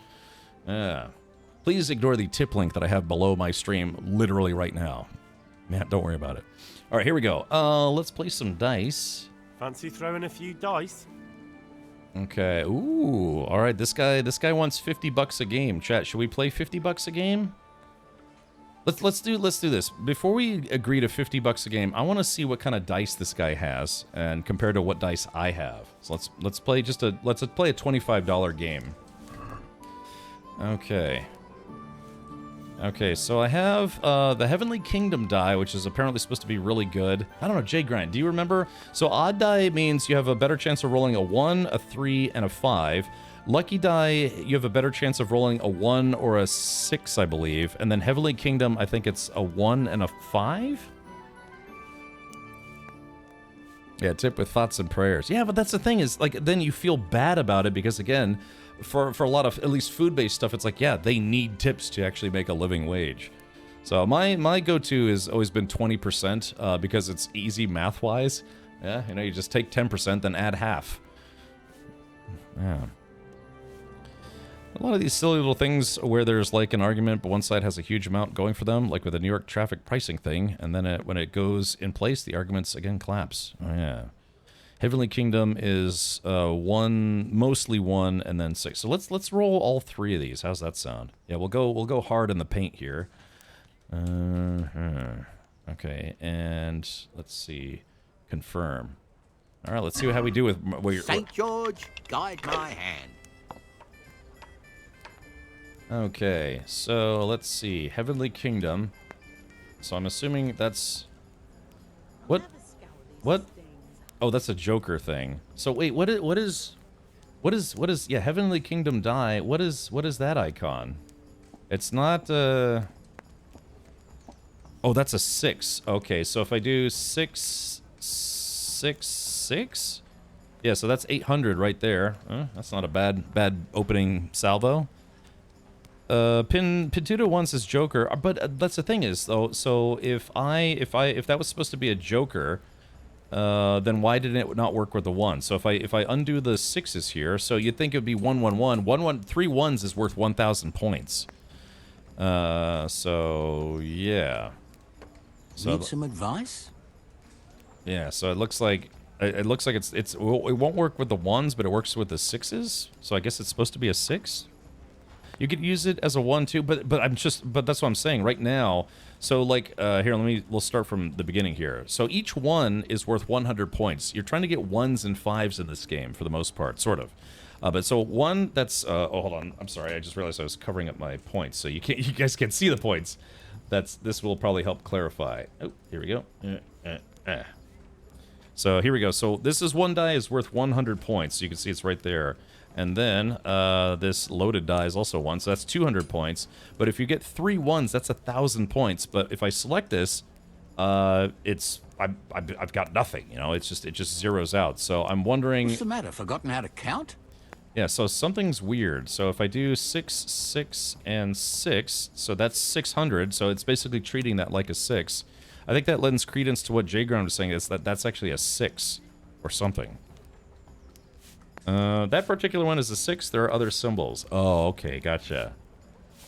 Please ignore the tip link that I have below my stream literally right now. Man, don't worry about it. All right, here we go. Let's play some dice. Fancy throwing a few dice? Okay. Ooh. All right. This guy wants $50 a game. Chat, should we play $50 a game? Let's do this. Before we agree to $50 a game, I want to see what kind of dice this guy has and compared to what dice I have. So let's play a $25 game. Okay. Okay, so I have the Heavenly Kingdom die, which is apparently supposed to be really good. I don't know, Jay Grant, do you remember? So odd die means you have a better chance of rolling a 1, a 3, and a 5. Lucky die, you have a better chance of rolling a 1 or a 6, I believe. And then Heavenly Kingdom, I think it's a 1 and a 5? Yeah, tip with thoughts and prayers. Yeah, but that's the thing is, like, then you feel bad about it because, again, for a lot of, at least food-based stuff, it's like, yeah, they need tips to actually make a living wage. So my go-to has always been 20% because it's easy math-wise. Yeah, you know, you just take 10%, then add half. Yeah. A lot of these silly little things where there's like an argument, but one side has a huge amount going for them, like with the New York traffic pricing thing, and then when it goes in place, the arguments again collapse. Oh yeah. Heavenly Kingdom is 1, mostly 1, and then 6. So let's roll all 3 of these. How's that sound? Yeah, we'll go hard in the paint here. Okay, and let's see, confirm. All right, let's see how we do with St. George, guide my hand. Okay, so let's see, Heavenly Kingdom. So I'm assuming that's what? Oh, that's a Joker thing. So wait, what is yeah, Heavenly Kingdom die. What is that icon? It's not oh, that's a 6. Okay, so if I do 6 6 6, yeah, so that's 800 right there. That's not a bad opening salvo. Pintudo wants his Joker, but that's the thing is though. So if that was supposed to be a Joker, then why didn't it not work with the 1? So if I undo the 6s here, so you'd think it would be 1 1 1 1 1 3 1s is worth 1,000 points. So yeah. So need some advice? Yeah. So it looks like it won't work with the 1s, but it works with the 6s. So I guess it's supposed to be a 6. You could use it as a 1 too, but that's what I'm saying right now. So like here, we'll start from the beginning here. So each 1 is worth 100 points. You're trying to get 1s and 5s in this game for the most part, sort of. But so 1 that's oh, hold on, I'm sorry, I just realized I was covering up my points, so you guys can't see the points. This will probably help clarify. Oh, here we go. So here we go. So this is 1 die is worth 100 points. So you can see it's right there. And then this loaded die is also 1, so that's 200 points. But if you get 3 1s, that's 1,000 points. But if I select this, I've got nothing. You know, it just zeroes out. So I'm wondering. What's the matter? Forgotten how to count? Yeah, so something's weird. So if I do 6 6 and 6, so that's 600. So it's basically treating that like a 6. I think that lends credence to what Jay Ground was saying, is that's actually a 6 or something. That particular one is a 6. There are other symbols. Oh, okay, gotcha.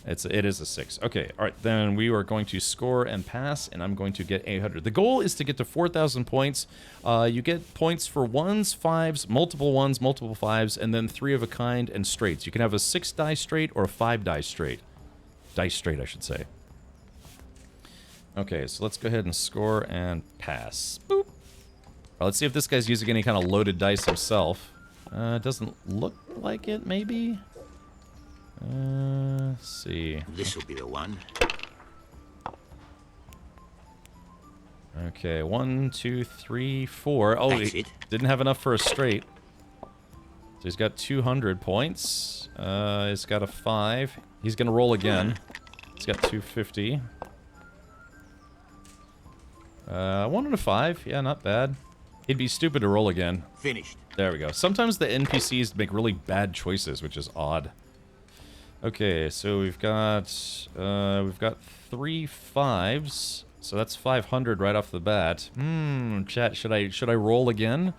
It is a 6. Okay, all right. Then we are going to score and pass, and I'm going to get 800. The goal is to get to 4,000 points. You get points for 1s, 5s, multiple 1s, multiple 5s, and then 3 of a kind and straights. You can have a 6 die straight or a 5 die straight. Dice straight, I should say. Okay, so let's go ahead and score and pass. Boop. Let's see if this guy's using any kind of loaded dice himself. Doesn't look like it, maybe? Let's see. This'll be the one. Okay, 1, 2, 3, 4. Oh, he didn't have enough for a straight. So he's got 200 points. He's got a 5. He's gonna roll again. He's got 250. 1 and a 5. Yeah, not bad. He'd be stupid to roll again. Finished. There we go. Sometimes the NPCs make really bad choices, which is odd. Okay, so we've got 3 5s, so that's 500 right off the bat. Chat, should I roll again?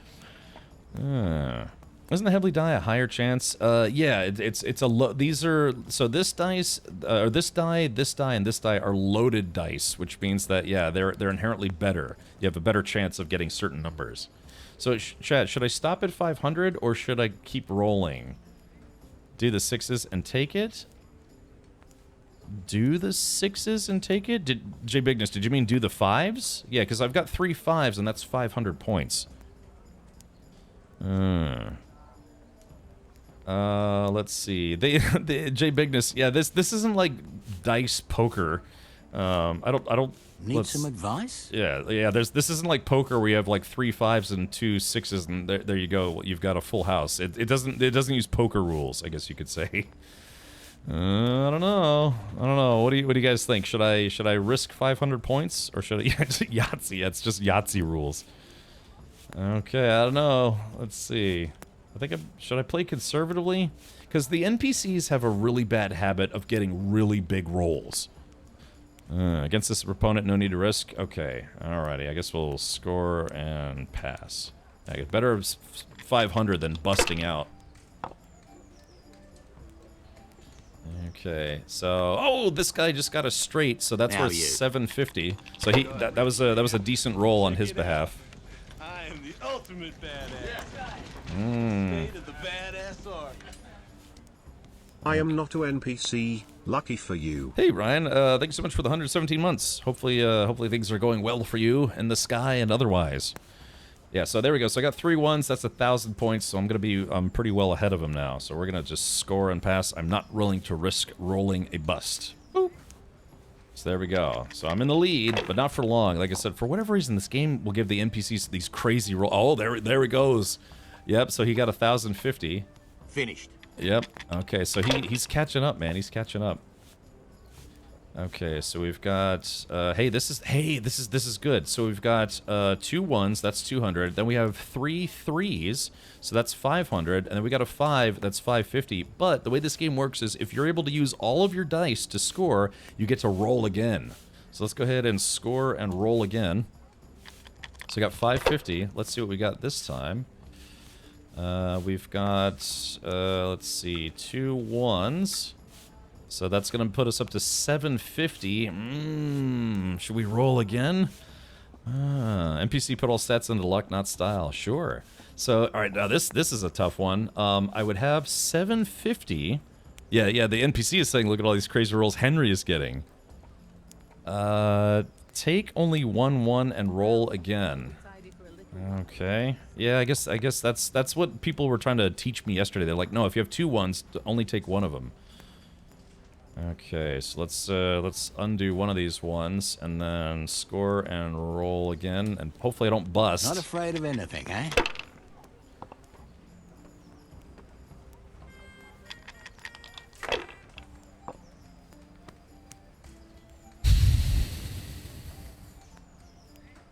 Isn't the heavily die a higher chance? Yeah, it's a these are, so this dice, or this die, and this die are loaded dice, which means that yeah, they're inherently better. You have a better chance of getting certain numbers. So chat, should I stop at 500 or should I keep rolling? Do the 6s and take it? Do the 6s and take it? Jay Bigness, did you mean do the 5s? Yeah, because I've got 3 5s and that's 500 points. Let's see. Jay Bigness, yeah, this isn't like dice poker. I don't Need some advice? Yeah. This isn't like poker where you have like 3 5s and 2 6s, and there you go. You've got a full house. It doesn't use poker rules, I guess you could say. I don't know. What do you guys think? Should I risk 500 points or should I Yahtzee? Yeah, it's just Yahtzee rules. Okay, I don't know. Let's see. Should I play conservatively? Because the NPCs have a really bad habit of getting really big rolls. Against this opponent, no need to risk. Okay, alrighty. I guess we'll score and pass. I get better 500 than busting out. Okay, so this guy just got a straight, so that's worth 750. So that was a decent roll on his behalf. I am the ultimate badass. Mm. The badass art. I am not a NPC. Lucky for you. Hey Ryan, thank you so much for the 117 months. Hopefully things are going well for you in the sky and otherwise. Yeah, so there we go. So I got 3 1s. That's 1,000 points. So I'm pretty well ahead of him now. So we're gonna just score and pass. I'm not willing to risk rolling a bust. Boop. So there we go. So I'm in the lead, but not for long. Like I said, for whatever reason, this game will give the NPCs these crazy rolls. Oh, there he goes. Yep. So he got 1,050. Finished. Yep. Okay, so he's catching up, man. He's catching up. Okay, so we've got this is good. So we've got 2 1s, that's 200. Then we have 3 3s, so that's 500, and then we got a 5, that's 550. But the way this game works is if you're able to use all of your dice to score, you get to roll again. So let's go ahead and score and roll again. So we got 550. Let's see what we got this time. We've got, let's see, 2 1s. So that's going to put us up to 750. Should we roll again? NPC put all stats into luck, not style. Sure. So, all right, now this is a tough one. I would have 750. Yeah, the NPC is saying, look at all these crazy rolls Henry is getting. Take only 1 1 and roll again. Okay. Yeah, I guess that's what people were trying to teach me yesterday. They're like, no, if you have 2 1s, only take one of them. Okay, so let's undo one of these ones and then score and roll again, and hopefully I don't bust. Not afraid of anything, eh?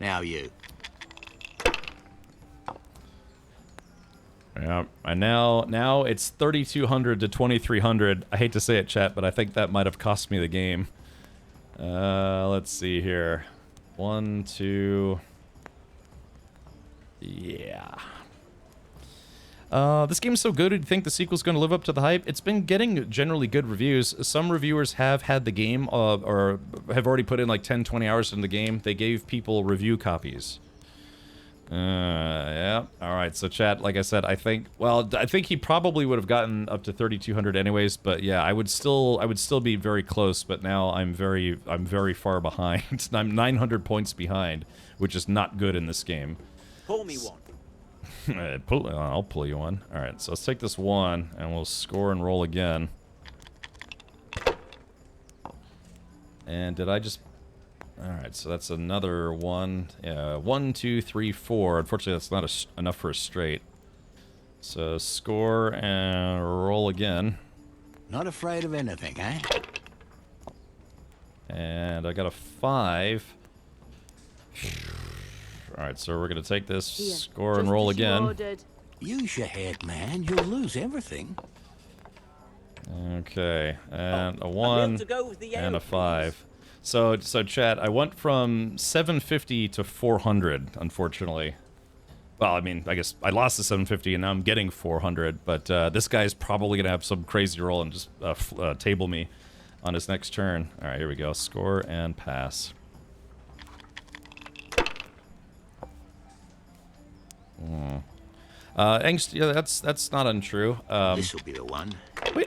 Now you. Yeah, and now it's 3,200 to 2,300. I hate to say it, chat, but I think that might have cost me the game. Let's see here. 1, 2. Yeah. This game's so good, do you think the sequel's going to live up to the hype? It's been getting generally good reviews. Some reviewers have had the game, or have already put in like 10, 20 hours in the game. They gave people review copies. Yeah. Alright, so chat, like I said, I think he probably would have gotten up to 3,200 anyways, but yeah, I would still be very close, but now I'm very far behind. I'm 900 points behind, which is not good in this game. Pull me one. I'll pull you one. Alright, so let's take this 1, and we'll score and roll again. And did I just... Alright, so that's another 1. Yeah, 1, 2, 3, 4. Unfortunately, that's not enough for a straight. So score and roll again. Not afraid of anything, eh? And I got a 5. Alright, so we're going to take this, score and roll again. Use your head, man. You'll lose everything. Okay, and a 1 and a 5. So chat, I went from 750 to 400, unfortunately. Well, I mean, I guess I lost the 750 and now I'm getting 400, but this guy's probably going to have some crazy roll and just table me on his next turn. All right, here we go. Score and pass. Angst, yeah, that's not untrue. This will be the one.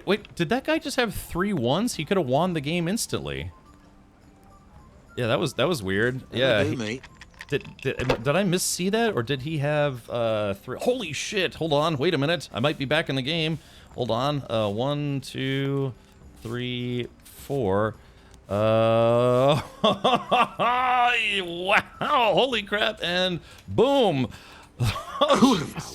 Wait, did that guy just have 3 1s? He could have won the game instantly. Yeah, that was weird. Yeah. Did I miss-see that, or did he have 3? Holy shit! Hold on, wait a minute. I might be back in the game. Hold on. 1, 2, 3, 4. Wow! Holy crap! And boom!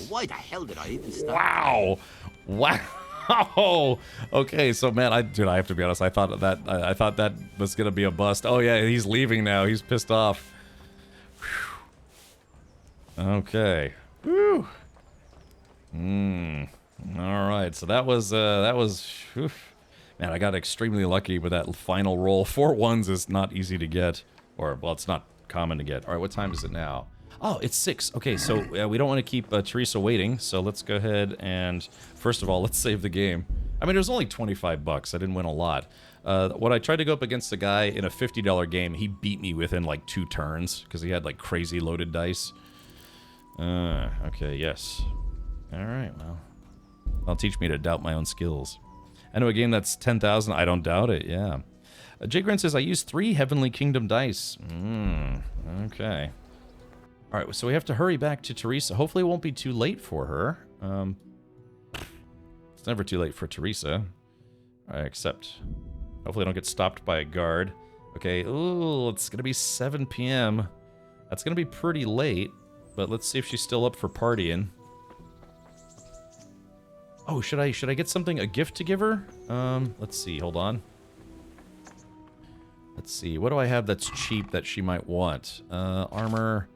Why the hell did I even start? Wow! Wow! Okay, so man, I have to be honest. I thought that was gonna be a bust. Oh yeah, he's leaving now. He's pissed off. Whew. Okay. Whew. All right. So that was. Whew. Man, I got extremely lucky with that final roll. 4 ones is not easy to get. Or, well, it's not common to get. Alright, what time is it now? Oh, it's 6. Okay, so we don't want to keep Teresa waiting, so let's go ahead and, first of all, let's save the game. I mean, it was only 25 bucks. I didn't win a lot. When I tried to go up against a guy in a $50 game, he beat me within, like, 2 turns, because he had, like, crazy loaded dice. Okay, yes. Alright, well. That'll teach me to doubt my own skills. I know a game that's 10,000. I don't doubt it, yeah. Jay Grant says, I used 3 Heavenly Kingdom dice. Okay. Alright, so we have to hurry back to Teresa. Hopefully it won't be too late for her. It's never too late for Teresa. Except, hopefully I don't get stopped by a guard. Okay, ooh, it's gonna be 7 p.m. That's gonna be pretty late, but let's see if she's still up for partying. Oh, should I get something, a gift to give her? Let's see, hold on. Let's see, what do I have that's cheap that she might want? Armor.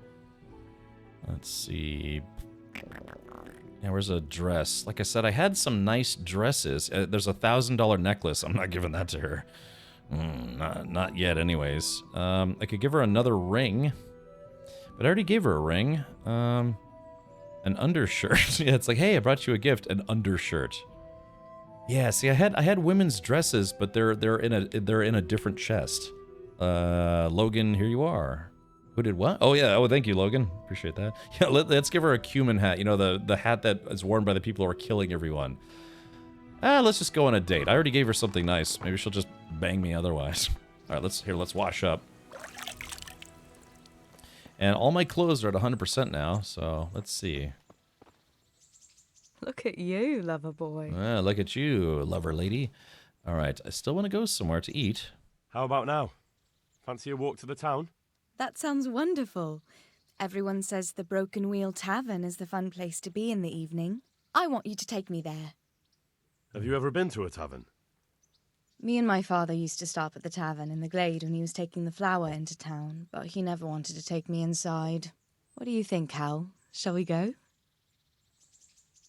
Let's see. Yeah, where's a dress? Like I said, I had some nice dresses. There's a $1,000 necklace. I'm not giving that to her. Not yet, anyways. I could give her another ring. But I already gave her a ring. An undershirt. Yeah, it's like, hey, I brought you a gift, an undershirt. Yeah, see, I had women's dresses, but they're in a different chest. Logan, here you are. Who did what? Oh yeah, oh thank you, Logan. Appreciate that. Yeah, let's give her a cumin hat. You know, the hat that is worn by the people who are killing everyone. Let's just go on a date. I already gave her something nice. Maybe she'll just bang me otherwise. All right, let's wash up. And all my clothes are at 100% now, so let's see. Look at you, lover boy. Look at you, lover lady. All right, I still want to go somewhere to eat. How about now? Fancy a walk to the town? That sounds wonderful. Everyone says the Broken Wheel Tavern is the fun place to be in the evening. I want you to take me there. Have you ever been to a tavern? Me and my father used to stop at the tavern in the glade when he was taking the flour into town, but he never wanted to take me inside. What do you think, Hal? Shall we go?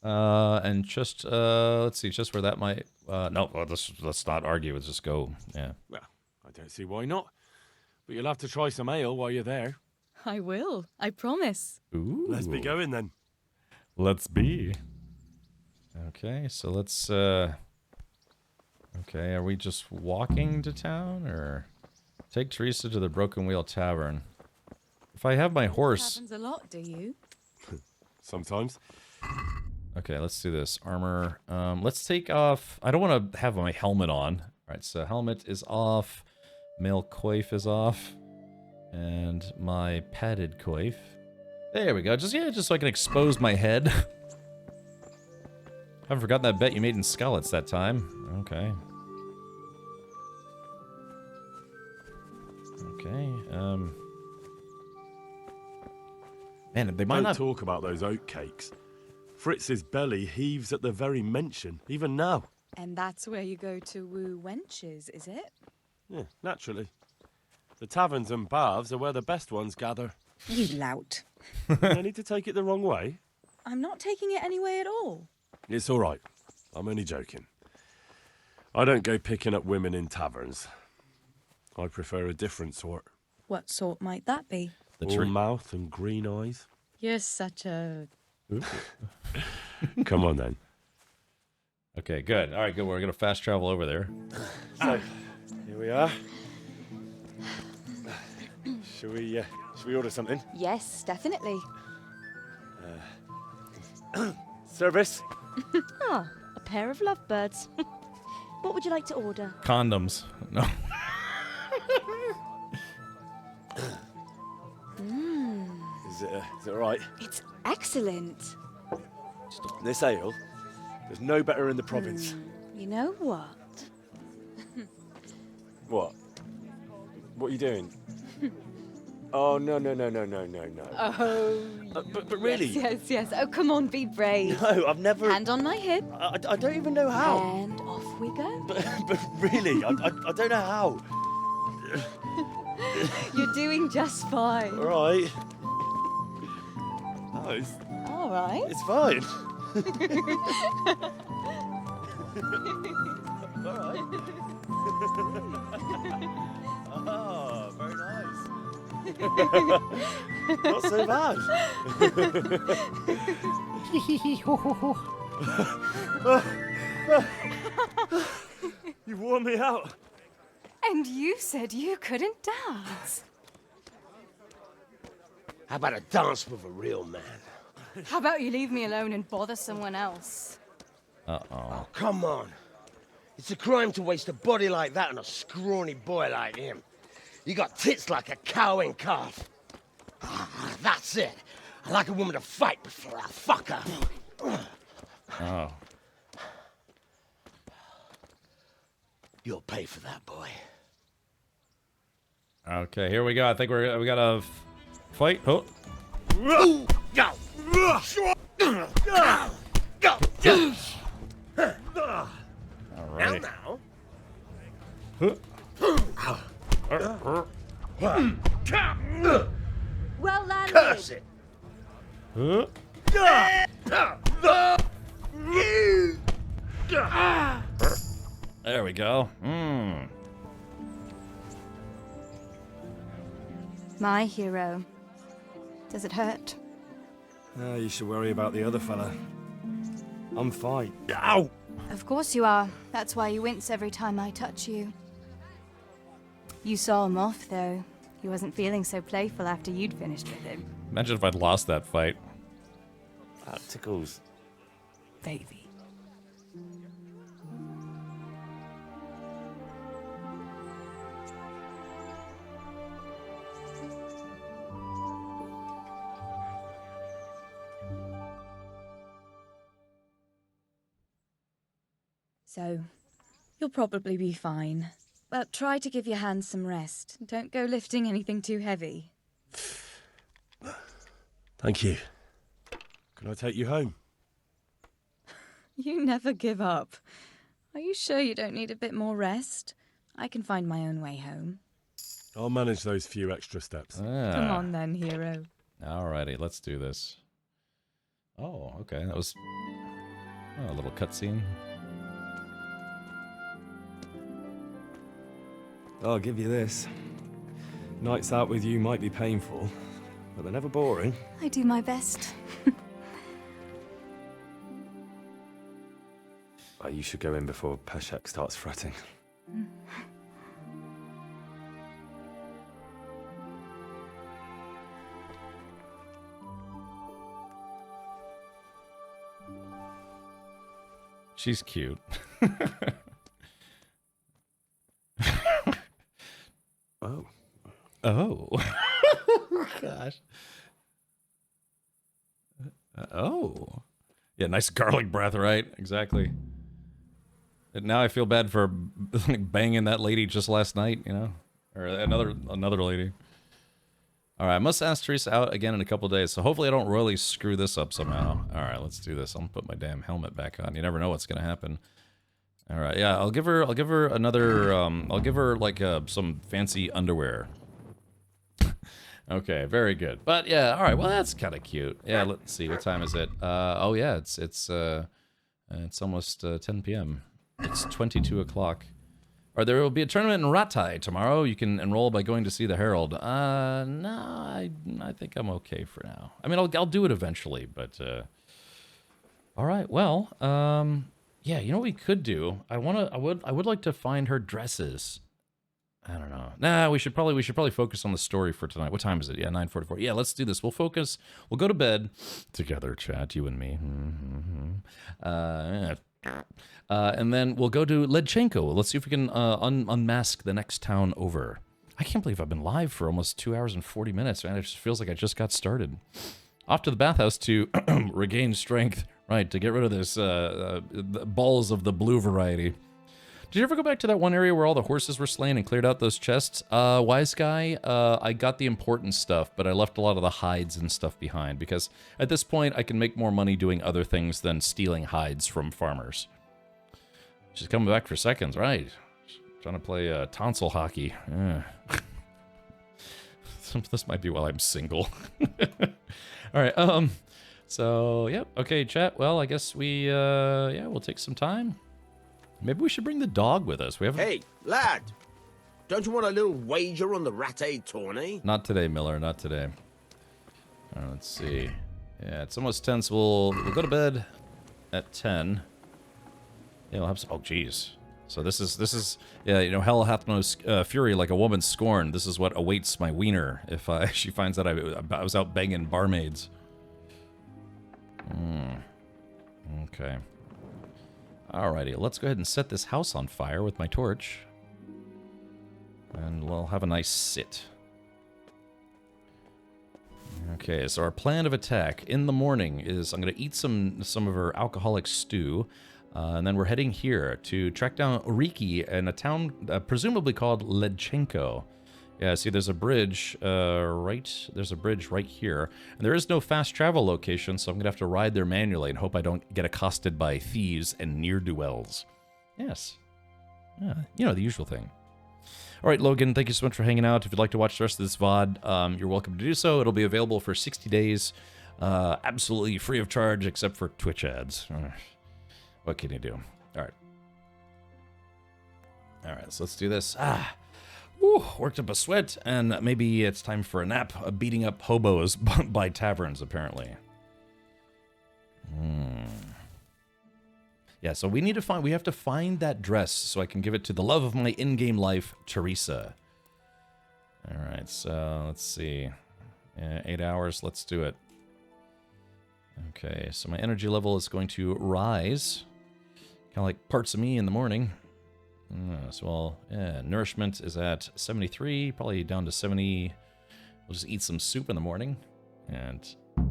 And just, let's see, just where that might, no, let's not argue, let's just go, yeah. Well, I don't see why not. But you'll have to try some ale while you're there. I will, I promise. Ooh. Let's be going then. Let's be. Okay, so let's, okay, are we just walking to town, or take Teresa to the Broken Wheel Tavern? If I have my horse... Happens a lot, do you? Sometimes. Okay, let's do this. Armor. Let's take off... I don't want to have my helmet on. Alright, so helmet is off. Male coif is off. And my padded coif. There we go. Just so I can expose my head. Haven't forgotten that bet you made in Skalitz that time. Okay. Okay, man, they might Don't not talk about those oat cakes. Fritz's belly heaves at the very mention, even now. And that's where you go to woo wenches, is it? Yeah, naturally. The taverns and baths are where the best ones gather. You lout. I need to take it the wrong way. I'm not taking it any way at all. It's all right. I'm only joking. I don't go picking up women in taverns. I prefer a different sort. What sort might that be? All mouth and green eyes. You're such a... Come on, then. Okay, good. All right, good. We're going to fast travel over there. So, here we are. Should we order something? Yes, definitely. Service? Oh, a pair of lovebirds. What would you like to order? Condoms. No. Is it all right? It's excellent. This ale, there's no better in the province. You know what? What? What are you doing? Oh, no. Oh. But really? Yes. Oh, come on, be brave. No, I've never... Hand on my hip. I don't even know how. And off we go. But really, I don't know how. You're doing just fine. All right. Oh, All right. it's fine. All right. Oh, very nice. Not so bad. You wore me out. And you said you couldn't dance. How about a dance with a real man? How about you leave me alone and bother someone else? Uh-oh. Oh, come on. It's a crime to waste a body like that on a scrawny boy like him. You got tits like a cow in calf. Ah, that's it. I like a woman to fight before I fuck her. Oh. You'll pay for that, boy. Okay, here we go. I think we got a fight. Oh. Go! Go! All right. Now. Well landed. Curse it. There we go. My hero. Does it hurt? You should worry about the other fella. I'm fine. Ow! Of course you are. That's why you wince every time I touch you. You saw him off, though. He wasn't feeling so playful after you'd finished with him. Imagine if I'd lost that fight. That tickles. Baby. So, you'll probably be fine. But try to give your hands some rest. Don't go lifting anything too heavy. Thank you. Can I take you home? You never give up. Are you sure you don't need a bit more rest? I can find my own way home. I'll manage those few extra steps. Come on then, hero. Alrighty, let's do this. Oh, okay. That was a little cutscene. I'll give you this. Nights out with you might be painful, but they're never boring. I do my best. You should go in before Peshek starts fretting. She's cute. Oh. Oh. Gosh. Oh. Yeah, nice garlic breath, right? Exactly. And now I feel bad for banging that lady just last night, you know? Or another lady. Alright, I must ask Teresa out again in a couple days, so hopefully I don't royally screw this up somehow. Alright, let's do this. I'm gonna put my damn helmet back on. You never know what's gonna happen. Alright, yeah, I'll give her another, I'll give her, like, some fancy underwear. Okay, very good. But, yeah, alright, well, that's kind of cute. Yeah, let's see, what time is it? Oh, yeah, it's almost 10 p.m. It's 22 o'clock. Or there will be a tournament in Ratai tomorrow. You can enroll by going to see the Herald. No, I think I'm okay for now. I mean, I'll do it eventually, but, alright, well, yeah, you know what we could do? I would like to find her dresses. I don't know. Nah, we should probably focus on the story for tonight. What time is it? Yeah, 9:44. Yeah, let's do this. We'll focus. We'll go to bed together, chat, you and me. And then we'll go to Ledchenko. Let's see if we can unmask the next town over. I can't believe I've been live for almost 2 hours and 40 minutes, man. It just feels like I just got started. Off to the bathhouse to regain strength, right, to get rid of this balls of the blue variety. Did you ever go back to that one area where all the horses were slain and cleared out those chests? Wise guy, I got the important stuff, but I left a lot of the hides and stuff behind because at this point I can make more money doing other things than stealing hides from farmers. She's coming back for seconds, right? Trying to play tonsil hockey. This might be while I'm single. All right, so, yep, okay, chat. Well, I guess we'll take some time. Maybe we should bring the dog with us. We haven't... Hey, lad! Don't you want a little wager on the Rat-Aid tourney? Not today, Miller, not today. All right, let's see. Yeah, it's almost 10, so we'll go to bed at 10. Yeah, we'll have some... Oh, jeez. So this is yeah, you know, hell hath no fury like a woman's scorn. This is what awaits my wiener if she finds that I was out banging barmaids. Okay. Alrighty, let's go ahead and set this house on fire with my torch. And we'll have a nice sit. Okay, so our plan of attack in the morning is I'm going to eat some of her alcoholic stew. And then we're heading here to track down Riki in a town presumably called Ledchenko. Yeah, see, there's a bridge there's a bridge right here. And there is no fast travel location, so I'm going to have to ride there manually and hope I don't get accosted by thieves and ne'er-do-wells. Yes. Yeah, you know, the usual thing. All right, Logan, thank you so much for hanging out. If you'd like to watch the rest of this VOD, you're welcome to do so. It'll be available for 60 days, absolutely free of charge, except for Twitch ads. What can you do? All right, so let's do this. Woo, worked up a sweat, and maybe it's time for a nap. Beating up hobos by taverns, apparently. Yeah, so we have to find that dress so I can give it to the love of my in-game life, Teresa. All right, so let's see. 8 hours, let's do it. Okay, so my energy level is going to rise. Kind of like parts of me in the morning. Nourishment is at 73, probably down to 70. We'll just eat some soup in the morning. And,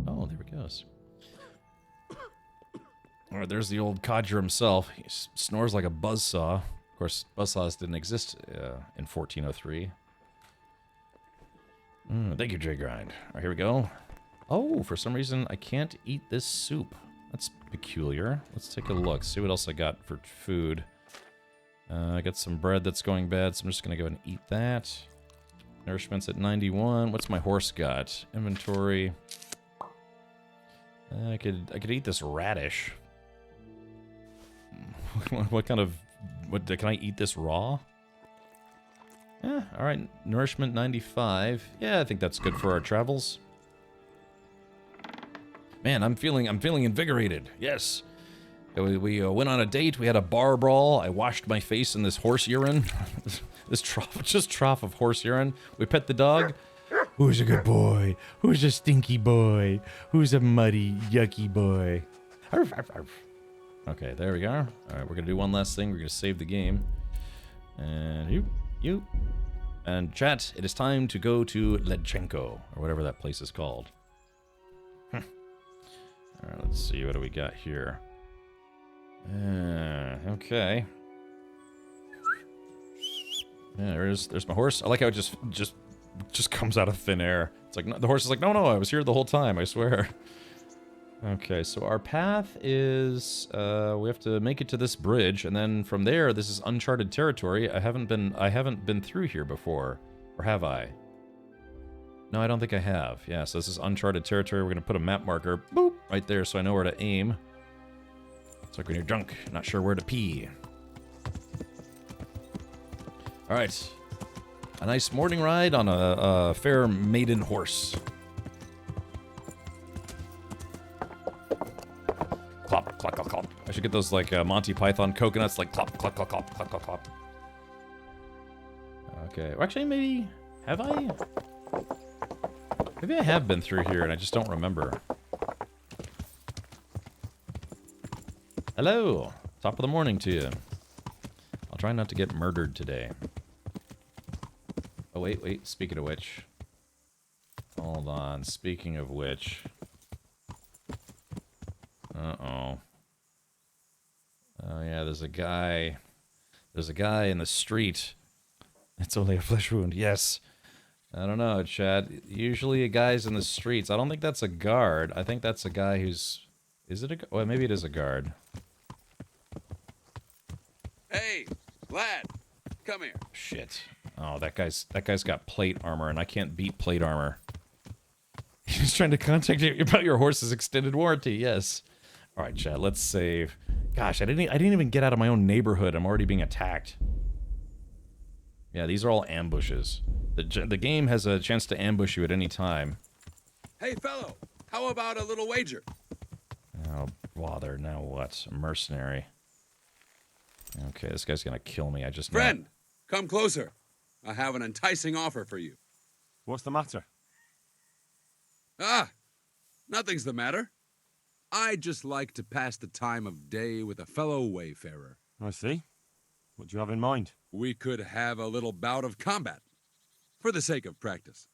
oh, there it goes. All right, there's the old codger himself. He snores like a buzzsaw. Of course, buzzsaws didn't exist in 1403. Thank you, J Grind. All right, here we go. Oh, for some reason, I can't eat this soup. That's peculiar. Let's take a look, see what else I got for food. I got some bread that's going bad, so I'm just going to go ahead and eat that. Nourishment's at 91. What's my horse got? Inventory. I could eat this radish. What can I eat this raw? Yeah, all right. Nourishment 95. Yeah, I think that's good for our travels. Man, I'm feeling invigorated. Yes. We went on a date. We had a bar brawl. I washed my face in this horse urine. this trough of horse urine. We pet the dog. Who's a good boy? Who's a stinky boy? Who's a muddy, yucky boy? Arf, arf, arf. Okay, there we go. All right, we're gonna do one last thing. We're gonna save the game. And you. And chat, it is time to go to Ledchenko, or whatever that place is called. All right, let's see, what do we got here? Okay. Yeah, there's my horse. I like how it just comes out of thin air. It's like, the horse is like, no, I was here the whole time, I swear. Okay, so our path is, we have to make it to this bridge, and then from there, this is uncharted territory. I haven't been through here before, or have I? No, I don't think I have. Yeah, so this is uncharted territory. We're gonna put a map marker, boop, right there, so I know where to aim. It's like when you're drunk, not sure where to pee. All right, a nice morning ride on a fair maiden horse. Clop, clop, clop, clop. I should get those like Monty Python coconuts, like clop, clop, clop, clop, clop, clop, clop. Okay, well, actually, maybe have I? Maybe I have been through here and I just don't remember. Hello, top of the morning to you. I'll try not to get murdered today. Oh, wait, speaking of which. Hold on, speaking of which. Uh-oh. Oh, yeah, there's a guy There's a guy in the street. It's only a flesh wound. Yes. I don't know, Chad. Usually a guy's in the streets. I don't think that's a guard. I think that's a guy who's... Is it a... Well, maybe it is a guard. Hey, lad, come here. Shit. Oh, that guy's got plate armor, and I can't beat plate armor. He's trying to contact you about your horse's extended warranty. Yes. All right, Chad. Let's save. Gosh, I didn't even get out of my own neighborhood. I'm already being attacked. Yeah, these are all ambushes. The game has a chance to ambush you at any time. Hey, fellow, how about a little wager? Oh, bother. Now what? A mercenary. Okay, this guy's gonna kill me. I just... Friend, come closer. I have an enticing offer for you. What's the matter? Ah, nothing's the matter. I just like to pass the time of day with a fellow wayfarer. I see. What do you have in mind? We could have a little bout of combat, for the sake of practice.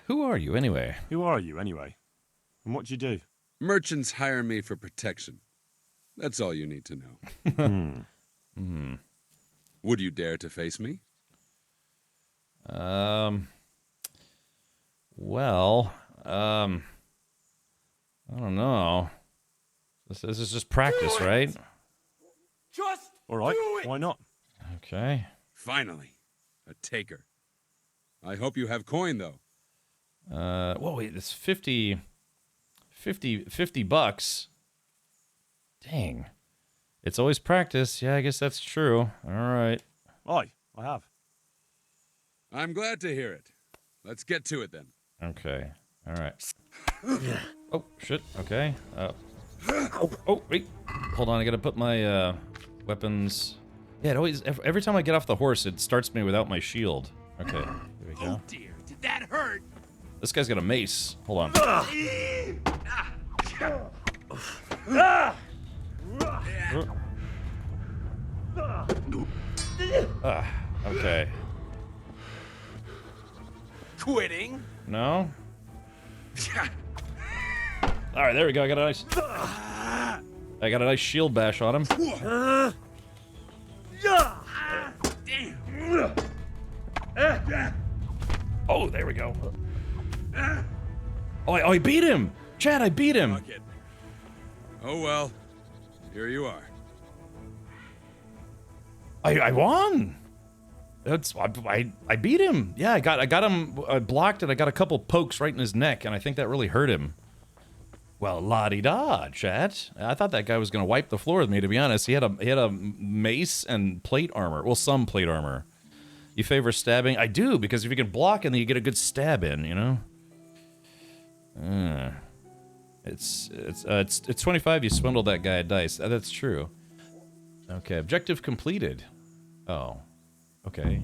Who are you, anyway? Who are you, anyway? And what do you do? Merchants hire me for protection. That's all you need to know. Would you dare to face me? Well, I don't know. This is just practice, right? Just all right. Why not? Okay. Finally, a taker. I hope you have coin, though. Whoa, wait, it's 50 bucks. Dang. It's always practice. Yeah, I guess that's true. All right. Aye, I have. I'm glad to hear it. Let's get to it, then. Okay. All right. Oh, shit. Okay. Oh, wait. Hold on, I gotta put my, weapons... Yeah, it always... Every time I get off the horse, it starts me without my shield. Okay, here we go. Oh, dear. Did that hurt? This guy's got a mace. Hold on. Okay. Quitting? No? Alright, there we go. I got a nice shield bash on him. Oh, there we go. Oh, I beat him! Chad, I beat him! Oh well, here you are. I won! I beat him. Yeah, I got him blocked, and I got a couple pokes right in his neck, and I think that really hurt him. Well, la-di-da, Chad. I thought that guy was gonna wipe the floor with me, to be honest. He had a mace and plate armor. Well, some plate armor. You favor stabbing? I do, because if you can block and then you get a good stab in, you know? It's 25, you swindled that guy at dice. That's true. Okay, objective completed. Oh. Okay.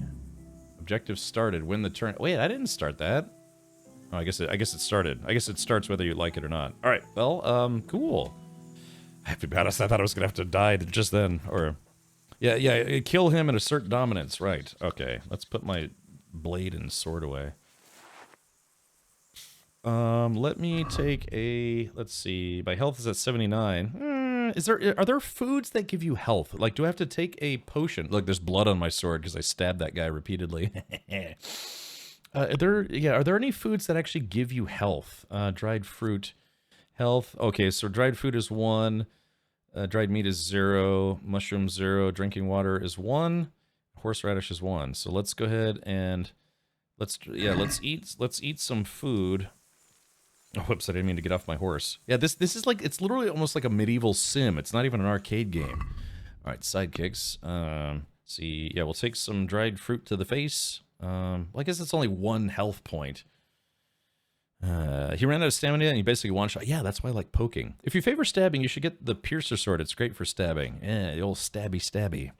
Objective started. Win the turn. Wait, I didn't start that. Oh, I guess it started. I guess it starts whether you like it or not. All right. Well, cool. I have to be honest. I thought I was gonna have to die just then. Or, yeah. Kill him and assert dominance. Right. Okay. Let's put my blade and sword away. Let me take a. Let's see. My health is at 79. Are there foods that give you health? Like, do I have to take a potion? Look, there's blood on my sword because I stabbed that guy repeatedly. Are there any foods that actually give you health? Dried fruit, health. Okay, so dried food is 1. Dried meat is 0. Mushroom 0. Drinking water is 1. Horseradish is 1. So let's go ahead and let's eat some food. Oh, whoops! I didn't mean to get off my horse. Yeah, this is like, it's literally almost like a medieval sim. It's not even an arcade game. All right, sidekicks. See, yeah, we'll take some dried fruit to the face. Well, I guess it's only 1 health point. He ran out of stamina and he basically one-shot. Yeah, that's why I like poking. If you favor stabbing, you should get the piercer sword. It's great for stabbing. Yeah, the old stabby.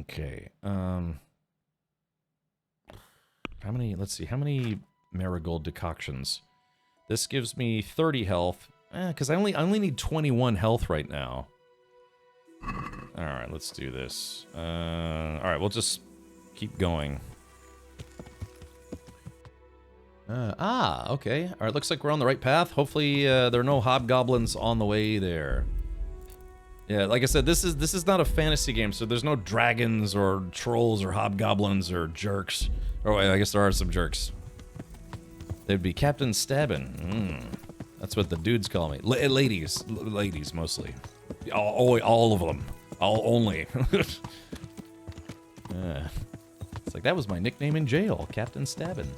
Okay. How many? Let's see. How many marigold decoctions? This gives me 30 health. Because I only need 21 health right now. All right, let's do this. All right, we'll just keep going. Okay. All right, looks like we're on the right path. Hopefully, there are no hobgoblins on the way there. Yeah, like I said, this is not a fantasy game, so there's no dragons or trolls or hobgoblins or jerks. Oh, I guess there are some jerks. They'd be Captain Stabbin. That's what the dudes call me. Ladies mostly. All of them. Only. Yeah. It's like, that was my nickname in jail, Captain Stabbin.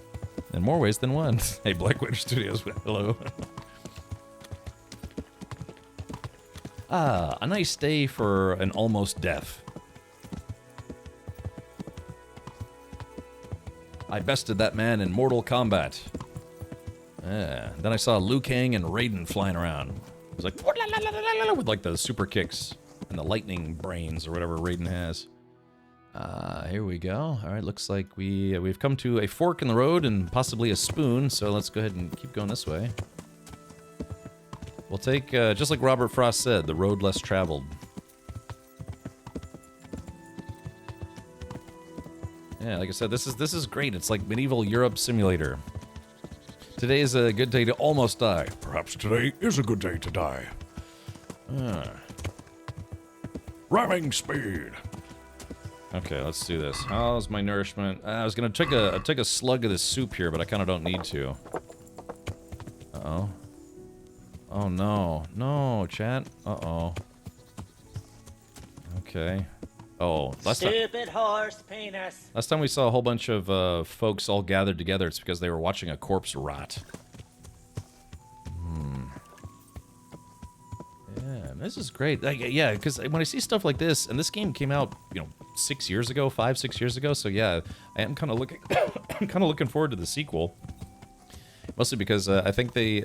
In more ways than one. Hey, Black Witch Studios, hello. Ah, a nice day for an almost death. I bested that man in Mortal Kombat. Yeah. Then I saw Liu Kang and Raiden flying around. It was like, with like the super kicks and the lightning brains or whatever Raiden has. Here we go. All right, looks like we've come to a fork in the road and possibly a spoon, so let's go ahead and keep going this way. We'll take, just like Robert Frost said, the road less traveled. Yeah, like I said, this is great. It's like medieval Europe simulator. Today is a good day to almost die. Perhaps today is a good day to die. Rhyming speed. Okay, let's do this. How's my nourishment? I was gonna take a slug of this soup here, but I kind of don't need to. Uh-oh. Oh no, no, chat. Uh-oh. Okay. Oh, Stupid horse penis. Last time we saw a whole bunch of folks all gathered together, it's because they were watching a corpse rot. Yeah, this is great. Yeah, because when I see stuff like this, and this game came out, 6 years ago, 5-6 years ago, so yeah, I am kind of looking, I'm kind of looking forward to the sequel. Mostly because I think they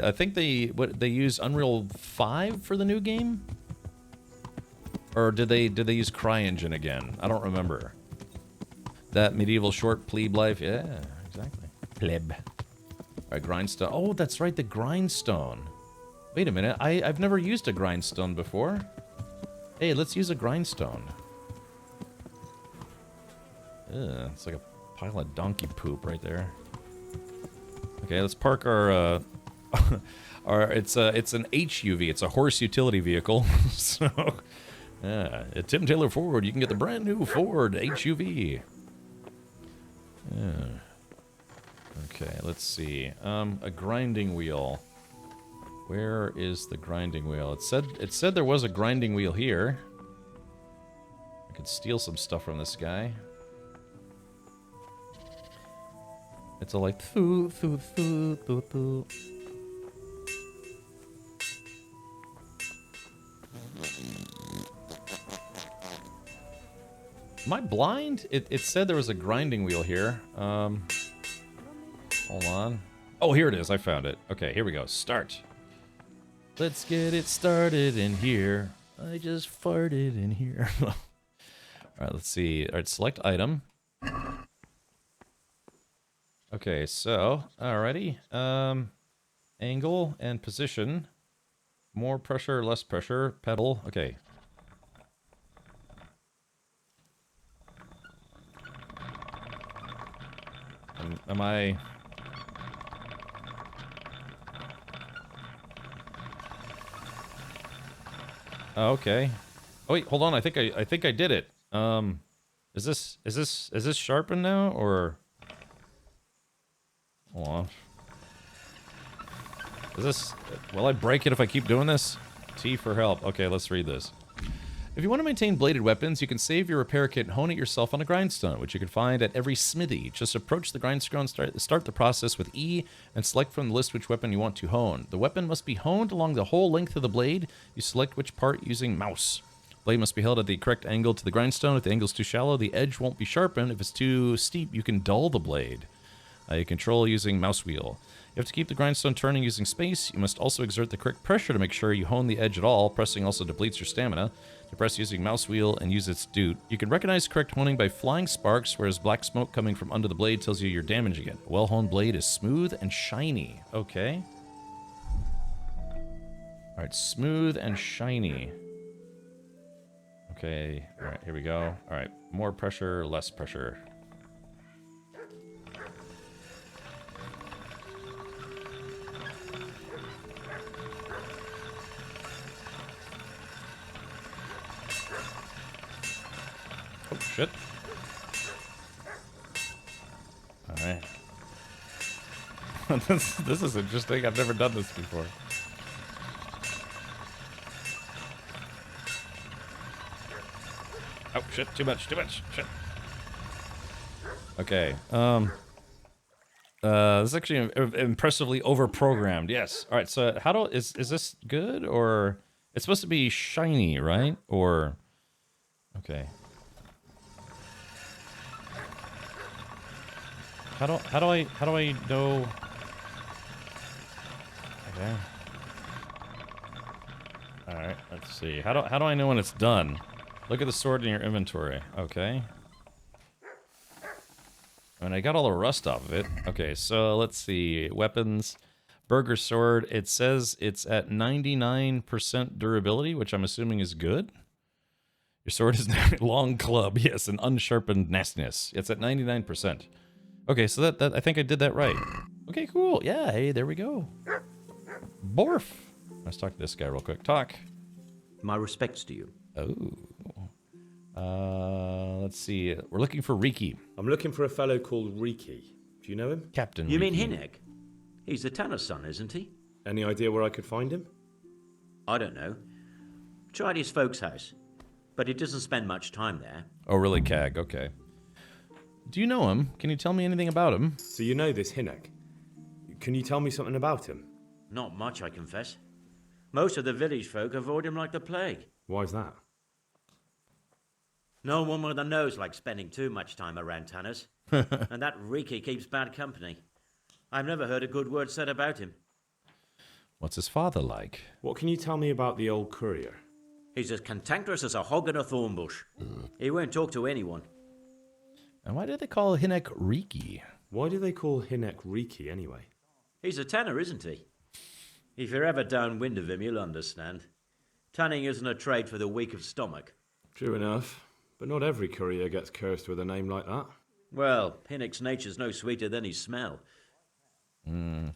use Unreal 5 for the new game, or did they use CryEngine again? I don't remember. That medieval short plebe life, yeah, exactly. Pleb. All right, grindstone. Oh, that's right, the grindstone. Wait a minute, I've never used a grindstone before. Hey, let's use a grindstone. It's like a pile of donkey poop right there. Okay, let's park our it's an HUV. It's a horse utility vehicle. So, at Tim Taylor Ford, you can get the brand new Ford HUV. Okay, let's see. A grinding wheel. Where is the grinding wheel? It said there was a grinding wheel here. I could steal some stuff from this guy. It's all like thoo. Am I blind? It said there was a grinding wheel here. Hold on. Oh, here it is. I found it. Okay, here we go. Start. Let's get it started in here. I just farted in here. All right, let's see. All right, select item. Okay, so, alrighty. Angle and position. More pressure, less pressure. Pedal. Okay. Am I... Oh, okay. Oh wait, hold on. I think I did it. Is this sharpened now, or? Hold on. Is this... Will I break it if I keep doing this? T for help. Okay, let's read this. If you want to maintain bladed weapons, you can save your repair kit and hone it yourself on a grindstone, which you can find at every smithy. Just approach the grindstone, start the process with E, and select from the list which weapon you want to hone. The weapon must be honed along the whole length of the blade. You select which part using mouse. Blade must be held at the correct angle to the grindstone. If the angle is too shallow, the edge won't be sharpened. If it's too steep, you can dull the blade. You control using mouse wheel. You have to keep the grindstone turning using space. You must also exert the correct pressure to make sure you hone the edge at all. Pressing also depletes your stamina. To press using mouse wheel and use its doot. You can recognize correct honing by flying sparks, whereas black smoke coming from under the blade tells you you're damaging it. A well-honed blade is smooth and shiny. Okay. Alright, smooth and shiny. Okay, alright, here we go. Alright, more pressure, less pressure. shit. Alright. this is interesting. I've never done this before. Oh, shit. Too much. Shit. Okay. This is actually impressively over-programmed. Yes. Alright, so how do... Is this good, or... It's supposed to be shiny, right? Or... Okay. How do I know? Okay. All right. Let's see. How do I know when it's done? Look at the sword in your inventory. Okay. And I got all the rust off of it. Okay. So let's see. Weapons. Burger sword. It says it's at 99% durability, which I'm assuming is good. Your sword is long club. Yes, an unsharpened nastiness. It's at 99%. Okay, so that I think I did that right. Okay, cool. Yeah, hey, there we go. Borf. Let's talk to this guy real quick. Talk. My respects to you. Oh. Let's see. We're looking for Riki. I'm looking for a fellow called Riki. Do you know him? Captain You Riki. mean Hinnick? He's the Tanner's son, isn't he? Any idea where I could find him? I don't know. Tried his folks' house, but he doesn't spend much time there. Oh, really, Cag? Okay. Do you know him? Can you tell me anything about him? So you know this Hinnick. Can you tell me something about him? Not much, I confess. Most of the village folk avoid him like the plague. Why's that? No one with a nose likes spending too much time around Tanners. And that Riki keeps bad company. I've never heard a good word said about him. What's his father like? What can you tell me about the old courier? He's as cantankerous as a hog in a thorn bush. He won't talk to anyone. And why do they call Hinnick Riki? Why do they call Hinnick Riki anyway? He's a tanner, isn't he? If you're ever downwind of him, you'll understand. Tanning isn't a trade for the weak of stomach. True enough, but not every courier gets cursed with a name like that. Well, Hinnick's nature's no sweeter than his smell. How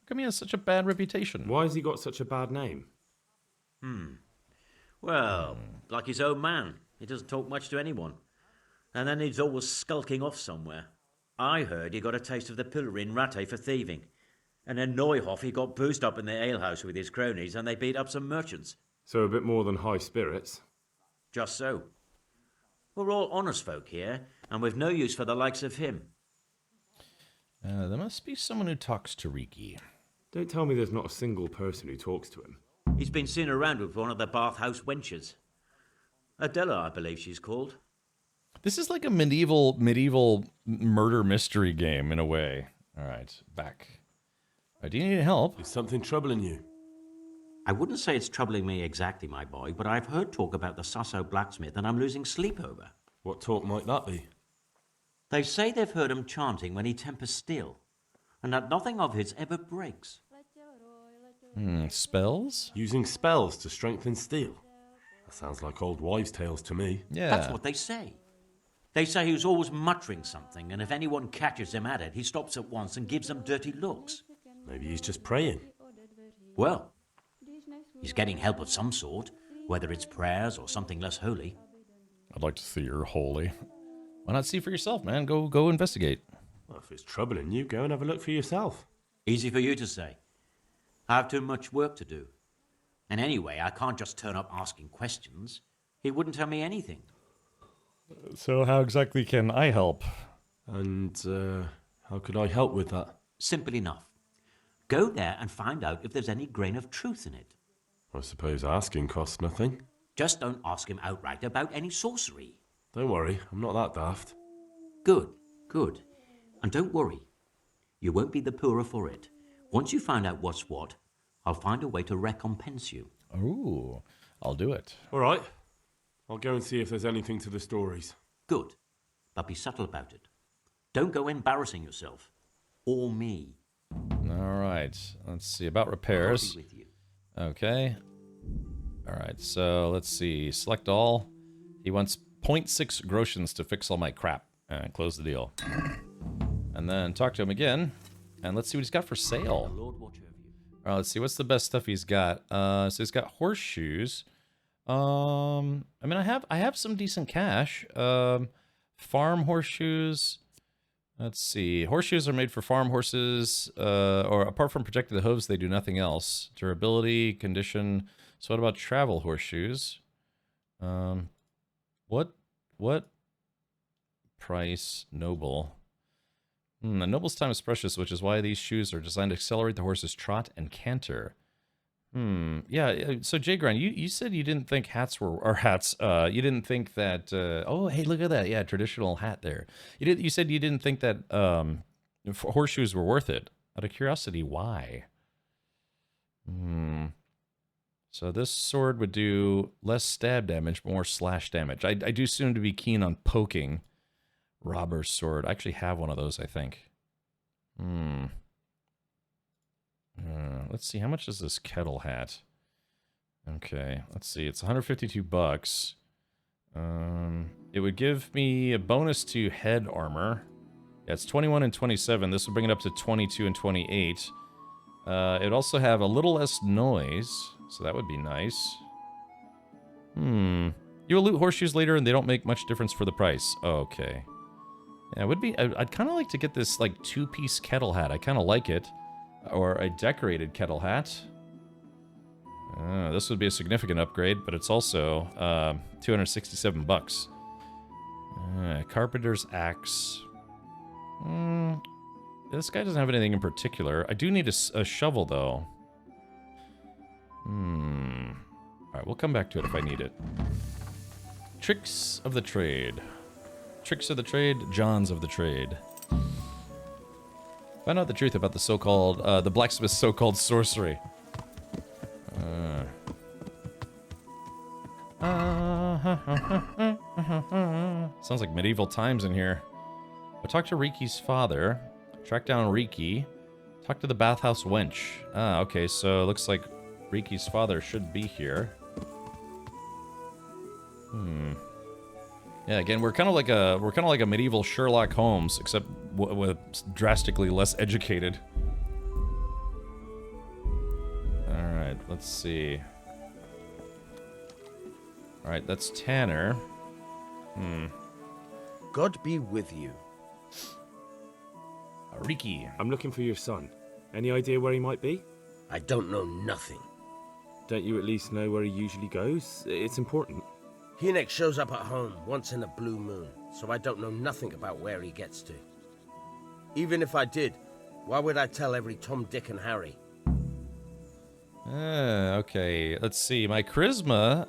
come he has such a bad reputation? Why has he got such a bad name? Well, like his own man. He doesn't talk much to anyone. And then he's always skulking off somewhere. I heard he got a taste of the pillory in Rattay for thieving. And in Neuhoff he got boozed up in the alehouse with his cronies and they beat up some merchants. So a bit more than high spirits. Just so. We're all honest folk here, and we've no use for the likes of him. There must be someone who talks to Riki. Don't tell me there's not a single person who talks to him. He's been seen around with one of the Bath House wenches. Adela, I believe she's called. This is like a medieval murder mystery game in a way. All right, back. Do you need help? Is something troubling you? I wouldn't say it's troubling me exactly, my boy, but I've heard talk about the Sasso blacksmith and I'm losing sleep over. What talk might that be? They say they've heard him chanting when he tempers steel, and that nothing of his ever breaks. Spells? Using spells to strengthen steel? That sounds like old wives' tales to me. Yeah. That's what they say. They say he was always muttering something, and if anyone catches him at it, he stops at once and gives them dirty looks. Maybe he's just praying. Well, he's getting help of some sort, whether it's prayers or something less holy. I'd like to see you're holy. Why not see for yourself, man? Go investigate. Well, if it's troubling you, go and have a look for yourself. Easy for you to say. I have too much work to do. And anyway, I can't just turn up asking questions. He wouldn't tell me anything. So how exactly can I help? And how could I help with that? Simple enough. Go there and find out if there's any grain of truth in it. I suppose asking costs nothing. Just don't ask him outright about any sorcery. Don't worry, I'm not that daft. Good, good. And don't worry. You won't be the poorer for it. Once you find out what's what, I'll find a way to recompense you. Ooh, I'll do it. All right. I'll go and see if there's anything to the stories. Good. But be subtle about it. Don't go embarrassing yourself. Or me. All right. Let's see. About repairs. I'll be with you. Okay. All right. So let's see. Select all. He wants 0.6 groshens to fix all my crap. And close the deal. And then talk to him again. And let's see what he's got for sale. Lord watch over you. All right, let's see. What's the best stuff he's got? So he's got horseshoes. I mean, I have some decent cash. Farm horseshoes. Let's see. Horseshoes are made for farm horses, or apart from protecting the hooves, they do nothing else. Durability, condition. So what about travel horseshoes? What price? Noble. A noble's time is precious, which is why these shoes are designed to accelerate the horse's trot and canter. Yeah, so Jay Grind, you said you didn't think hats were, or hats, you didn't think that, oh, hey, look at that, yeah, traditional hat there. You said you didn't think that, horseshoes were worth it. Out of curiosity, why? So this sword would do less stab damage, more slash damage. I do seem to be keen on poking. Robber's sword. I actually have one of those, I think. Let's see, how much is this kettle hat? Okay, let's see, it's 152 bucks. It would give me a bonus to head armor. Yeah, it's 21 and 27. This would bring it up to 22 and 28. It'd also have a little less noise, so that would be nice. You will loot horseshoes later and they don't make much difference for the price. Okay. Yeah, it would be, I'd kind of like to get this, like, two-piece kettle hat. I kind of like it. Or a decorated kettle hat. This would be a significant upgrade, but it's also 267 bucks. Carpenter's axe. This guy doesn't have anything in particular. I do need a shovel, though. Alright, we'll come back to it if I need it. Tricks of the trade. Tricks of the trade, Johns of the trade. Find out the truth about the so-called, the blacksmith's so-called sorcery. Sounds like medieval times in here. I talked to Riki's father. Track down Riki. Talk to the bathhouse wench. Okay, so it looks like Riki's father should be here. Yeah, again, we're kind of like a medieval Sherlock Holmes, except with drastically less educated. All right, let's see. All right, that's Tanner. God be with you. Riki. I'm looking for your son. Any idea where he might be? I don't know nothing. Don't you at least know where he usually goes? It's important. Hinek shows up at home once in a blue moon, so I don't know nothing about where he gets to. Even if I did, why would I tell every Tom, Dick, and Harry? Okay, let's see. My charisma,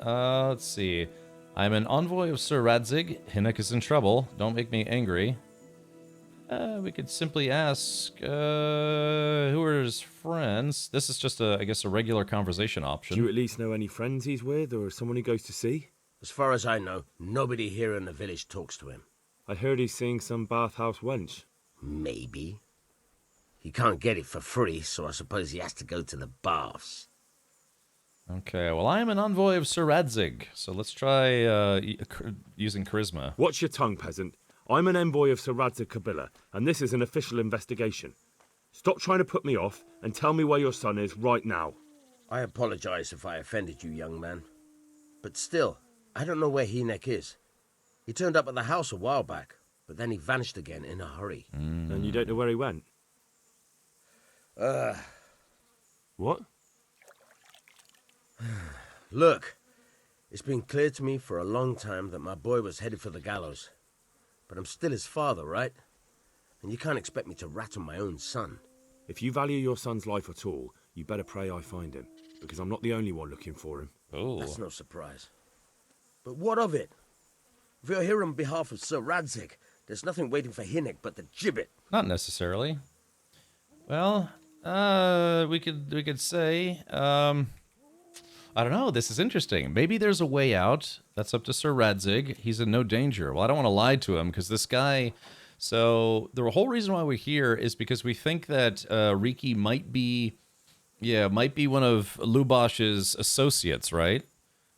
let's see. I'm an envoy of Sir Radzig. Hinek is in trouble. Don't make me angry. We could simply ask, who are his friends? This is just, I guess, a regular conversation option. Do you at least know any friends he's with, or someone he goes to see? As far as I know, nobody here in the village talks to him. I heard he's seeing some bathhouse wench. Maybe. He can't get it for free, so I suppose he has to go to the baths. Okay, well, I'm an envoy of Sir Radzig, so let's try using charisma. Watch your tongue, peasant. I'm an envoy of Sir Radzig Kabila, and this is an official investigation. Stop trying to put me off, and tell me where your son is right now. I apologize if I offended you, young man. But still, I don't know where Hinek is. He turned up at the house a while back, but then he vanished again in a hurry. And you don't know where he went? What? Look, it's been clear to me for a long time that my boy was headed for the gallows. But I'm still his father, right? And you can't expect me to rat on my own son. If you value your son's life at all, you better pray I find him, because I'm not the only one looking for him. Oh. That's no surprise. But what of it? If you're here on behalf of Sir Radzig, there's nothing waiting for Hinek but the gibbet. Not necessarily. Well, we could say, I don't know, this is interesting. Maybe there's a way out. That's up to Sir Radzig. He's in no danger. Well, I don't want to lie to him, because this guy... So, the whole reason why we're here is because we think that Riki might be one of Lubosh's associates, right?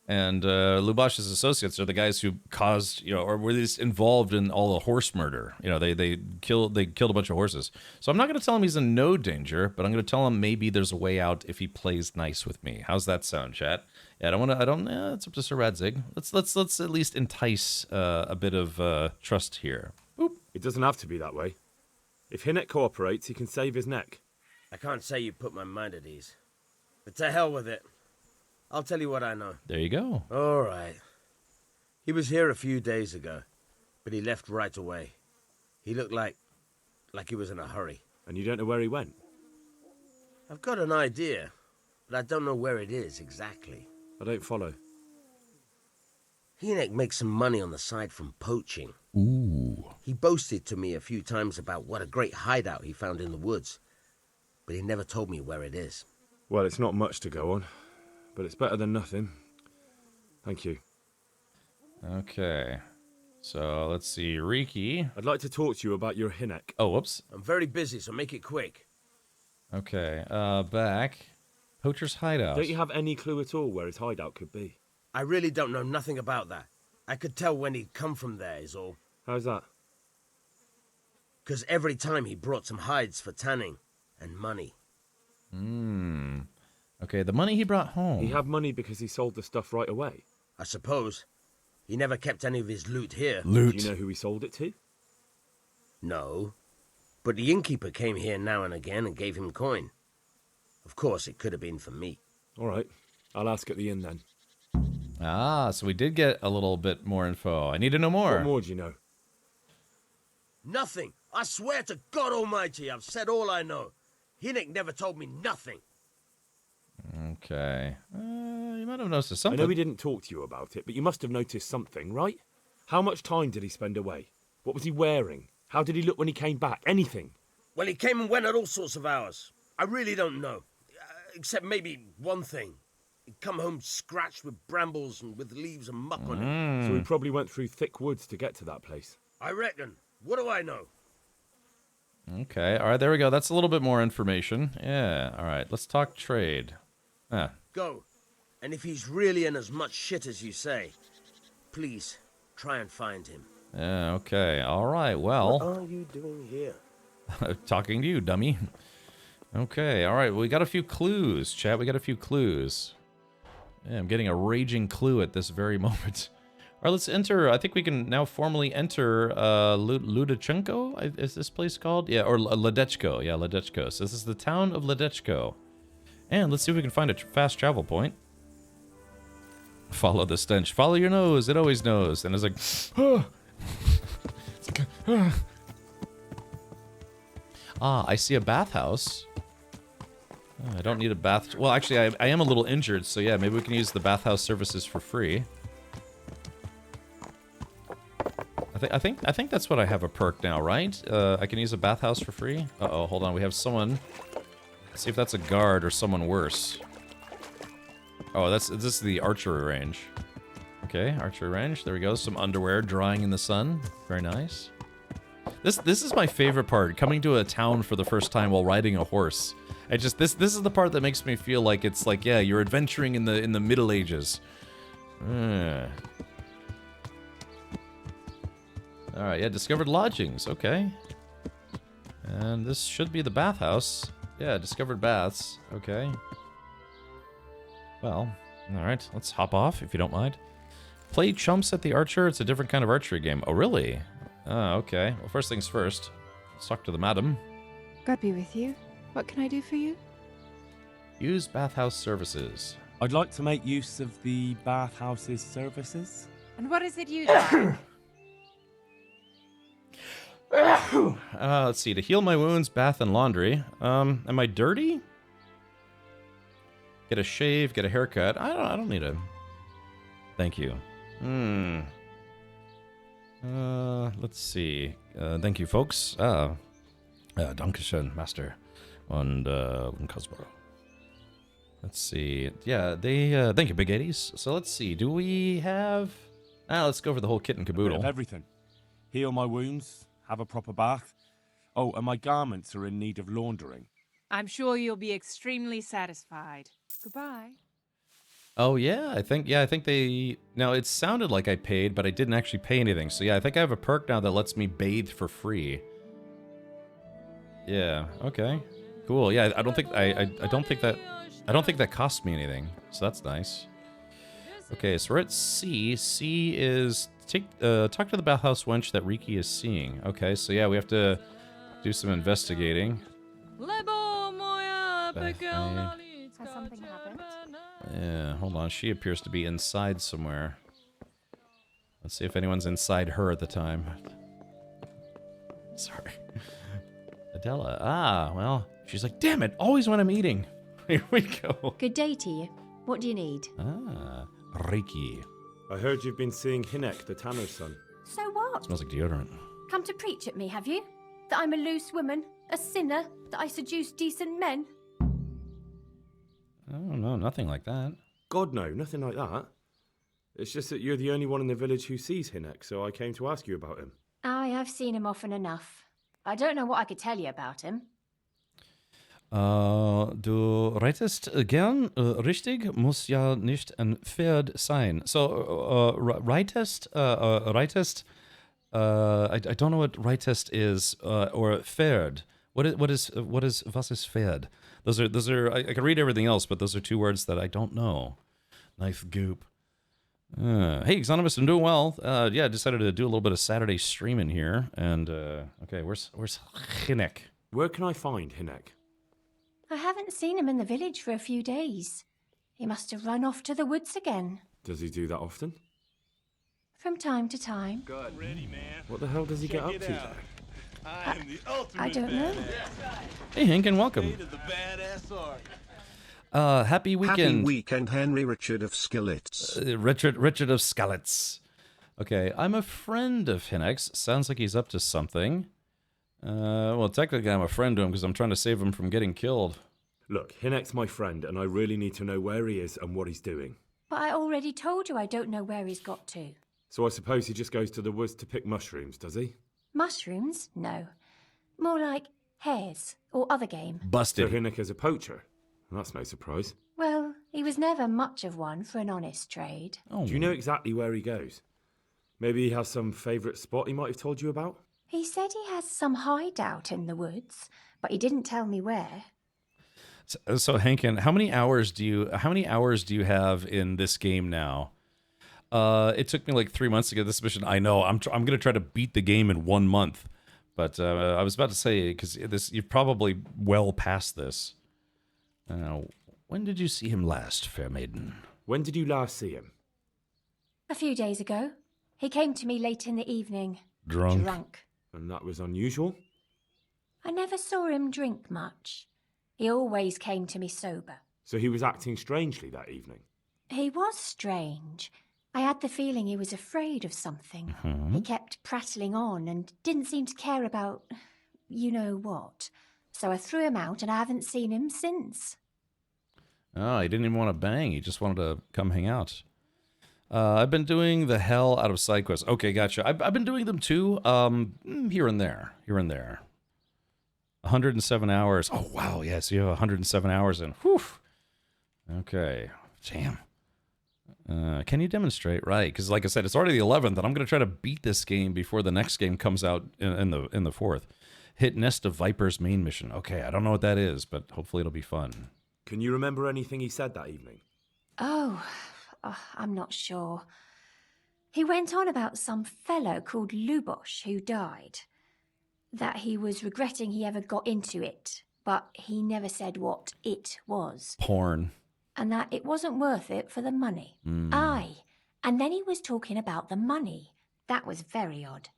And Lubosh's associates are the guys who caused, or were these involved in all the horse murder. They killed a bunch of horses. So I'm not going to tell him he's in no danger, but I'm going to tell him maybe there's a way out if he plays nice with me. How's that sound, chat? Yeah, I don't want to. I don't. It's up to Sir Radzig. Let's at least entice a bit of trust here. Boop. It doesn't have to be that way. If Hinnick cooperates, he can save his neck. I can't say you put my mind at ease. But to hell with it. I'll tell you what I know. There you go. All right. He was here a few days ago, but he left right away. He looked like he was in a hurry. And you don't know where he went? I've got an idea, but I don't know where it is exactly. I don't follow. Hinnick makes some money on the side from poaching. Ooh. He boasted to me a few times about what a great hideout he found in the woods, but he never told me where it is. Well, it's not much to go on, but it's better than nothing. Thank you. Okay. So let's see, Riki. I'd like to talk to you about your Hinnick. Oh, whoops. I'm very busy, so make it quick. Okay. Back. Poacher's hideout. Don't you have any clue at all where his hideout could be? I really don't know nothing about that. I could tell when he'd come from there, is all. How's that? 'Cause every time he brought some hides for tanning and money. Okay, the money he brought home. He had money because he sold the stuff right away? I suppose. He never kept any of his loot here. Loot. Do you know who he sold it to? No. But the innkeeper came here now and again and gave him coin. Of course, it could have been for me. All right. I'll ask at the inn then. Ah, so we did get a little bit more info. I need to know more. What more do you know? Nothing. I swear to God Almighty, I've said all I know. Hinnick never told me nothing. Okay. You might have noticed something. I know he didn't talk to you about it, but you must have noticed something, right? How much time did he spend away? What was he wearing? How did he look when he came back? Anything? Well, he came and went at all sorts of hours. I really don't know. Except maybe one thing. He'd come home scratched with brambles and with leaves and muck on him. So he probably went through thick woods to get to that place. I reckon. What do I know? Okay, all right, there we go. That's a little bit more information. Yeah, all right, let's talk trade. Ah. Go. And if he's really in as much shit as you say, please, try and find him. Yeah, okay, all right, well. What are you doing here? Talking to you, dummy. Okay, all right, we got a few clues, chat. We got a few clues. Yeah, I'm getting a raging clue at this very moment. All right, let's enter. I think we can now formally enter Ludachenko. Is this place called? Yeah, or Ledechko. Yeah, Ledechko. So this is the town of Ledechko. And let's see if we can find a fast travel point. Follow the stench. Follow your nose. It always knows. And it's like, ah, I see a bathhouse. I don't need a bath. Well, actually, I am a little injured, so yeah, maybe we can use the bathhouse services for free. I think that's what I have a perk now, right? I can use a bathhouse for free. Uh-oh, hold on. We have someone. Let's see if that's a guard or someone worse. Oh, this is the archery range. Okay, archery range. There we go. Some underwear drying in the sun. Very nice. This is my favorite part. Coming to a town for the first time while riding a horse. This is the part that makes me feel like it's like, yeah, you're adventuring in the Middle Ages. Alright, yeah, discovered lodgings, okay. And this should be the bathhouse. Yeah, discovered baths, okay. Well, alright, let's hop off if you don't mind. Play chumps at the archer, it's a different kind of archery game. Oh, really? Oh, okay. Well, first things first. Let's talk to the madam. God be with you. What can I do for you? Use bathhouse services. I'd like to make use of the bathhouse's services. And what is it you do? Let's see. To heal my wounds, bath and laundry. Am I dirty? Get a shave, get a haircut. I don't need a... Thank you. Let's see. Thank you, folks. Dankeschön, Master. Und Cosmo. Let's see. Yeah, they... thank you, Big 80s. So let's see. Do we have... let's go for the whole kit and caboodle. A bit of everything. Heal my wounds, have a proper bath. Oh, and my garments are in need of laundering. I'm sure you'll be extremely satisfied. Goodbye. Oh, yeah, I think they... Now, it sounded like I paid, but I didn't actually pay anything. So, yeah, I think I have a perk now that lets me bathe for free. Yeah, okay. Cool, yeah, I don't think that cost me anything. So that's nice. Okay, so we're at C. C is talk to the bathhouse wench that Riki is seeing. Okay, so yeah, we have to do some investigating. Has something happened? Yeah, hold on. She appears to be inside somewhere. Let's see if anyone's inside her at the time. Sorry. Adela. Ah, well, she's like, damn it, always when I'm eating. Here we go. Good day to you. What do you need? Ah, Riki. I heard you've been seeing Hinek, the tanner's son. So what? Smells like deodorant. Come to preach at me, have you? That I'm a loose woman, a sinner, that I seduce decent men? Oh, no, nothing like that. God, no, nothing like that. It's just that you're the only one in the village who sees Hinek, so I came to ask you about him. Aye, I've seen him often enough. I don't know what I could tell you about him. Du reitest gern, richtig, muss ja nicht ein Pferd sein. So, reitest, I don't know what reitest is, or Pferd. What is was ist Pferd? Those are, I can read everything else, but those are two words that I don't know. Nice goop. Hey, Xanimous, I'm doing well. Yeah, I decided to do a little bit of Saturday streaming here, and, okay, where's Hinek? Where can I find Hinek? I haven't seen him in the village for a few days. He must have run off to the woods again. Does he do that often? From time to time. Good. Ready, man. What the hell does he get up to there? I am the ultimate I don't know. Hey, Hank, and welcome. Happy weekend. Happy weekend, Henry Richard of Skillets. Richard of Skillets. Okay, I'm a friend of Hinek's. Sounds like he's up to something. Well, technically I'm a friend to him because I'm trying to save him from getting killed. Look, Hinek's my friend, and I really need to know where he is and what he's doing. But I already told you I don't know where he's got to. So I suppose he just goes to the woods to pick mushrooms, does he? Mushrooms? No. More like hares or other game. Busted. So Hinek is a poacher? That's no surprise. Well, he was never much of one for an honest trade. Do you know exactly where he goes? Maybe he has some favourite spot he might have told you about? He said he has some hideout in the woods, but he didn't tell me where. So Hankin, how many hours do you have in this game now? It took me like 3 months to get this mission. I know I'm gonna try to beat the game in 1 month, but I was about to say because you're probably well past this. When did you see him last, fair maiden? When did you last see him? A few days ago. He came to me late in the evening. Drunk. And that was unusual? I never saw him drink much. He always came to me sober. So he was acting strangely that evening? He was strange. I had the feeling he was afraid of something. He kept prattling on and didn't seem to care about you know what. So I threw him out and I haven't seen him since. Oh, he didn't even want to bang. He just wanted to come hang out. I've been doing the hell out of side quests. Okay, gotcha. I've been doing them too, here and there. 107 hours. Oh, wow, yes, you have 107 hours in. Whew. Okay, damn. Can you demonstrate? Right, because like I said, it's already the 11th, and I'm going to try to beat this game before the next game comes out in the 4th. Hit Nest of Vipers main mission. Okay, I don't know what that is, but hopefully it'll be fun. Can you remember anything he said that evening? Oh, I'm not sure. He went on about some fellow called Lubosh who died. That he was regretting he ever got into it, but he never said what it was. Porn. And that it wasn't worth it for the money. Aye. And then he was talking about the money. That was very odd.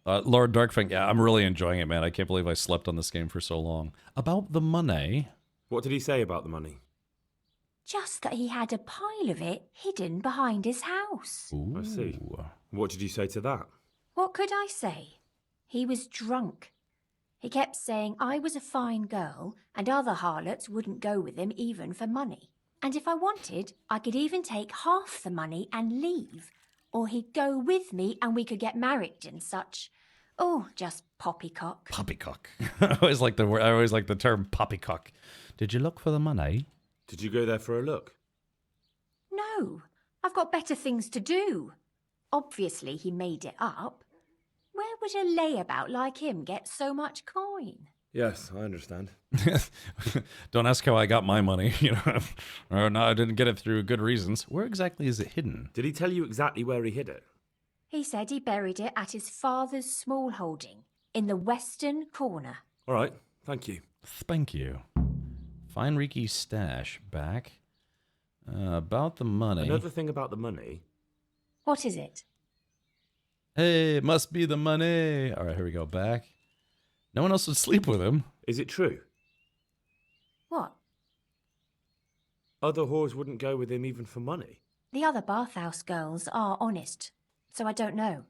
Lord Darkfang, yeah, I'm really enjoying it, man. I can't believe I slept on this game for so long. About the money. What did he say about the money? Just that he had a pile of it hidden behind his house. Ooh. I see. What did you say to that? What could I say? He was drunk. He kept saying I was a fine girl and other harlots wouldn't go with him even for money. And if I wanted, I could even take half the money and leave. Or he'd go with me and we could get married and such. Oh, just poppycock. Poppycock. I always like the term poppycock. Did you look for the money? Did you go there for a look? No, I've got better things to do. Obviously he made it up. Where would a layabout like him get so much coin? Yes, I understand. Don't ask how I got my money, you know. Or no, I didn't get it through good reasons. Where exactly is it hidden? Did he tell you exactly where he hid it? He said he buried it at his father's small holding in the western corner. All right, thank you. Thank you. Find Riki's stash. Back. About the money. Another thing about the money. What is it? Hey, it must be the money. All right, here we go. Back. No one else would sleep with him. Is it true? What? Other whores wouldn't go with him even for money. The other bathhouse girls are honest, so I don't know.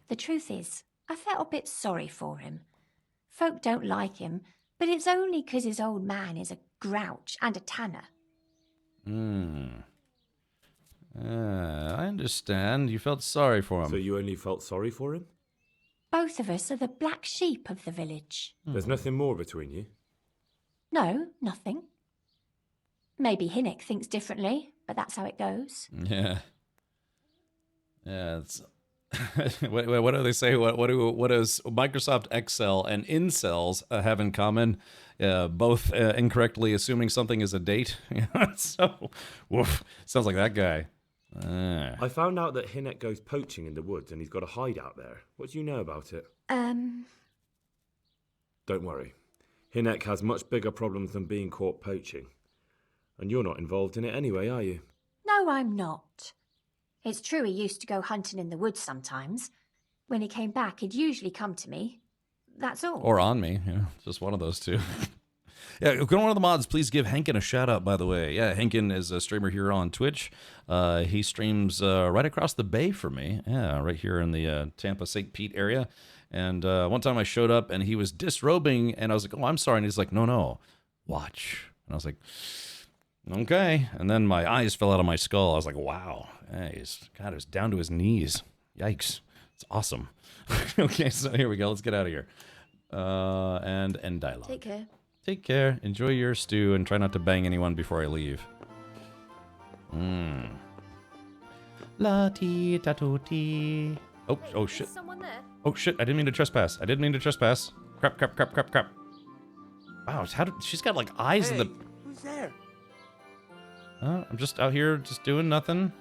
The truth is, I felt a bit sorry for him. Folk don't like him, but it's only 'cause his old man is a grouch and a tanner. I understand. You felt sorry for him. So you only felt sorry for him? Both of us are the black sheep of the village. There's nothing more between you? No, nothing. Maybe Hinnock thinks differently, but that's how it goes. Yeah. Yeah, it's... what do they say? What does Microsoft Excel and incels have in common? Both incorrectly assuming something is a date. So, woof, sounds like that guy. I found out that Hinnock goes poaching in the woods and he's got a hideout there. What do you know about it? Don't worry. Hinnock has much bigger problems than being caught poaching. And you're not involved in it anyway, are you? No, I'm not. It's true he used to go hunting in the woods sometimes. When he came back, he'd usually come to me. That's all. Or on me. Yeah, just one of those two. Yeah, one of the mods, please give Henkin a shout out, by the way. Yeah, Henkin is a streamer here on Twitch. He streams right across the bay from me. Yeah, right here in the Tampa St. Pete area. And one time I showed up and he was disrobing and I was like, oh, I'm sorry. And he's like, no, watch. And I was like, okay. And then my eyes fell out of my skull. I was like, wow. Hey, God, it was down to his knees. Yikes. It's awesome. Okay, so here we go. Let's get out of here. And end dialogue. Take care. Take care. Enjoy your stew and try not to bang anyone before I leave. La ti ta tu ti. Oh shit. Is someone there? Oh shit, I didn't mean to trespass. Crap. Wow, she's got like eyes in the... Who's there? I'm just out here just doing nothing.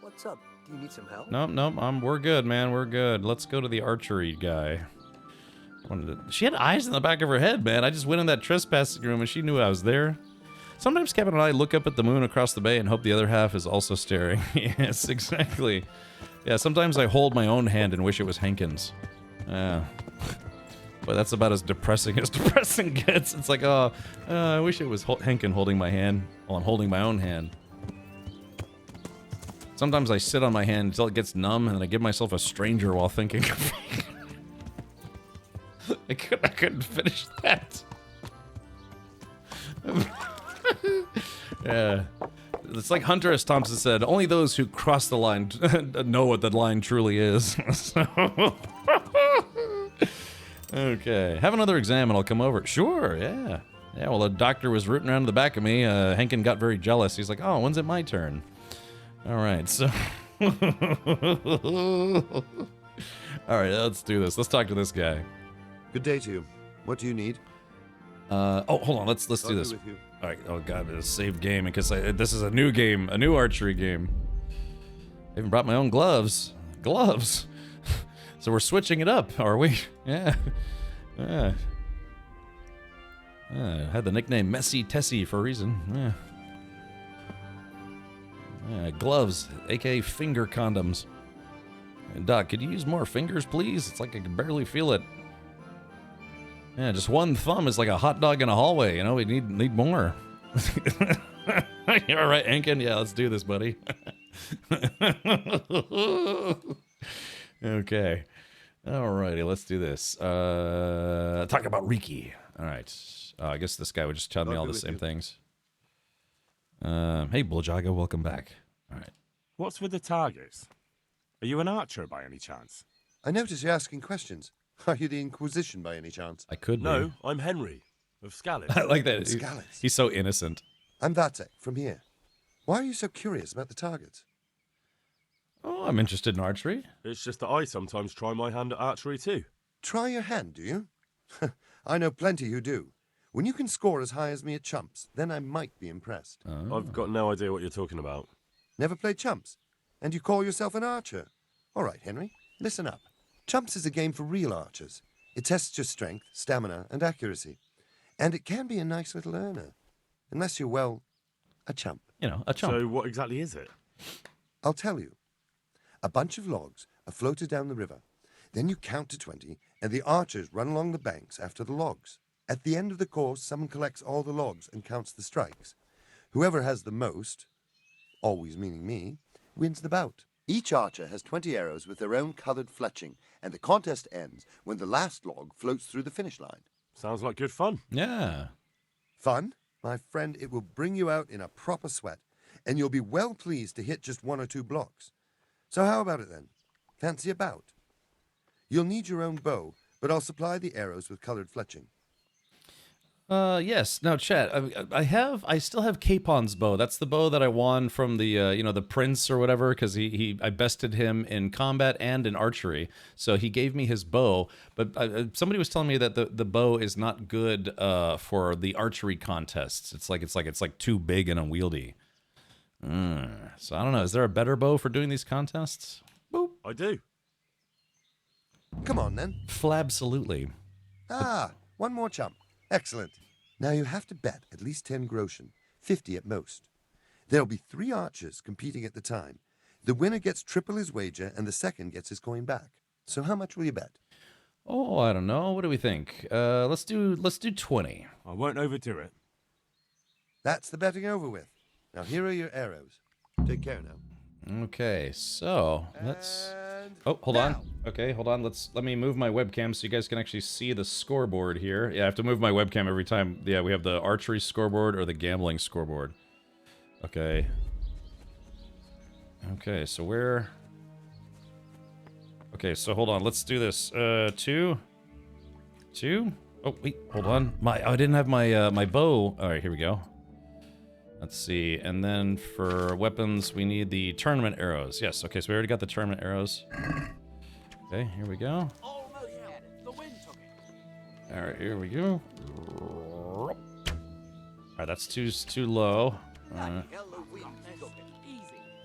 What's up? Do you need some help? Nope, we're good, man, we're good. Let's go to the archery guy. She had eyes in the back of her head, man. I just went in that trespassing room and she knew I was there. Sometimes Kevin and I look up at the moon across the bay and hope the other half is also staring. Yes, exactly. Yeah, sometimes I hold my own hand and wish it was Henkin's. Yeah. But that's about as depressing as depressing gets. It's like, oh, I wish it was Henkin holding my hand while I'm holding my own hand. Sometimes I sit on my hand until it gets numb and then I give myself a stranger while thinking. I couldn't finish that. Yeah. It's like Hunter S. Thompson said, only those who cross the line know what the line truly is. Okay. Have another exam and I'll come over. Sure, yeah. Yeah, well, the doctor was rooting around in the back of me. Henkin got very jealous. He's like, oh, when's it my turn? All right, so... All right, let's do this. Let's talk to this guy. Good day to you. What do you need? Oh, hold on. Let's do this. With you. All right. Oh god, it's a saved game because this is a new game, a new archery game. I even brought my own gloves. Gloves. So we're switching it up, are we? Yeah. Yeah. I had the nickname Messy Tessie for a reason. Yeah. Yeah, gloves, aka finger condoms. And Doc, could you use more fingers, please? It's like I can barely feel it. Yeah, just one thumb is like a hot dog in a hallway. You know, we need more. You all right, Henkin? Yeah, let's do this, buddy. Okay. Alrighty, let's do this. Talk about Riki. All right. I guess this guy would just tell me all the same things. Hey, Buljaga, welcome back. All right. What's with the targets? Are you an archer by any chance? I notice you're asking questions. Are you the Inquisition by any chance? I could be. No, I'm Henry of Scallis. I like that. Scallis. He's so innocent. I'm Vatek, from here. Why are you so curious about the targets? Oh, I'm interested in archery. It's just that I sometimes try my hand at archery too. Try your hand, do you? I know plenty who do. When you can score as high as me at chumps, then I might be impressed. I've got no idea what you're talking about. Never played chumps? And you call yourself an archer? All right, Henry, listen up. Chumps is a game for real archers. It tests your strength, stamina, and accuracy. And it can be a nice little earner. Unless you're, well, a chump. You know, a chump. So what exactly is it? I'll tell you. A bunch of logs are floated down the river. Then you count to 20, and the archers run along the banks after the logs. At the end of the course, someone collects all the logs and counts the strikes. Whoever has the most, always meaning me, wins the bout. Each archer has 20 arrows with their own coloured fletching, and the contest ends when the last log floats through the finish line. Sounds like good fun. Yeah. Fun? My friend, it will bring you out in a proper sweat, and you'll be well pleased to hit just 1 or 2 blocks. So how about it then? Fancy a bout? You'll need your own bow, but I'll supply the arrows with coloured fletching. Yes. Now, Chat, I still have Capon's bow. That's the bow that I won from the, the prince or whatever, because I bested him in combat and in archery. So he gave me his bow, but somebody was telling me that the bow is not good for the archery contests. It's like too big and unwieldy. So I don't know. Is there a better bow for doing these contests? Boop. I do. Come on, then. Flabsolutely. Ah, one more chump. Excellent. Now you have to bet at least 10 groschen, 50 at most. There'll be 3 archers competing at the time. The winner gets triple his wager, and the second gets his coin back. So how much will you bet? Oh, I don't know. What do we think? Let's do 20. I won't overdo it. That's the betting over with. Now here are your arrows. Take care now. Okay, so let's. Oh, hold on. Okay, hold on. Let me move my webcam so you guys can actually see the scoreboard here. Yeah, I have to move my webcam every time. Yeah, we have the archery scoreboard or the gambling scoreboard. Okay. Okay, so where? Okay, so hold on. Let's do this. 2. Oh wait, hold on. I didn't have my my bow. All right, here we go. Let's see, and then for weapons, we need the tournament arrows. Yes, okay, so we already got the tournament arrows. Okay, here we go. Alright, here we go. Alright, that's too low. Oh.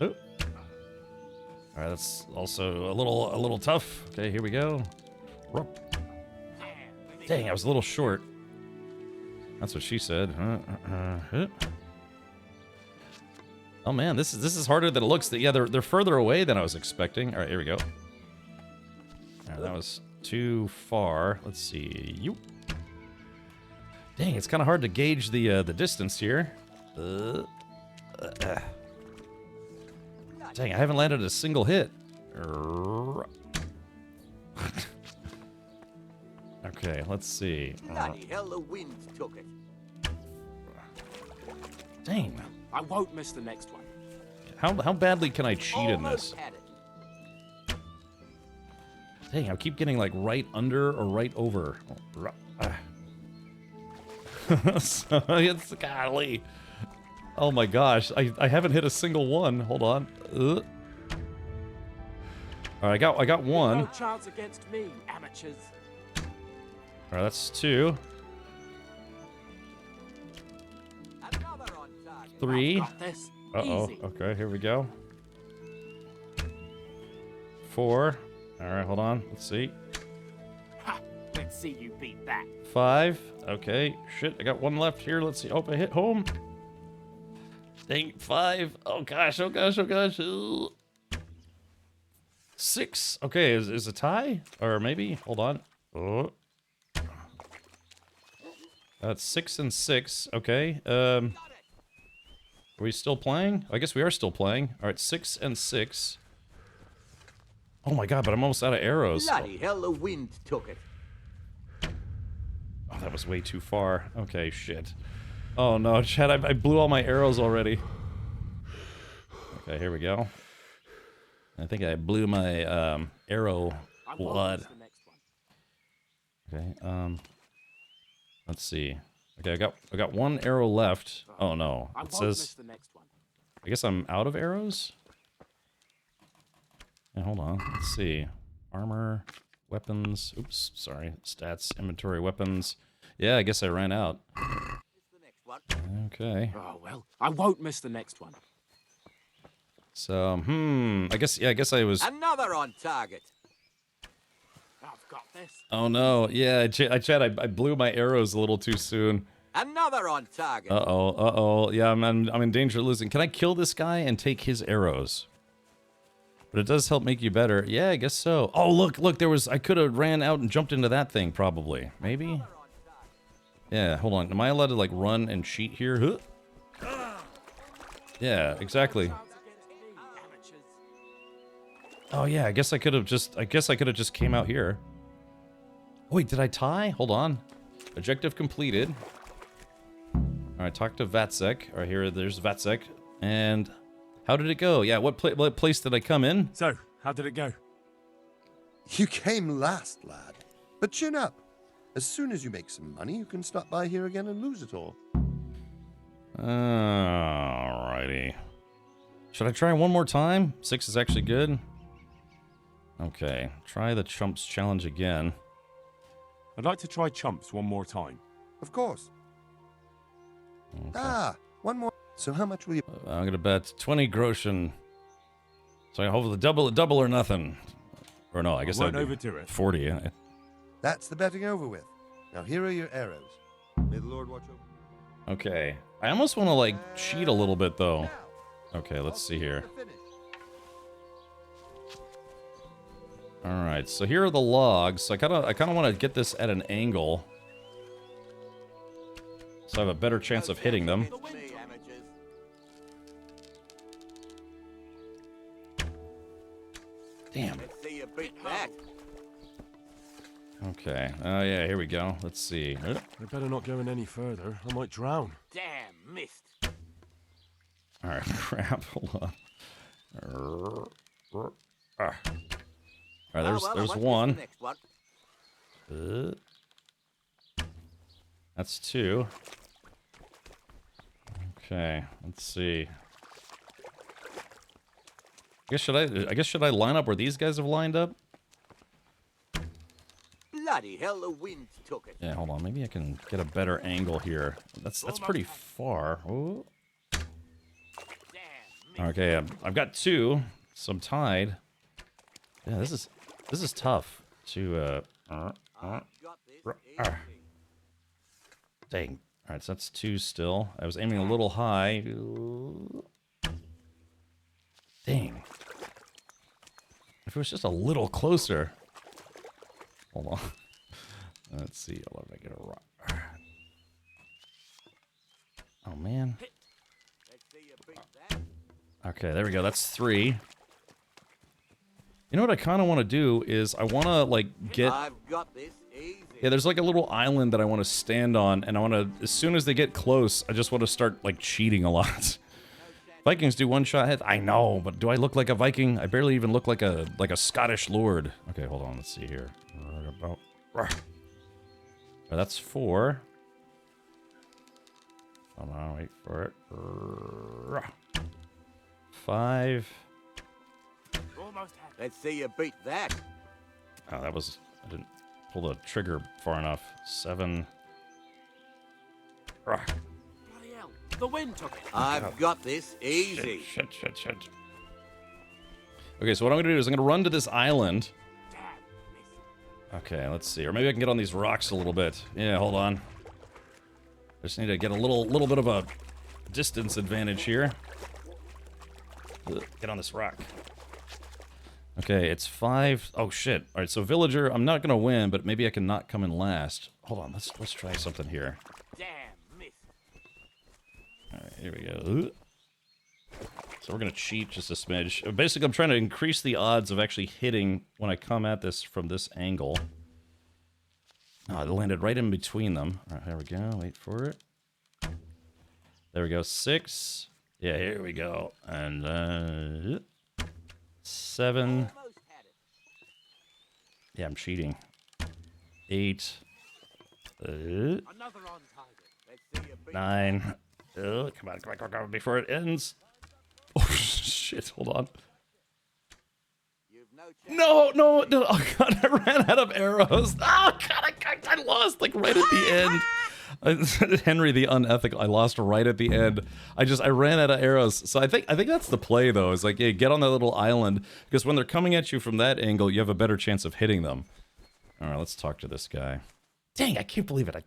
Alright, that's also a little tough. Okay, here we go. Dang, I was a little short. That's what she said. Oh man, this is harder than it looks. Yeah, they're further away than I was expecting. All right, here we go. All right, that was too far. Let's see. You. Dang, it's kind of hard to gauge the distance here. Dang, I haven't landed a single hit. Okay, let's see. Bloody hell, the wind took it. Dang. I won't miss the next one. How badly can I cheat in this? Dang, I keep getting like right under or right over. So it's golly. Oh my gosh, I haven't hit a single one. Hold on. All right, I got one. No chance against me, amateurs. All right, that's 2. 3. Uh-oh. Okay, here we go. 4. All right, hold on. Let's see. Ha! Let's see you beat that. 5. Okay. Shit, I got 1 left here. Let's see. Oh, I hit home. Dang, 5. Oh gosh. Oh gosh. Oh gosh. Ugh. 6. Okay, is a tie? Or maybe? Hold on. Oh. That's 6 and 6. Okay. Are we still playing? I guess we are still playing. All right, 6 and 6. Oh my god, but I'm almost out of arrows. Bloody hell, the wind took it. Oh, that was way too far. Okay, shit. Oh no, Chad, I blew all my arrows already. Okay, here we go. I think I blew my arrow blood. Okay, let's see. Okay, I got 1 arrow left. Oh no, it says. I guess I'm out of arrows. Yeah, hold on. Let's see. Armor, weapons. Oops, sorry. Stats, inventory, weapons. Yeah, I guess I ran out. Okay. Oh, well, I won't miss the next one. So, I guess I was... Another on target. I've got this. Oh no, yeah, Chad, I blew my arrows a little too soon. Another on target. Uh-oh, yeah, I'm in danger of losing. Can I kill this guy and take his arrows? But it does help make you better. Yeah, I guess so. Oh, look, I could have ran out and jumped into that thing, probably. Maybe? Yeah, hold on. Am I allowed to, like, run and cheat here? Huh? Yeah, exactly. Oh, yeah, I guess I could have just came out here. Wait, did I tie? Hold on. Objective completed. Alright, talk to Vatsek. Alright, there's Vatsek. And how did it go? Yeah, what place did I come in? So, how did it go? You came last, lad. But chin up. As soon as you make some money, you can stop by here again and lose it all. Alrighty. Should I try one more time? 6 is actually good. Okay, try the Chumps challenge again. I'd like to try Chumps one more time. Of course. Okay. One more. So how much will you... I'm gonna bet 20 groschen. So I hopefully double or nothing. Or no, I guess that would be 40. Yeah. That's the betting over with. Now here are your arrows. May the Lord watch over. Okay. I almost want to, like, cheat a little bit, though. Okay, let's see here. Alright, so here are the logs. So I kinda want to get this at an angle. So I have a better chance of hitting them. Damn. Okay. Oh, yeah, here we go. Let's see. I better not go in any further. I might drown. Damn, missed. Alright, crap. Hold on. Alright, there's one. That's 2. Okay, let's see. I guess should I line up where these guys have lined up? Bloody hell, the wind took it. Yeah, hold on. Maybe I can get a better angle here. That's pretty far. Ooh. Okay, I've got 2, so I'm tied. Yeah, this is tough to Dang. Alright, so that's 2 still. I was aiming a little high. Dang. If it was just a little closer. Hold on. Let's see. I'll let me get a rock. Oh, man. Okay, there we go. That's 3. You know what I kind of want to do is I want to, like, get... I've got this easy. Yeah, there's like a little island that I want to stand on, and I want to, as soon as they get close, I just want to start, like, cheating a lot. Vikings do one-shot hit. I know, but do I look like a Viking? I barely even look like a Scottish lord. Okay, hold on. Let's see here. Oh, that's 4. Hold on, wait for it. 5. Let's see you beat that. Oh, that was... I didn't pull the trigger far enough. 7. Bloody hell, the wind took it. I've got this easy. Shit. Okay, so what I'm going to do is I'm going to run to this island. Okay, let's see. Or maybe I can get on these rocks a little bit. Yeah, hold on. I just need to get a little bit of a distance advantage here. Get on this rock. Okay, it's 5. Oh shit! All right, so villager, I'm not gonna win, but maybe I can not come in last. Hold on, let's try something here. Damn, miss. All right, here we go. So we're gonna cheat just a smidge. Basically, I'm trying to increase the odds of actually hitting when I come at this from this angle. Oh, it landed right in between them. All right, there we go. Wait for it. There we go. 6. Yeah, here we go. And 7. Yeah, I'm cheating. 8. 9. Oh, come on, before it ends. Oh, shit, hold on. No. Oh god, I ran out of arrows. Oh god, I lost like right at the end. Henry the unethical. I lost right at the end. I ran out of arrows. So I think that's the play though. Is like, yeah, get on that little island because when they're coming at you from that angle, you have a better chance of hitting them. All right, let's talk to this guy. Dang, I can't believe it.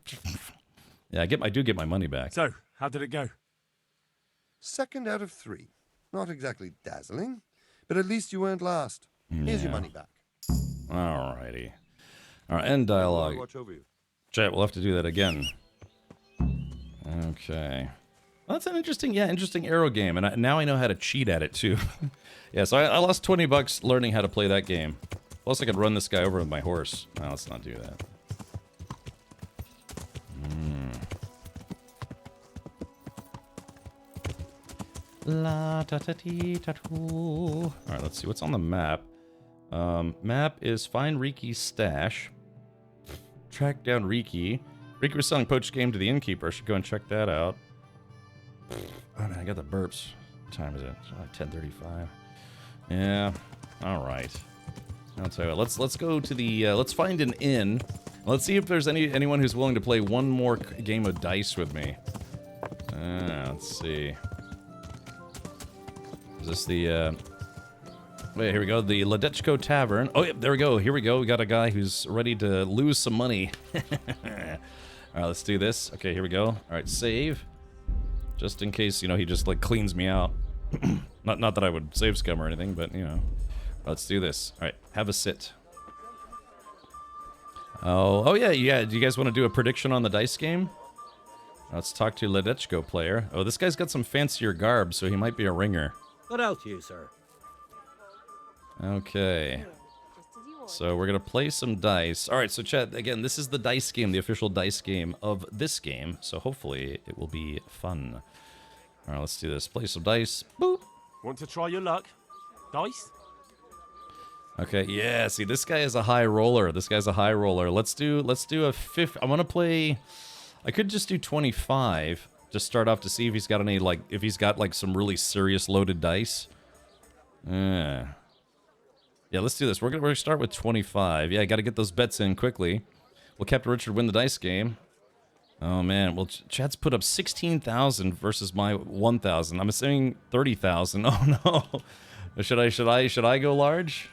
Yeah, I do get my money back. So, how did it go? 2nd out of 3. Not exactly dazzling, but at least you weren't last. Here's your money back. Alrighty. Alright, end dialogue. Watch over you. Chat, we'll have to do that again. Okay. Well, that's an interesting arrow game, and now I know how to cheat at it too. Yeah, so I lost 20 bucks learning how to play that game. Plus I could run this guy over with my horse. No, let's not do that. La ta ta ti ta too. Alright, let's see what's on the map. Map is find Riki's stash. Track down Riki. Riki was selling poached game to the innkeeper. I should go and check that out. Oh man, I got the burps. What time is it? It's like 10:35. Yeah. Alright. I'll tell you what, let's go to the let's find an inn. Let's see if there's anyone who's willing to play one more game of dice with me. Let's see. Is this the wait, here we go. The Ledechko Tavern. Oh, yeah, there we go. Here we go. We got a guy who's ready to lose some money. All right, let's do this. Okay, here we go. All right, save. Just in case, you know, he just, like, cleans me out. Not that I would save scum or anything, but, you know. Let's do this. All right, have a sit. Oh, yeah. Do you guys want to do a prediction on the dice game? Let's talk to Ledechko player. Oh, this guy's got some fancier garb, so he might be a ringer. What else you, sir? Okay. So we're going to play some dice. All right, so chat, again, this is the dice game, the official dice game of this game. So hopefully it will be fun. All right, let's do this. Play some dice. Boop. Want to try your luck? Dice? Okay, yeah, see, this guy is a high roller. Let's do a fifth. I want to play, I could just do 25. Just start off to see if he's got any, like, if he's got, like, some really serious loaded dice. Yeah, let's do this. We're gonna start with 25. Yeah, I gotta get those bets in quickly. Will Captain Richard win the dice game? Oh, man. Well, Chad's put up 16,000 versus my 1,000. I'm assuming 30,000. Oh, no. Should I go large?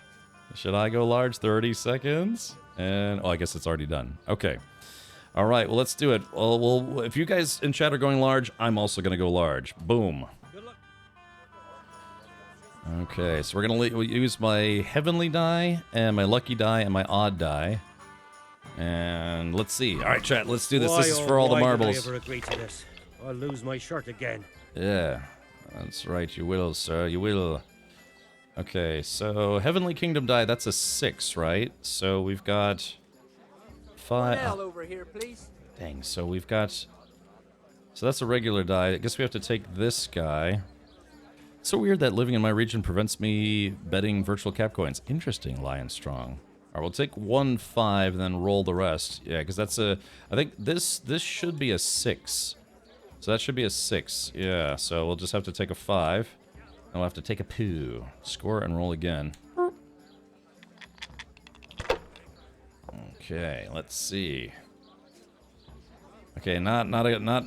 Should I go large? 30 seconds? And, oh, I guess it's already done. Okay. All right, well, let's do it. Well, if you guys in chat are going large, I'm also going to go large. Boom. Okay, so we're going to use my heavenly die, and my lucky die, and my odd die. And let's see. All right, chat, let's do this. This is for all the marbles. Why did I ever agree to this? I'll lose my shirt again. Yeah, that's right. You will, sir. You will. Okay, so Heavenly Kingdom die, that's a 6, right? So we've got 5. Over here, please. Dang, so we've got... So that's a regular die. I guess we have to take this guy. It's so weird that living in my region prevents me betting virtual cap coins. Interesting, Lion Strong. All right, we'll take 1 5 and then roll the rest. Yeah, because that's a... I think this should be a 6. So that should be a 6. Yeah, so we'll just have to take a 5. And we'll have to take a poo. Score and roll again. Okay, let's see. Okay,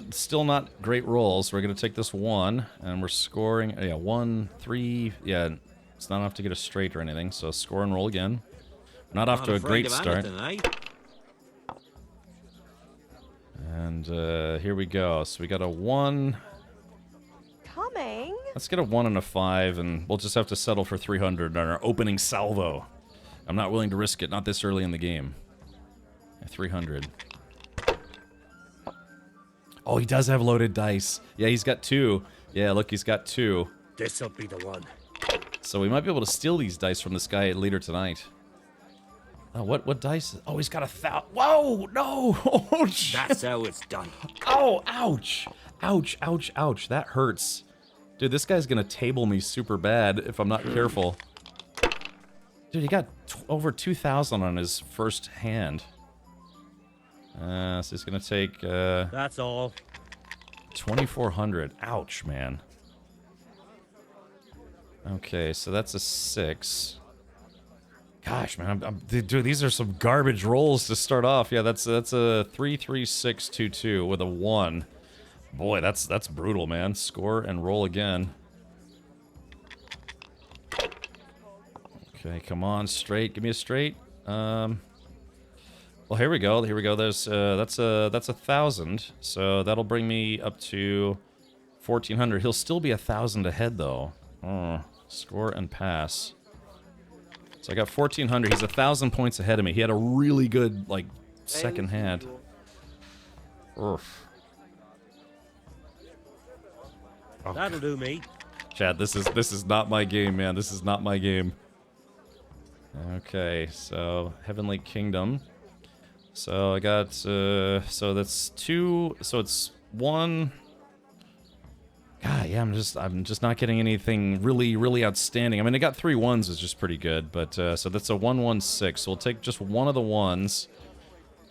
still not great rolls. We're gonna take this 1, and we're scoring. Yeah, 1, 3. Yeah, it's not enough to get a straight or anything. So score and roll again. Not off to a great start. And here we go. So we got a 1. Coming. Let's get a 1 and a 5, and we'll just have to settle for 300 on our opening salvo. I'm not willing to risk it, not this early in the game. 300. Oh, he does have loaded dice. Yeah, he's got 2. Yeah, look, he's got 2. This'll be the one. So we might be able to steal these dice from this guy later tonight. Oh, what dice? Oh, he's got 1,000. Whoa, no! Ouch. That's how it's done. Oh, ouch. Ouch, ouch, ouch. That hurts. Dude, this guy's gonna table me super bad if I'm not careful. Dude, he got over 2,000 on his first hand. So he's gonna take, That's all. 2,400. Ouch, man. Okay, so that's a 6. Gosh, man, dude, these are some garbage rolls to start off. Yeah, that's a 3-3-6-2-2 with a 1. Boy, that's brutal, man. Score and roll again. Okay, come on, straight. Give me a straight. Well, here we go. Here we go. There's that's 1,000. So that'll bring me up to 1,400. He'll still be 1,000 ahead though. Score and pass. So I got 1,400. He's 1,000 points ahead of me. He had a really good like second hand. Oof. That'll do me. Chad, this is not my game, man. This is not my game. Okay, so Heavenly Kingdom. So I got so that's 2. So it's 1. God, yeah, I'm just not getting anything really outstanding. I mean, I got 3 1s, is just pretty good. But so that's a 1-1-6. So we'll take just one of the 1s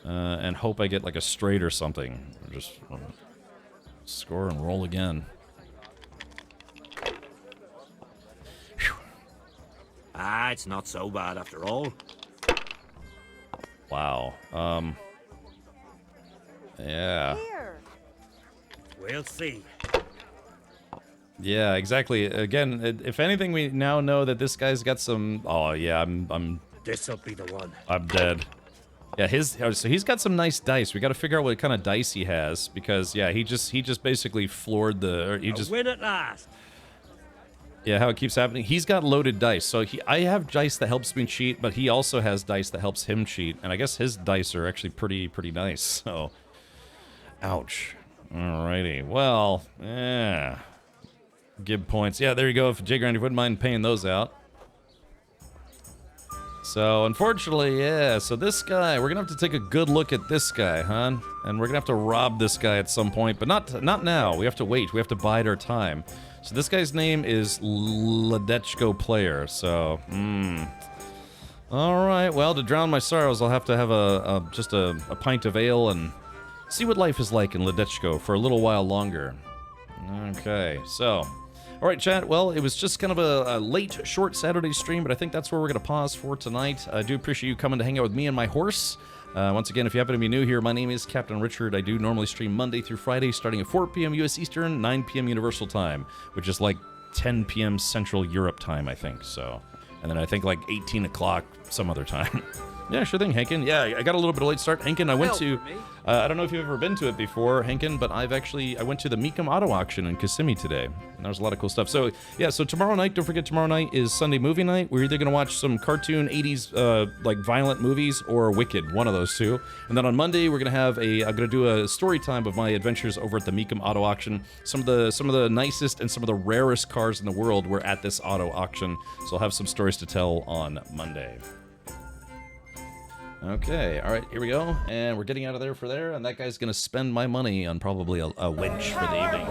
and hope I get like a straight or something. Or just score and roll again. Ah, it's not so bad after all. Wow. Yeah. We'll see. Yeah, exactly. Again, if anything, we now know that this guy's got some. Oh yeah, I'm. This'll be the one. I'm dead. Yeah, so he's got some nice dice. We got to figure out what kind of dice he has because yeah, he just basically floored the. Or he just win at last. Yeah, how it keeps happening. He's got loaded dice, so I have dice that helps me cheat, but he also has dice that helps him cheat, and I guess his dice are actually pretty nice. So, ouch. Alrighty. Well, yeah. Give points. Yeah, there you go. If Jay Grant, if you wouldn't mind paying those out. So, unfortunately, yeah. So this guy, we're gonna have to take a good look at this guy, huh? And we're gonna have to rob this guy at some point, but not now. We have to wait. We have to bide our time. So this guy's name is Ledechko Player. So, all right. Well, to drown my sorrows, I'll have to have just a pint of ale and see what life is like in Ledechko for a little while longer. Okay. So. All right, chat. Well, it was just kind of a late, short Saturday stream, but I think that's where we're going to pause for tonight. I do appreciate you coming to hang out with me and my horse. Once again, if you happen to be new here, my name is Captain Richard. I do normally stream Monday through Friday, starting at 4 p.m. U.S. Eastern, 9 p.m. Universal Time, which is like 10 p.m. Central Europe time, I think. So, and then I think like 18 o'clock some other time. Yeah, sure thing, Hankin. Yeah, I got a little bit of a late start. Hankin, I went to, I don't know if you've ever been to it before, Hankin, but I went to the Meekum Auto Auction in Kissimmee today, and there was a lot of cool stuff. So, yeah, so tomorrow night, don't forget tomorrow night is Sunday movie night. We're either going to watch some cartoon 80s, like, violent movies or Wicked, one of those two. And then on Monday, we're going to have I'm going to do a story time of my adventures over at the Meekum Auto Auction. Some of the nicest and some of the rarest cars in the world were at this auto auction, so I'll have some stories to tell on Monday. Okay, all right, here we go, and we're getting out of there for there, and that guy's gonna spend my money on probably a winch for the evening.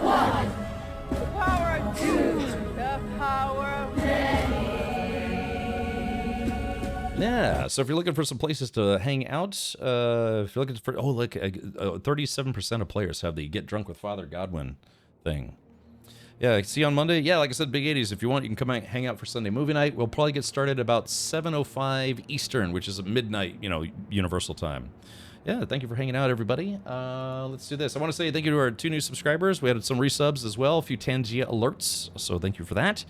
The power of two, the power of many. Yeah, so if you're looking for some places to hang out, if you're looking for, 37% of players have the Get Drunk with Father Godwin thing. Yeah, see you on Monday. Yeah, like I said, Big 80s. If you want, you can come out, hang out for Sunday movie night. We'll probably get started about 7:05 Eastern, which is midnight, Universal time. Yeah, thank you for hanging out, everybody. Let's do this. I want to say thank you to our 2 new subscribers. We had some resubs as well, a few Tangia alerts, so thank you for that.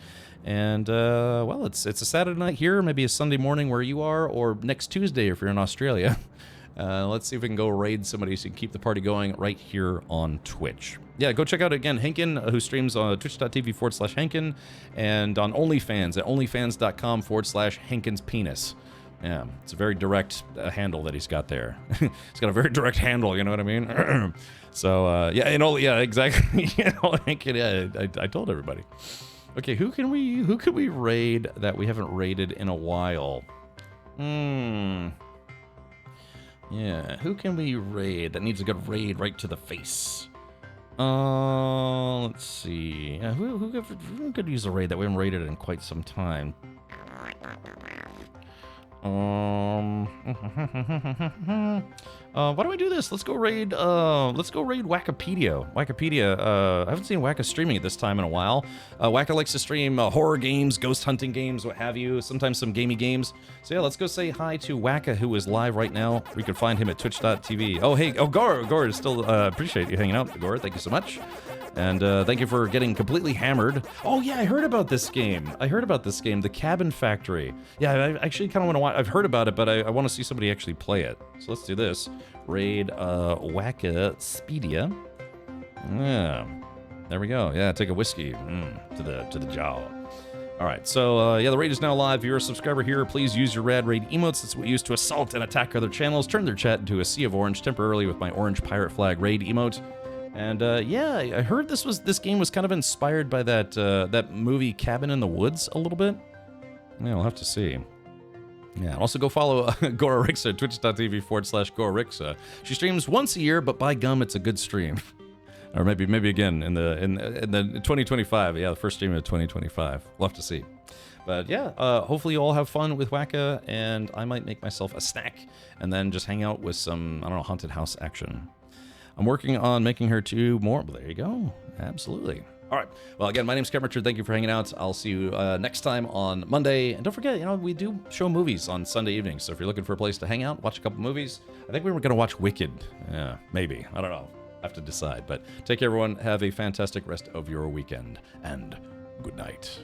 And, well, it's a Saturday night here, maybe a Sunday morning where you are, or next Tuesday if you're in Australia. Let's see if we can go raid somebody so you can keep the party going right here on Twitch. Yeah, go check out, again, Hankin, who streams on twitch.tv/Hankin, and on OnlyFans at onlyfans.com/HankinsPenis. Yeah, it's a very direct handle that he's got there. He's got a very direct handle, you know what I mean? So, yeah, exactly. Hankin, yeah, I told everybody. Okay, who can we raid that we haven't raided in a while? Yeah, who can we raid that needs a good raid right to the face? Let's see. Yeah, who could use a raid that we haven't raided in quite some time? Why don't we do this? Let's go raid Wackipedia. Wackipedia, I haven't seen Wacka streaming at this time in a while. Wacka likes to stream horror games, ghost hunting games, what have you, sometimes some gamey games. So yeah, let's go say hi to Wacka, who is live right now. We can find him at twitch.tv. Oh, hey, Gore is still, appreciate you hanging out, Gore, thank you so much. And thank you for getting completely hammered. Oh yeah, I heard about this game. The Cabin Factory. Yeah, I actually kind of want to watch. I've heard about it, but I want to see somebody actually play it. So let's do this. Raid Wackipedia. Yeah, there we go. Yeah, take a whiskey to the jaw. All right, so yeah, the raid is now live. If you're a subscriber here, please use your rad raid emotes. That's what we use to assault and attack other channels. Turn their chat into a sea of orange temporarily with my orange pirate flag raid emote. And yeah, I heard this game was kind of inspired by that movie Cabin in the Woods a little bit. Yeah, we'll have to see. Yeah, also go follow Gora Rixa at twitch.tv/Gora Rixa. She streams once a year, but by gum, it's a good stream. Or maybe again in the 2025. Yeah, the first stream of 2025. We'll have to see. But yeah, hopefully you all have fun with Wacka, and I might make myself a snack and then just hang out with some, I don't know, haunted house action. I'm working on making her 2 more. Well, there you go. Absolutely. All right. Well, again, my name's Kevin Richard. Thank you for hanging out. I'll see you next time on Monday. And don't forget, we do show movies on Sunday evenings. So if you're looking for a place to hang out, watch a couple movies. I think we were going to watch Wicked. Yeah, maybe. I don't know. I have to decide. But take care, everyone. Have a fantastic rest of your weekend. And good night.